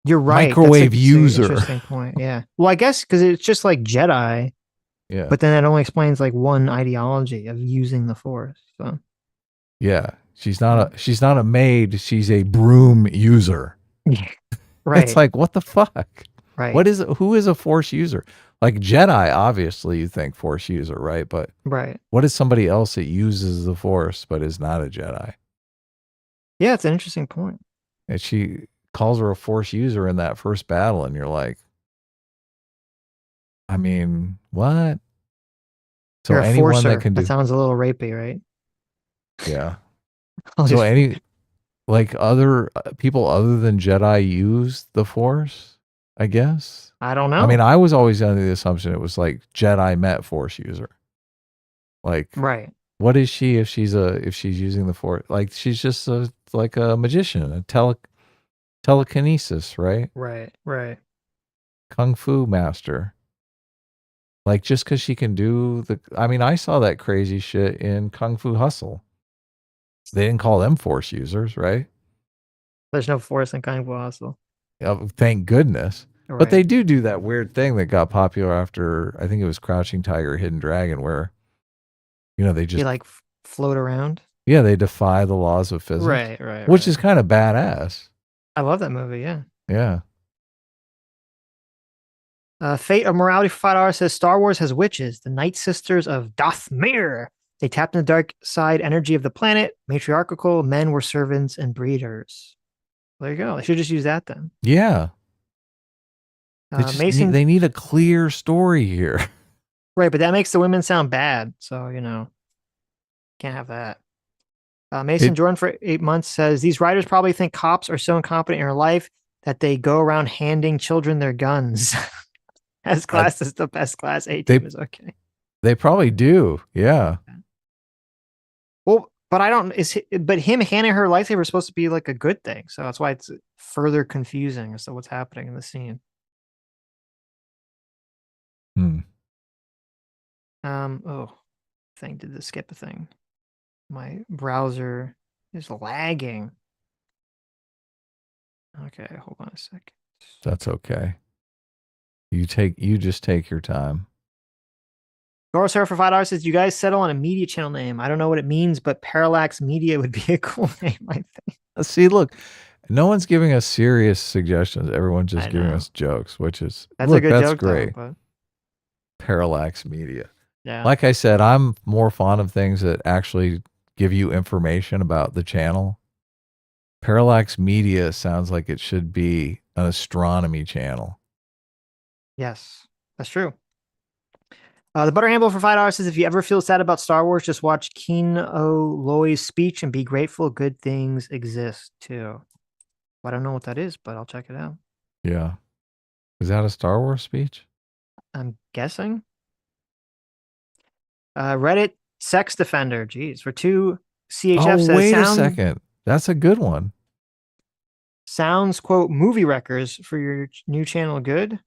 you're right. microwave It's an user. interesting point. Yeah. Well, I guess because it's just like Jedi, Yeah. but then that only explains like one ideology of using the Force. So Yeah. yeah. She's not a maid, she's a broom user. Yeah. It's Right. like what the fuck? Right. Who is a Force user? Like Jedi, obviously you think Force user, right? But Right. what is somebody else that uses the Force but is not a Jedi? Yeah, it's an interesting point. And she calls her a Force user in that first battle, and you're like, I mean, what? So You're a anyone that forcer. can That do, sounds a little rapey, right? yeah. All So these any like other people other than Jedi use the Force, I guess. I don't I mean, know. I was always under the assumption it was like Jedi met Force user. Like Right. What is she if she's using the force? Like she's just like a magician, a telekinesis, right? Right, right. Kung fu master. Like just because she can do the, I mean, I saw that crazy shit in Kung Fu Hustle. They didn't call them force users, right? There's no force in Kung Fu Hustle. Thank goodness. But Right. they do that weird thing that got popular after I think it was Crouching Tiger, Hidden Dragon, where they They just like float around. yeah they defy the laws of physics, Right, right, which right. is kind of badass. I love that movie. Yeah. Yeah, Fate of Morality for $5 says Star Wars has witches, the Night Sisters of Dothmir. They tapped in the dark side energy of the planet. Matriarchal men were servants and breeders. There you go. They should just use that then. yeah. Mason, They need a clear story here. right, but that makes the women sound bad. So, can't have that. Mason It Jordan for 8 months says these writers probably think cops are so incompetent in real life that they go around handing children their guns. As uh, class is the best class. A they team is okay. they probably do. Yeah. Well, but I don't. But him handing her lightsaber is supposed to be like a good thing, so that's why it's further confusing as to what's happening in the scene. Hmm. Oh, thing did the skip a thing. My browser is lagging. Okay, hold on a sec. That's okay. You just take your time. Gorosaur for $5 says, "You guys settle on a media channel name. I don't know what it means, but Parallax Media would be a cool name. I think. See, look, no one's giving us serious suggestions. Everyone's I just giving know us jokes, which is that's a look, good that's joke though, great. but Parallax Media. yeah, Like I said, I'm more fond of things that actually give you information about the channel. Parallax Media sounds like it should be an astronomy channel. yes, that's true. The Butter Handle for $5 says, if you ever feel sad about Star Wars, just watch Keen O Loy's speech and be grateful good things exist too. Well, I don't know what that is, but I'll check it out. Yeah. Is that a Star Wars speech? I'm guessing. Reddit Sex Defender, geez, for two Oh, CHF says wait a second. That's a good one. sounds quote movie wreckers for your new channel good.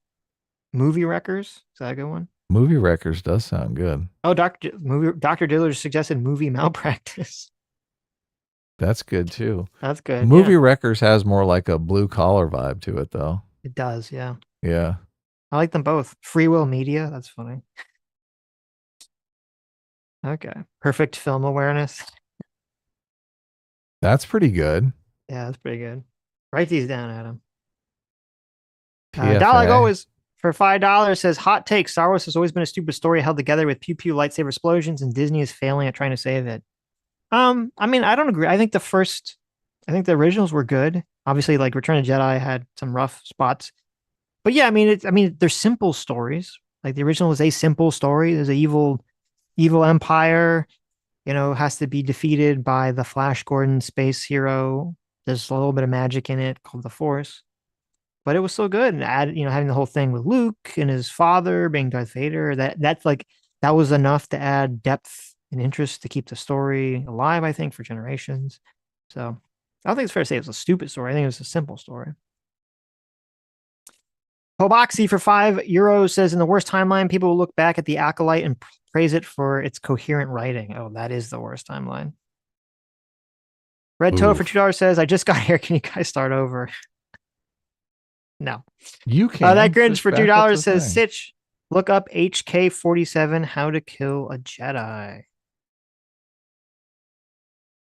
Movie wreckers, is that a good one? Movie Wreckers does sound good. Oh, Doctor Diller suggested movie malpractice. That's good too. That's good. Yeah, Movie Wreckers has more like a blue collar vibe to it, though. it does. Yeah, Yeah, I like them both. Free Will Media, that's funny. Okay. Perfect film awareness. that's pretty good. Yeah, that's pretty good. Write these down, Adam. Dollar like PFA. always for $5 says hot take. Star Wars has always been a stupid story held together with pew pew lightsaber explosions, and Disney is failing at trying to save it. I mean, I don't agree. I think the originals were good. Obviously, like Return of the Jedi had some rough spots, but yeah, I mean, they're simple stories. Like the original was a simple story. There's an evil empire, has to be defeated by the Flash Gordon space hero. There's a little bit of magic in it called the Force, but it was so good. And having the whole thing with Luke and his father being Darth Vader, that was enough to add depth and interest to keep the story alive, I think, for generations. So I don't think it's fair to say it was a stupid story. I think it was a simple story. Hoboxy for €5 says in the worst timeline, people will look back at the Acolyte and praise it for its coherent writing. Oh, that is the worst timeline. Red Toe for Oof. $2 says, I just got here. Can you guys start over? No. You That can Grinch just for back up $2 the says, thing. Sitch, look up HK-47, How to Kill a Jedi.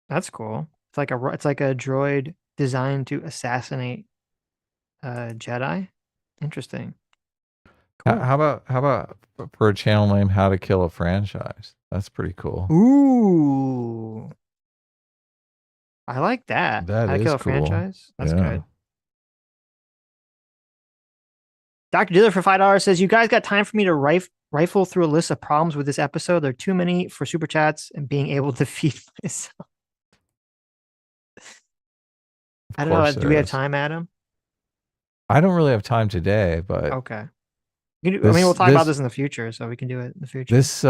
That's cool. It's like a droid designed to assassinate a Jedi. Interesting. Cool. How about for a channel name, How to Kill a Franchise? That's pretty cool. Ooh. I like that. That How to Kill is a cool. Franchise. That's Yeah. good. Dr. Dealer for $5 says, you guys got time for me to rifle through a list of problems with this episode? There are too many for super chats and being able to feed myself. Of I don't know. course Do we there have is. time, Adam? I don't really have time today, but Okay. I mean, we'll talk about this this in the future, so we can do it in the future. this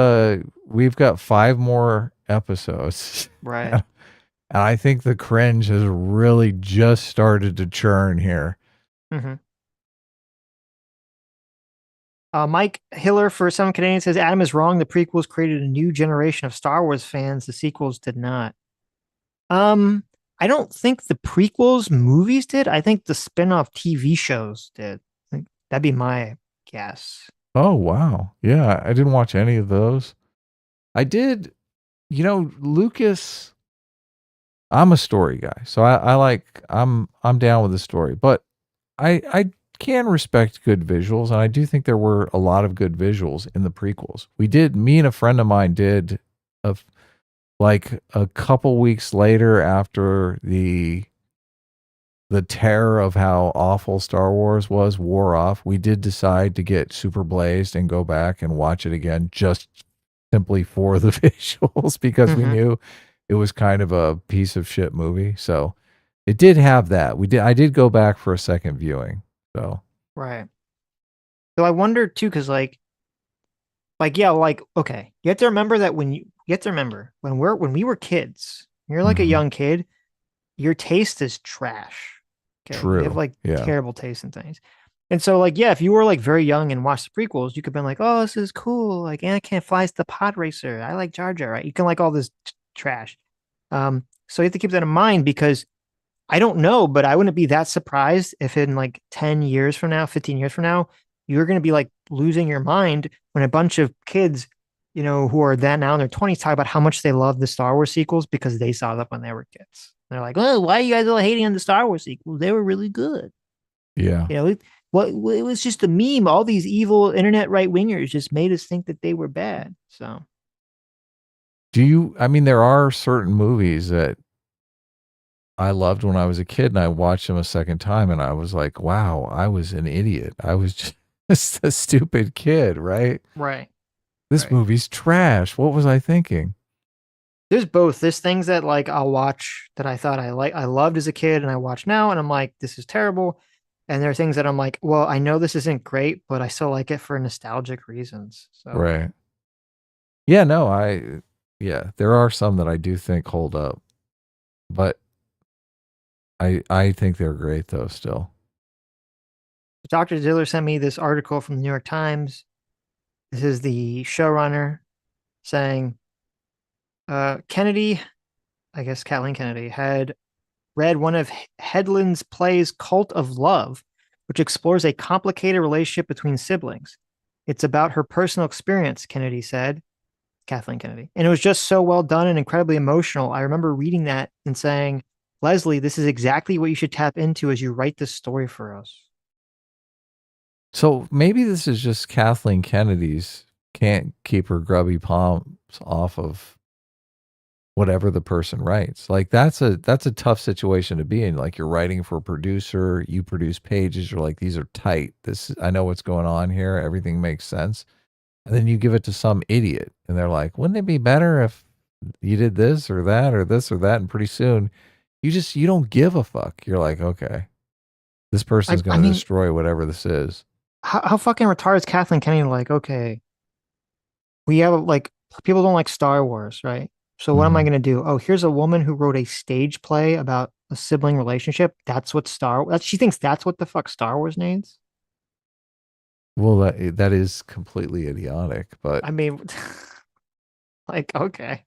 we've got 5 more episodes. Right. And I think the cringe has really just started to churn here. Hmm. Mike Hiller for Some Canadians says Adam is wrong. The prequels created a new generation of Star Wars fans. The sequels did not. Um, I don't think the prequels movies did. I think the spin-off TV shows did. That'd be my guess. Oh, wow. Yeah, I didn't watch any of those. I did, Lucas, I'm a story guy. So I like I'm down with the story, but I can respect good visuals, and I do think there were a lot of good visuals in the prequels. Me and a friend of mine did a like a couple weeks later after the terror of how awful Star Wars was wore off, we did decide to get super blazed and go back and watch it again just simply for the visuals because we Hmm. knew it was kind of a piece of shit movie. So it did have that. I did go back for a second viewing. So Right. So I wonder too, because yeah, okay, you have to remember that you have to remember when we were kids, you're like a mhm. young kid, your taste is trash. Okay, you have True. like Yeah. terrible taste in things. And so yeah, if you were like very young and watched the prequels, you could have been like, oh, this is cool. Like Anakin flies the pod racer. I like Jar Jar, right? You can like all this trash. So you have to keep that in mind because I don't know, but I wouldn't be that surprised if in like 10 years from now, 15 years from now, you're going to be like losing your mind when a bunch of kids, who are that now in their 20s talk about how much they love the Star Wars sequels because they saw them when they were kids. They're like, oh, why are you guys all hating on the Star Wars sequels? They were really good. Yeah. You know, it was just a meme. All these evil internet right wingers just made us think that they were bad. So, I mean, there are certain movies that I loved when I was a kid and I watched them a second time and I was like, wow, I was an idiot. I was just a stupid kid, right? right, This right. movie's trash. What was I thinking? There's both. There's things that like I'll watch that I thought I loved as a kid and I watch now and I'm like, this is terrible. And there are things that I'm like, well, I know this isn't great, but I still like it for nostalgic reasons. So Right. Yeah, no, yeah, there are some that I do think hold up, but I think they're great though still. Dr. Diller sent me this article from the New York Times. This is the showrunner saying Kennedy, I guess Kathleen Kennedy, had read one of Headland's plays, Cult of Love, which explores a complicated relationship between siblings. It's about her personal experience, Kennedy said, Kathleen Kennedy. And it was just so well done and incredibly emotional. I remember reading that and saying, Leslie, this is exactly what you should tap into as you write this story for us. So maybe this is just Kathleen Kennedy's can't keep her grubby palms off of whatever the person writes. Like that's a tough situation to be in. Like you're writing for a producer, you produce pages, you're like, these are tight. I know what's going on here. Everything makes sense. And then you give it to some idiot and they're like, wouldn't it be better if you did this or that or this or that? And pretty soon you don't give a fuck. You're like, okay, this person's I going to mean, destroy whatever this is. how fucking retarded is Kathleen Kennedy? Like, okay, we have like people don't like Star Wars, right? So what am I Hmm. going to do? Oh, here's a woman who wrote a stage play about a sibling relationship. That's what she thinks that's what the fuck Star Wars needs. Well, that is completely idiotic, but I mean, like, okay.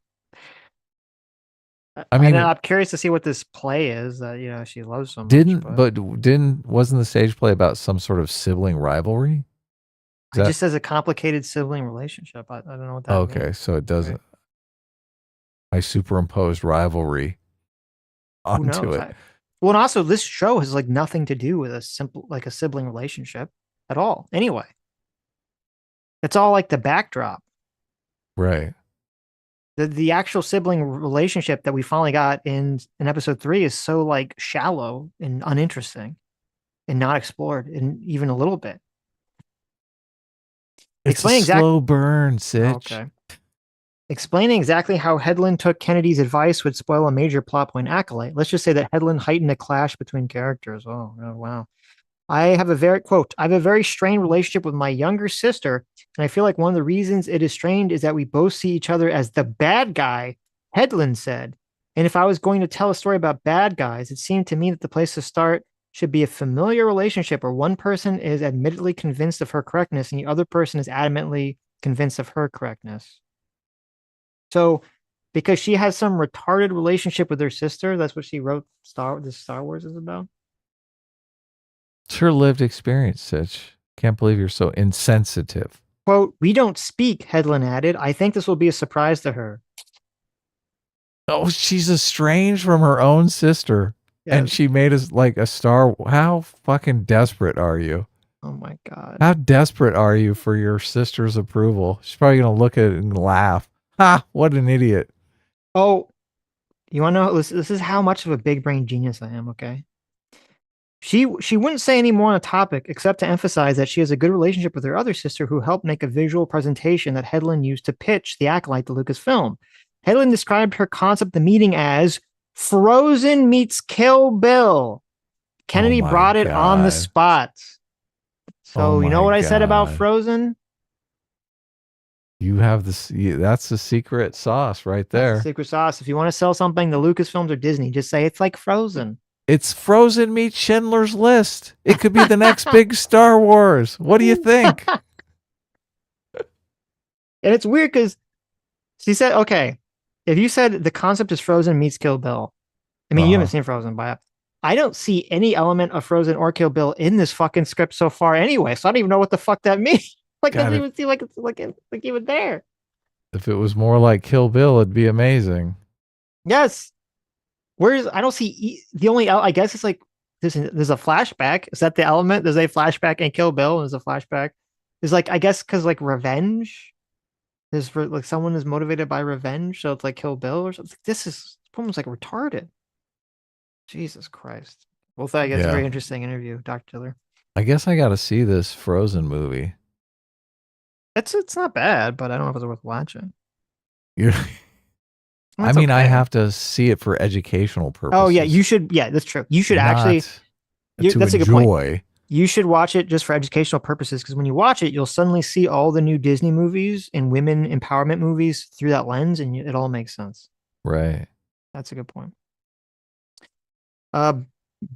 I I know mean, I'm curious to see what this play is that, she loves so much, didn't but but didn't wasn't the stage play about some sort of sibling rivalry? Is it that just says a complicated sibling relationship. I don't know what that okay? means. So it Right. doesn't. I superimposed rivalry Who onto knows? it. Well, and also this show has like nothing to do with like a sibling relationship at all. Anyway, it's all like the backdrop. Right. The actual sibling relationship that we finally got in episode 3 is so like shallow and uninteresting and not explored in even a little bit. It's a Explain exact slow burn, Sitch. Okay. Explaining exactly how Headland took Kennedy's advice would spoil a major plot point. Acolyte. Let's just say that Headland heightened a clash between characters. Oh wow. I have a very strained relationship with my younger sister, and I feel like one of the reasons it is strained is that we both see each other as the bad guy Headland said, and if I was going to tell a story about bad guys, it seemed to me that the place to start should be a familiar relationship where one person is admittedly convinced of her correctness and the other person is adamantly convinced of her correctness. So, because she has some retarded relationship with her sister, that's what she wrote this Star Wars is about. It's her lived experience, Sitch. Can't believe you're so insensitive. Quote, we don't speak, Headland added. I think this will be a surprise to her. Oh, she's estranged from her own sister. And Yes. she made us like a star. How fucking desperate are you? Oh my God. How desperate are you for your sister's approval? She's probably going to look at it and laugh. Ha, what an idiot. Oh, you want to know? This is how much of a big brain genius I am, okay? She wouldn't say any more on a topic except to emphasize that she has a good relationship with her other sister who helped make a visual presentation that Headland used to pitch the Acolyte to Lucasfilm. Headland described her concept of the meeting as Frozen meets Kill Bill. Oh Kennedy my brought it on the God. spot. Oh So you know my what I said about God. Frozen? You have this. That's the secret sauce right That's the there. secret sauce. If you want to sell something to Lucasfilms or Disney, just say it's like Frozen. It's Frozen meets Schindler's List. It could be the next big Star Wars. What do you think? And it's weird because she said, okay, if you said the concept is Frozen meets Kill Bill, I mean, you haven't Uh-huh. seen Frozen, but I don't see any element of Frozen or Kill Bill in this fucking script so far anyway. So I don't even know what the fuck that means. Like, God, doesn't even seem like it's like even there. if it was more like Kill Bill, it'd be amazing. Yes. Where's I don't see the only I guess it's like there's a flashback. Is that the element? There's a flashback in Kill Bill. There's a flashback. There's like I guess because like revenge. There's for like someone is motivated by revenge, so it's like Kill Bill or something. This woman's like retarded. Jesus Christ. Well, I guess it's a Yeah. very interesting interview, Dr. Tiller. I guess I got to see this Frozen movie. It's not bad, but I don't know if it's worth watching. You're, I mean, I it's mean, I okay. have to see it for educational Oh yeah, purposes, you should. Yeah, that's true. You should actually. not to That's a good point. enjoy. You should watch it just for educational purposes because when you watch it, you'll suddenly see all the new Disney movies and women empowerment movies through that lens, and it all makes sense. Right. That's a good point. Uh,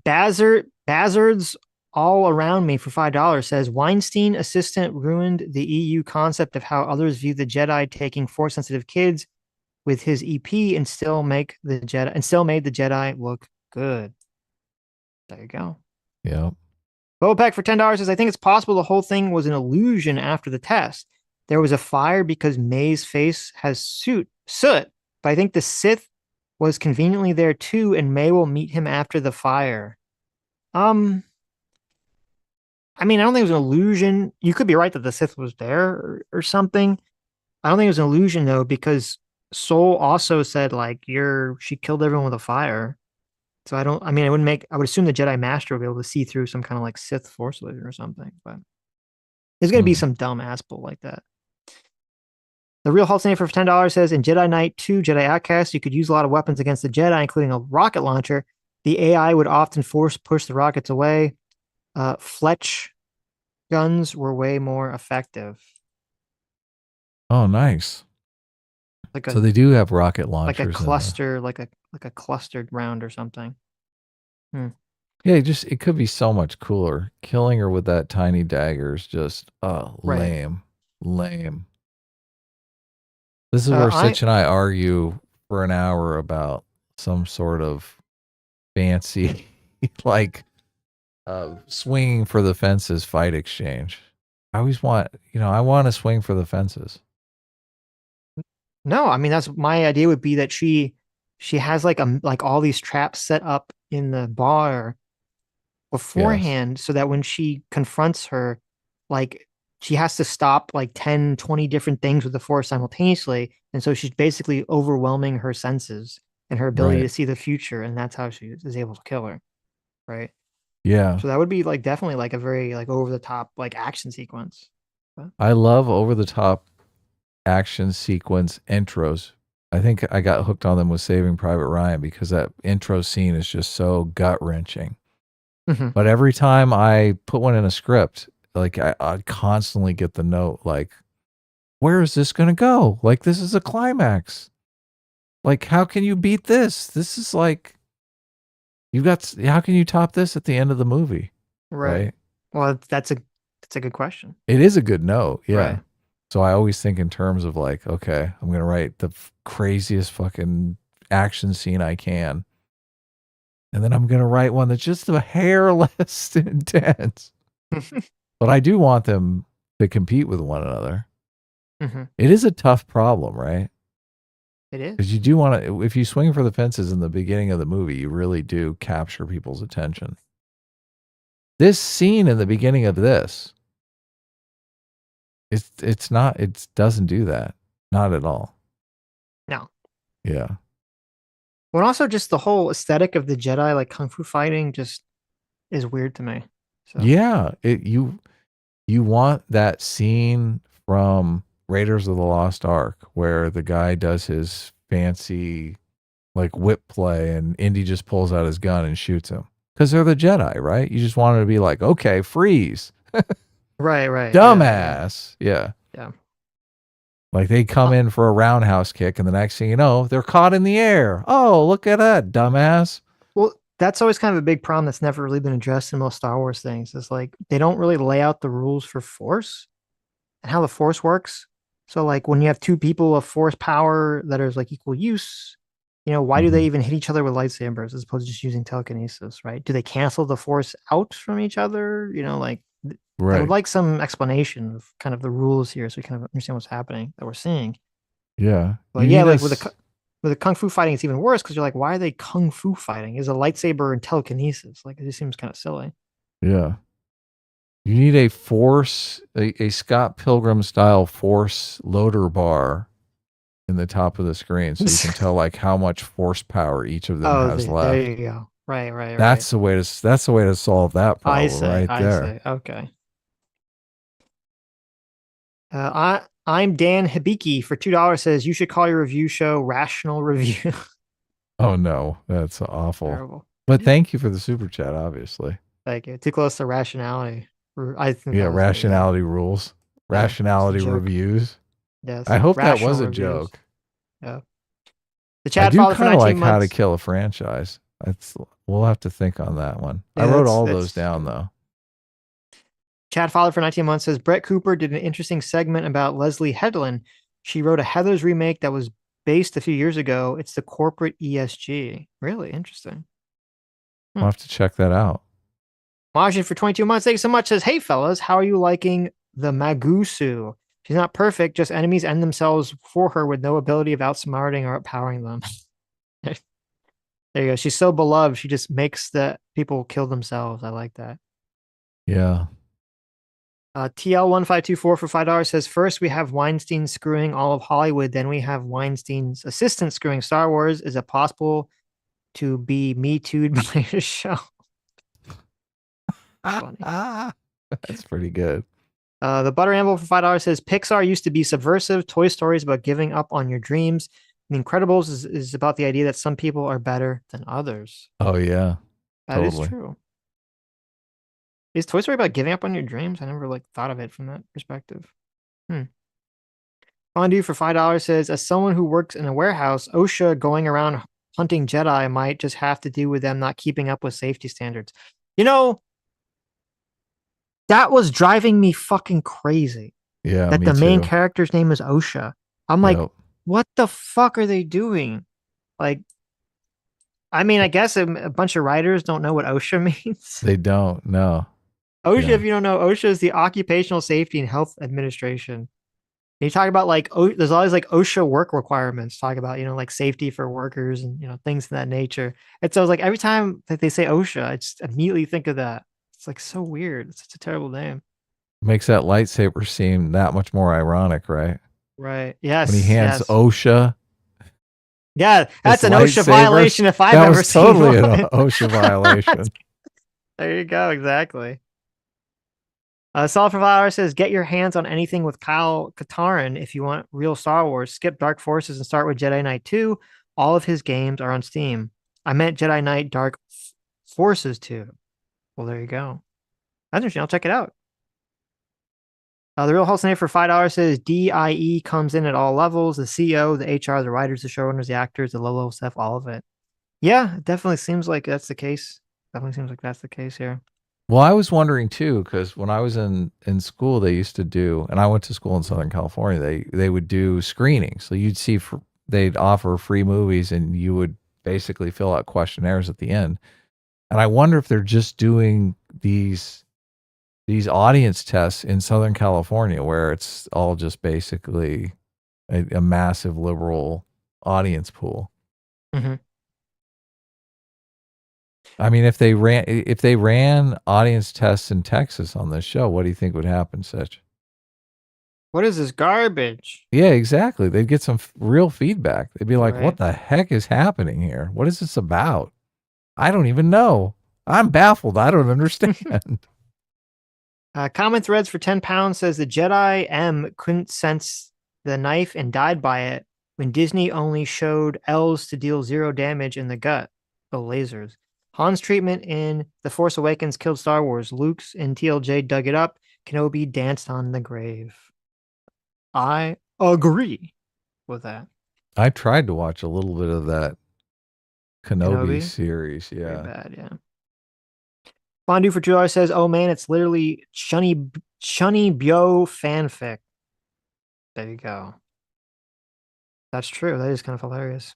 Bazards all around me for $5 says Weinstein assistant ruined the EU concept of how others view the Jedi taking force sensitive kids with his EP and still made the Jedi look good. There you go. Yeah. Bopek for $10 says, I think it's possible the whole thing was an illusion after the test. There was a fire because May's face has soot, but I think the Sith was conveniently there too, and May will meet him after the fire. Um, I mean, I don't think it was an illusion. You could be right that the Sith was there or something. I don't think it was an illusion though, because Soul also said like she killed everyone with a fire. So I mean, I would assume the Jedi Master would be able to see through some kind of like Sith Force vision or something, but there's going to be Hmm. some dumb ass bull like that. The real Hulk for $10 says in Jedi Knight 2, Jedi Outcast, you could use a lot of weapons against the Jedi, including a rocket launcher. The AI would often push the rockets away. Fletch guns were way more effective. Oh, nice. Like So a they do have rocket like a launchers in the. cluster, like a clustered round or something. Hmm. Yeah, it could be so much cooler. Killing her with that tiny dagger is just Right. lame. Lame. This is Uh, where I Sitch and I argue for an hour about some sort of fancy like swinging for the fences fight exchange. I always want, I want to swing for the fences. No, I mean that's my idea would be that she has like all these traps set up in the bar Yes. beforehand so that when she confronts her, like she has to stop like 10, 20 different things with the force simultaneously. And so she's basically overwhelming her senses and her ability Right. to see the future. And that's how she is able to kill her. Right. Yeah. So that would be like definitely like a very like over the top like action sequence. But, I love over the top action sequence intros. I think I got hooked on them with Saving Private Ryan because that intro scene is just so gut wrenching. mm-hmm. But every time I put one in a script, like I constantly get the note, like, where is this going to go? Like, this is a climax. Like, how can you beat this? This is like you've got. How can you top this at the end of the movie? Right. Right. Well, that's a good question. It is a good note. Yeah. Right. So I always think in terms of like, okay, I'm gonna write the craziest fucking action scene I can, and then I'm gonna write one that's just a hair less intense. But I do want them to compete with one another. Hmm. It is a tough problem, right? It Because is. you do want to, if you swing for the fences in the beginning of the movie, you really do capture people's attention. This scene in the beginning of this, it's not, it doesn't do that, not at all. No. Yeah, Well, also just the whole aesthetic of the Jedi, like kung fu fighting, just is weird to me. So yeah. You want that scene from Raiders of the Lost Ark where the guy does his fancy like whip play and Indy just pulls out his gun and shoots him because they're the Jedi, right? You just wanted to be like, okay, freeze, right, right, yeah, yeah, dumbass. Yeah. yeah. Like they come Uh, in for a roundhouse kick, and the next thing you know, they're caught in the air. Oh, look at that, dumbass. well, that's always kind of a big problem that's never really been addressed in most Star Wars things. Is like they don't really lay out the rules for Force and how the Force works. So like when you have two people of Force power that are like equal use, why do they Hmm. even hit each other with lightsabers as opposed to just using telekinesis, right? Do they cancel the Force out from each other? I would Right. like some explanation of kind of the rules here so we kind of understand what's happening that we're seeing. Yeah. But You yeah, need like with the us. with the kung fu fighting, it's even worse because you're like, why are they kung fu fighting? Is a lightsaber and telekinesis? Like it just seems kind of silly. Yeah. You need a force, a Scott Pilgrim style force loader bar in the top of the screen so you can tell like how much force power each of them Oh, has there left. you go. Right, right, right. That's the way to solve that problem right I there. say. Okay. I'm Dan Hibiki for $2 says you should call your review show Rational Review. Oh no, that's awful. Terrible. But thank you for the super chat, obviously. Thank you. Too close to rationality. I think Yeah, that was rationality rules, yeah, it's a rationality joke. reviews. Yes, I hope that was rational a reviews. joke. Yeah. The I Chad do Father for kind of 19 like How to months. Kill a Franchise. That's we'll have to think on that one. I Yeah, wrote that's all those that's down good. though. Chad Father for 19 months says Brett Cooper did an interesting segment about Leslie Headland. She wrote a Heathers remake that was based a few years ago. It's the corporate ESG. Really interesting. Hmm. I'll have to check that out. Margin for 22 months. Thank you so much. Says, hey fellas, how are you liking the Magusu? She's not perfect, just enemies end themselves for her with no ability of outsmarting or outpowering them. There you go. She's so beloved, she just makes the people kill themselves. I like that. Yeah. TL1524 for $5 says, first we have Weinstein screwing all of Hollywood, then we have Weinstein's assistant screwing Star Wars. Is it possible to be Me Too'd by a show? Ah, Funny. ah. That's pretty good. The Butter Amble for $5 says Pixar used to be subversive. Toy Story is about giving up on your dreams. The Incredibles is about the idea that some people are better than others. Oh yeah. That is Totally. true. Is Toy Story about giving up on your dreams? I never thought of it from that perspective. Hmm. Fondue for $5 says, as someone who works in a warehouse, OSHA going around hunting Jedi might just have to do with them not keeping up with safety standards. You know, that was driving me fucking crazy. Yeah, That me the main too. character's name is OSHA. I'm like, Yep. what the fuck are they doing? Like, I mean, I guess a bunch of writers don't know what OSHA means. They don't. No. OSHA, Yeah. if you don't know, OSHA is the Occupational Safety and Health Administration. And you talk about there's always like OSHA work requirements, talk about, like safety for workers and, things of that nature. And so it's like every time that they say OSHA, I just immediately think of that. It's like so weird. It's such a terrible name. Makes that lightsaber seem that much more ironic, right? Right. When he Yes. hands Yes. OSHA Yeah. his That's an OSHA lightsaber, violation if I've that ever was seen totally an one. OSHA violation. There you go. Exactly. Solid Provider says, get your hands on anything with Kyle Katarn if you want real Star Wars. Skip Dark Forces and start with Jedi Knight 2. All of his games are on Steam. I meant Jedi Knight Dark Forces 2. Well, there you go. That's interesting. I'll check it out. The Real Hallucinator for $5 says DIE comes in at all levels: the CEO, the HR, the writers, the showrunners, the actors, the low level stuff, all of it. Yeah, it definitely seems like that's the case. Definitely seems like that's the case here. Well, I was wondering too, because when I was in school, they used to do, and I went to school in Southern California. They would do screenings, so you'd see they'd offer free movies, and you would basically fill out questionnaires at the end. And I wonder if they're just doing these audience tests in Southern California, where it's all just basically a massive liberal audience pool. Mm-hmm. I mean, if they ran audience tests in Texas on this show, what do you think would happen, Sitch? What is this garbage? Yeah, exactly. They'd get some real feedback. They'd be like, "What Right. the heck is happening here? What is this about? I don't even know. I'm baffled. I don't understand." Common Threads for £10 says the Jedi M couldn't sense the knife and died by it when Disney only showed L's to deal 0 damage in the gut. Oh, lasers. Han's treatment in The Force Awakens killed Star Wars. Luke's in TLJ dug it up. Kenobi danced on the grave. I agree with that. I tried to watch a little bit of that Kenobi Kenobi, series. very Yeah. bad, yeah. Fondue for $2 says, "Oh man, it's literally Shunny Byo fanfic." There you go. That's true. That is kind of hilarious.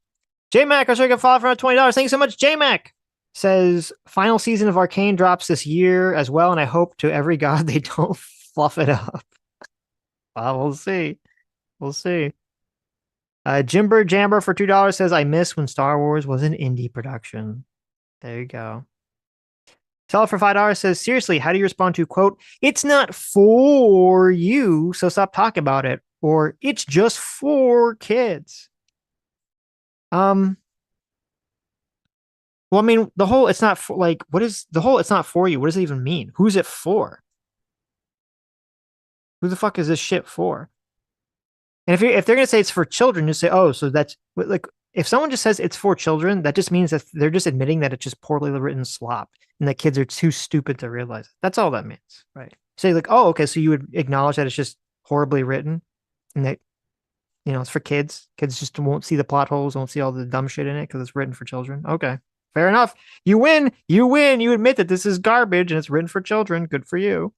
J Mac, I should get follow for $20. Thank you so much, J Mac. Says final season of Arcane drops this year as well, and I hope to every god they don't fluff it up. Well, we'll see. We'll see. Jimber Jamber for $2 says, "I miss when Star Wars was an indie production." There you go. Seller for $5 says, "Seriously, how do you respond to quote, it's not for you, so stop talking about it, or it's just for kids?" Um, well, I mean, the whole it's not for like what is the whole it's not for you? What does it even mean? Who's it for? Who the fuck is this shit for? And if they're gonna say it's for children, just say, oh, so that's like if someone just says it's for children, that just means that they're just admitting that it's just poorly written slop and that kids are too stupid to realize it. That's all that means, right? Say like, oh, okay, so you would acknowledge that it's just horribly written and that it's for kids. Kids just won't see the plot holes, won't see all the dumb shit in it because it's written for children. Okay, fair enough. You win. You win. You admit that this is garbage and it's written for children. Good for you.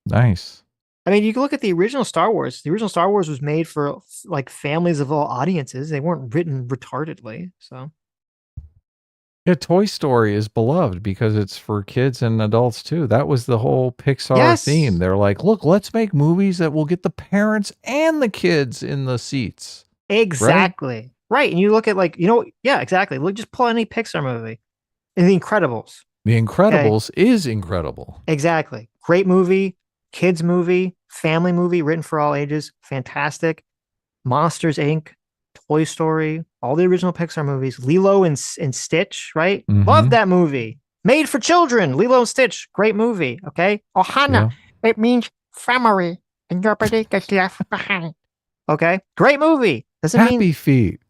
Nice. I mean, you can look at the original Star Wars. The original Star Wars was made for like families of all audiences. They weren't written retardedly. So Yeah, Toy Story is beloved because it's for kids and adults too. That was the whole Pixar theme. yes, They're like, look, let's make movies that will get the parents and the kids in the seats. Right? exactly. Right. And you look at like, yeah, exactly. Look, just pull any Pixar movie. And The Incredibles. The Okay. Incredibles is incredible. Exactly. Great movie, kids movie, family movie, written for all ages. Fantastic. Monsters Inc., Toy Story, all the original Pixar movies, Lilo and Stitch, right? Love Mm-hmm. that movie. Made for children, Lilo and Stitch, great movie. Okay. Ohana, Yeah. it means family, and nobody gets left behind. Okay. Great movie. Doesn't mean Happy Feet.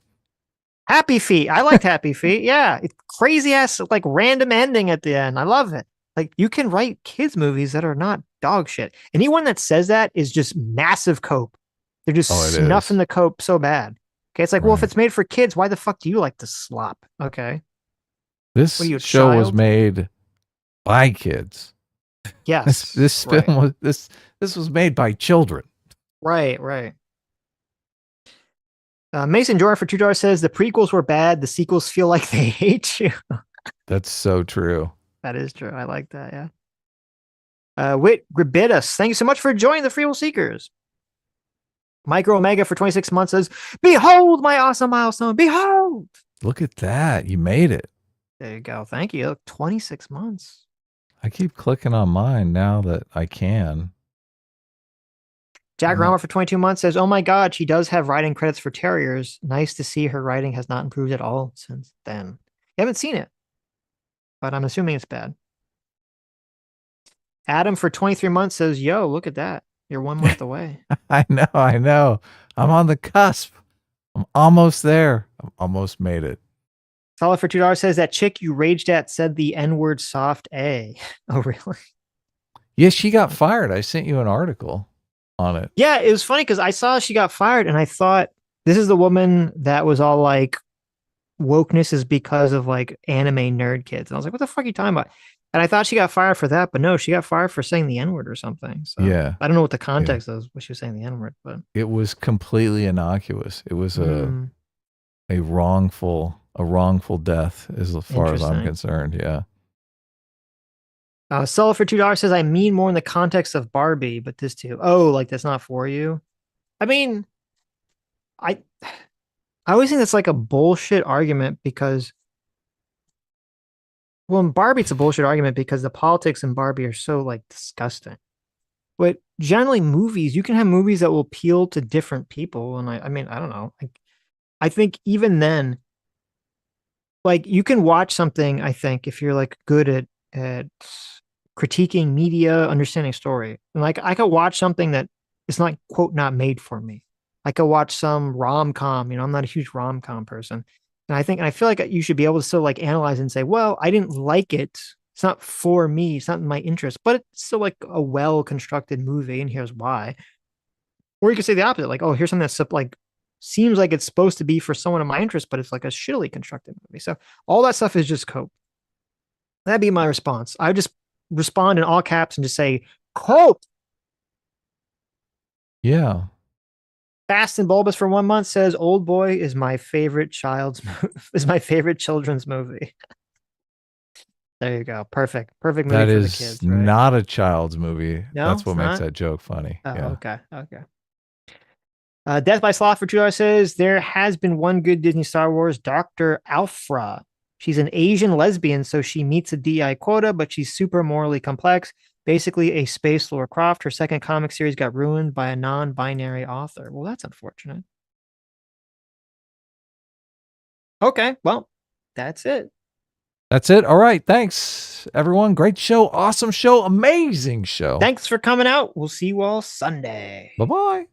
Happy Feet. I liked Happy Feet. Yeah. It's crazy ass, like random ending at the end. I love it. Like you can write kids' movies that are not dog shit. Anyone that says that is just massive cope. They're just Oh, it snuffing is. the cope so bad. Okay, it's like, well, if Right. it's made for kids, why the fuck do you like the slop? Okay, what are This you, a show was child? made by kids. This Yes, this right, film was this was made by children. right, right. Mason Jordan for $2 says the prequels were bad. The sequels feel like they hate you. That's so true. That is true. I like that. Yeah. Wit Gribitus, thank you so much for joining the Free Will Seekers. Micro Omega for 26 months says, "Behold my awesome milestone. Behold." Look at that. You made it. There you go. Thank you. 26 months. I keep clicking on mine now that I can. Jack I'm not. Rama for 22 months says, "Oh my God, she does have writing credits for Terriers. Nice to see her writing has not improved at all since then." You haven't seen it, but I'm assuming it's bad. Adam for 23 months says, "Yo, look at that. You're 1 month away." I know. I know. I'm on the cusp. I'm almost there. I'm almost made it. Solid for $2 says, "That chick you raged at said the N word soft A." Oh, really? Yeah, she got fired. I sent you an article on it. Yeah, it was funny because I saw she got fired and I thought this is the woman that was all like wokeness is because of like anime nerd kids. And I was like, what the fuck are you talking about? And I thought she got fired for that, but no, she got fired for saying the N-word or something. So Yeah. I don't know what the Yeah. context is, what she was saying the N-word, but It was completely innocuous. It was mm, a wrongful death as far as I'm interesting. concerned. Yeah. Sell for $2 says I mean more in the context of Barbie, but this too. Oh, like that's not for you. I mean, I I always think that's like a bullshit argument because well, in Barbie it's a bullshit argument because the politics in Barbie are so like disgusting. But generally, movies you can have movies that will appeal to different people, and I mean I don't know. I think even then, like you can watch something. I think if you're like good at critiquing media, understanding story, and like I could watch something that is not quote not made for me. I could watch some rom com. You know, I'm not a huge rom com person, and I feel like you should be able to still like analyze and say, well, I didn't like it. It's not for me. It's not in my interest, but it's still like a well constructed movie, and here's why. Or you could say the opposite, like, oh, here's something that's like seems like it's supposed to be for someone of my interest, but it's like a shittily constructed movie. So all that stuff is just cope. That'd be my response. I would just respond in all caps and just say cope. Yeah. Fast and Bulbous for 1 month says Old Boy is my favorite is my favorite children's movie. There you go. Perfect. Perfect movie That for the is kids, right? not a child's movie. No, That's it's what makes not. that joke funny. Oh, Yeah. okay. Okay. Death by Sloth for $2 says there has been one good Disney Star Wars, Dr. Alfra. She's an Asian lesbian, so she meets a DI quota, but she's super morally complex. Basically, a space Laura Croft. Her second comic series got ruined by a non binary author. Well, that's unfortunate. Okay, well, that's it. That's it. All right. Thanks, everyone. Great show. Awesome show. Amazing show. Thanks for coming out. We'll see you all Sunday. Bye bye.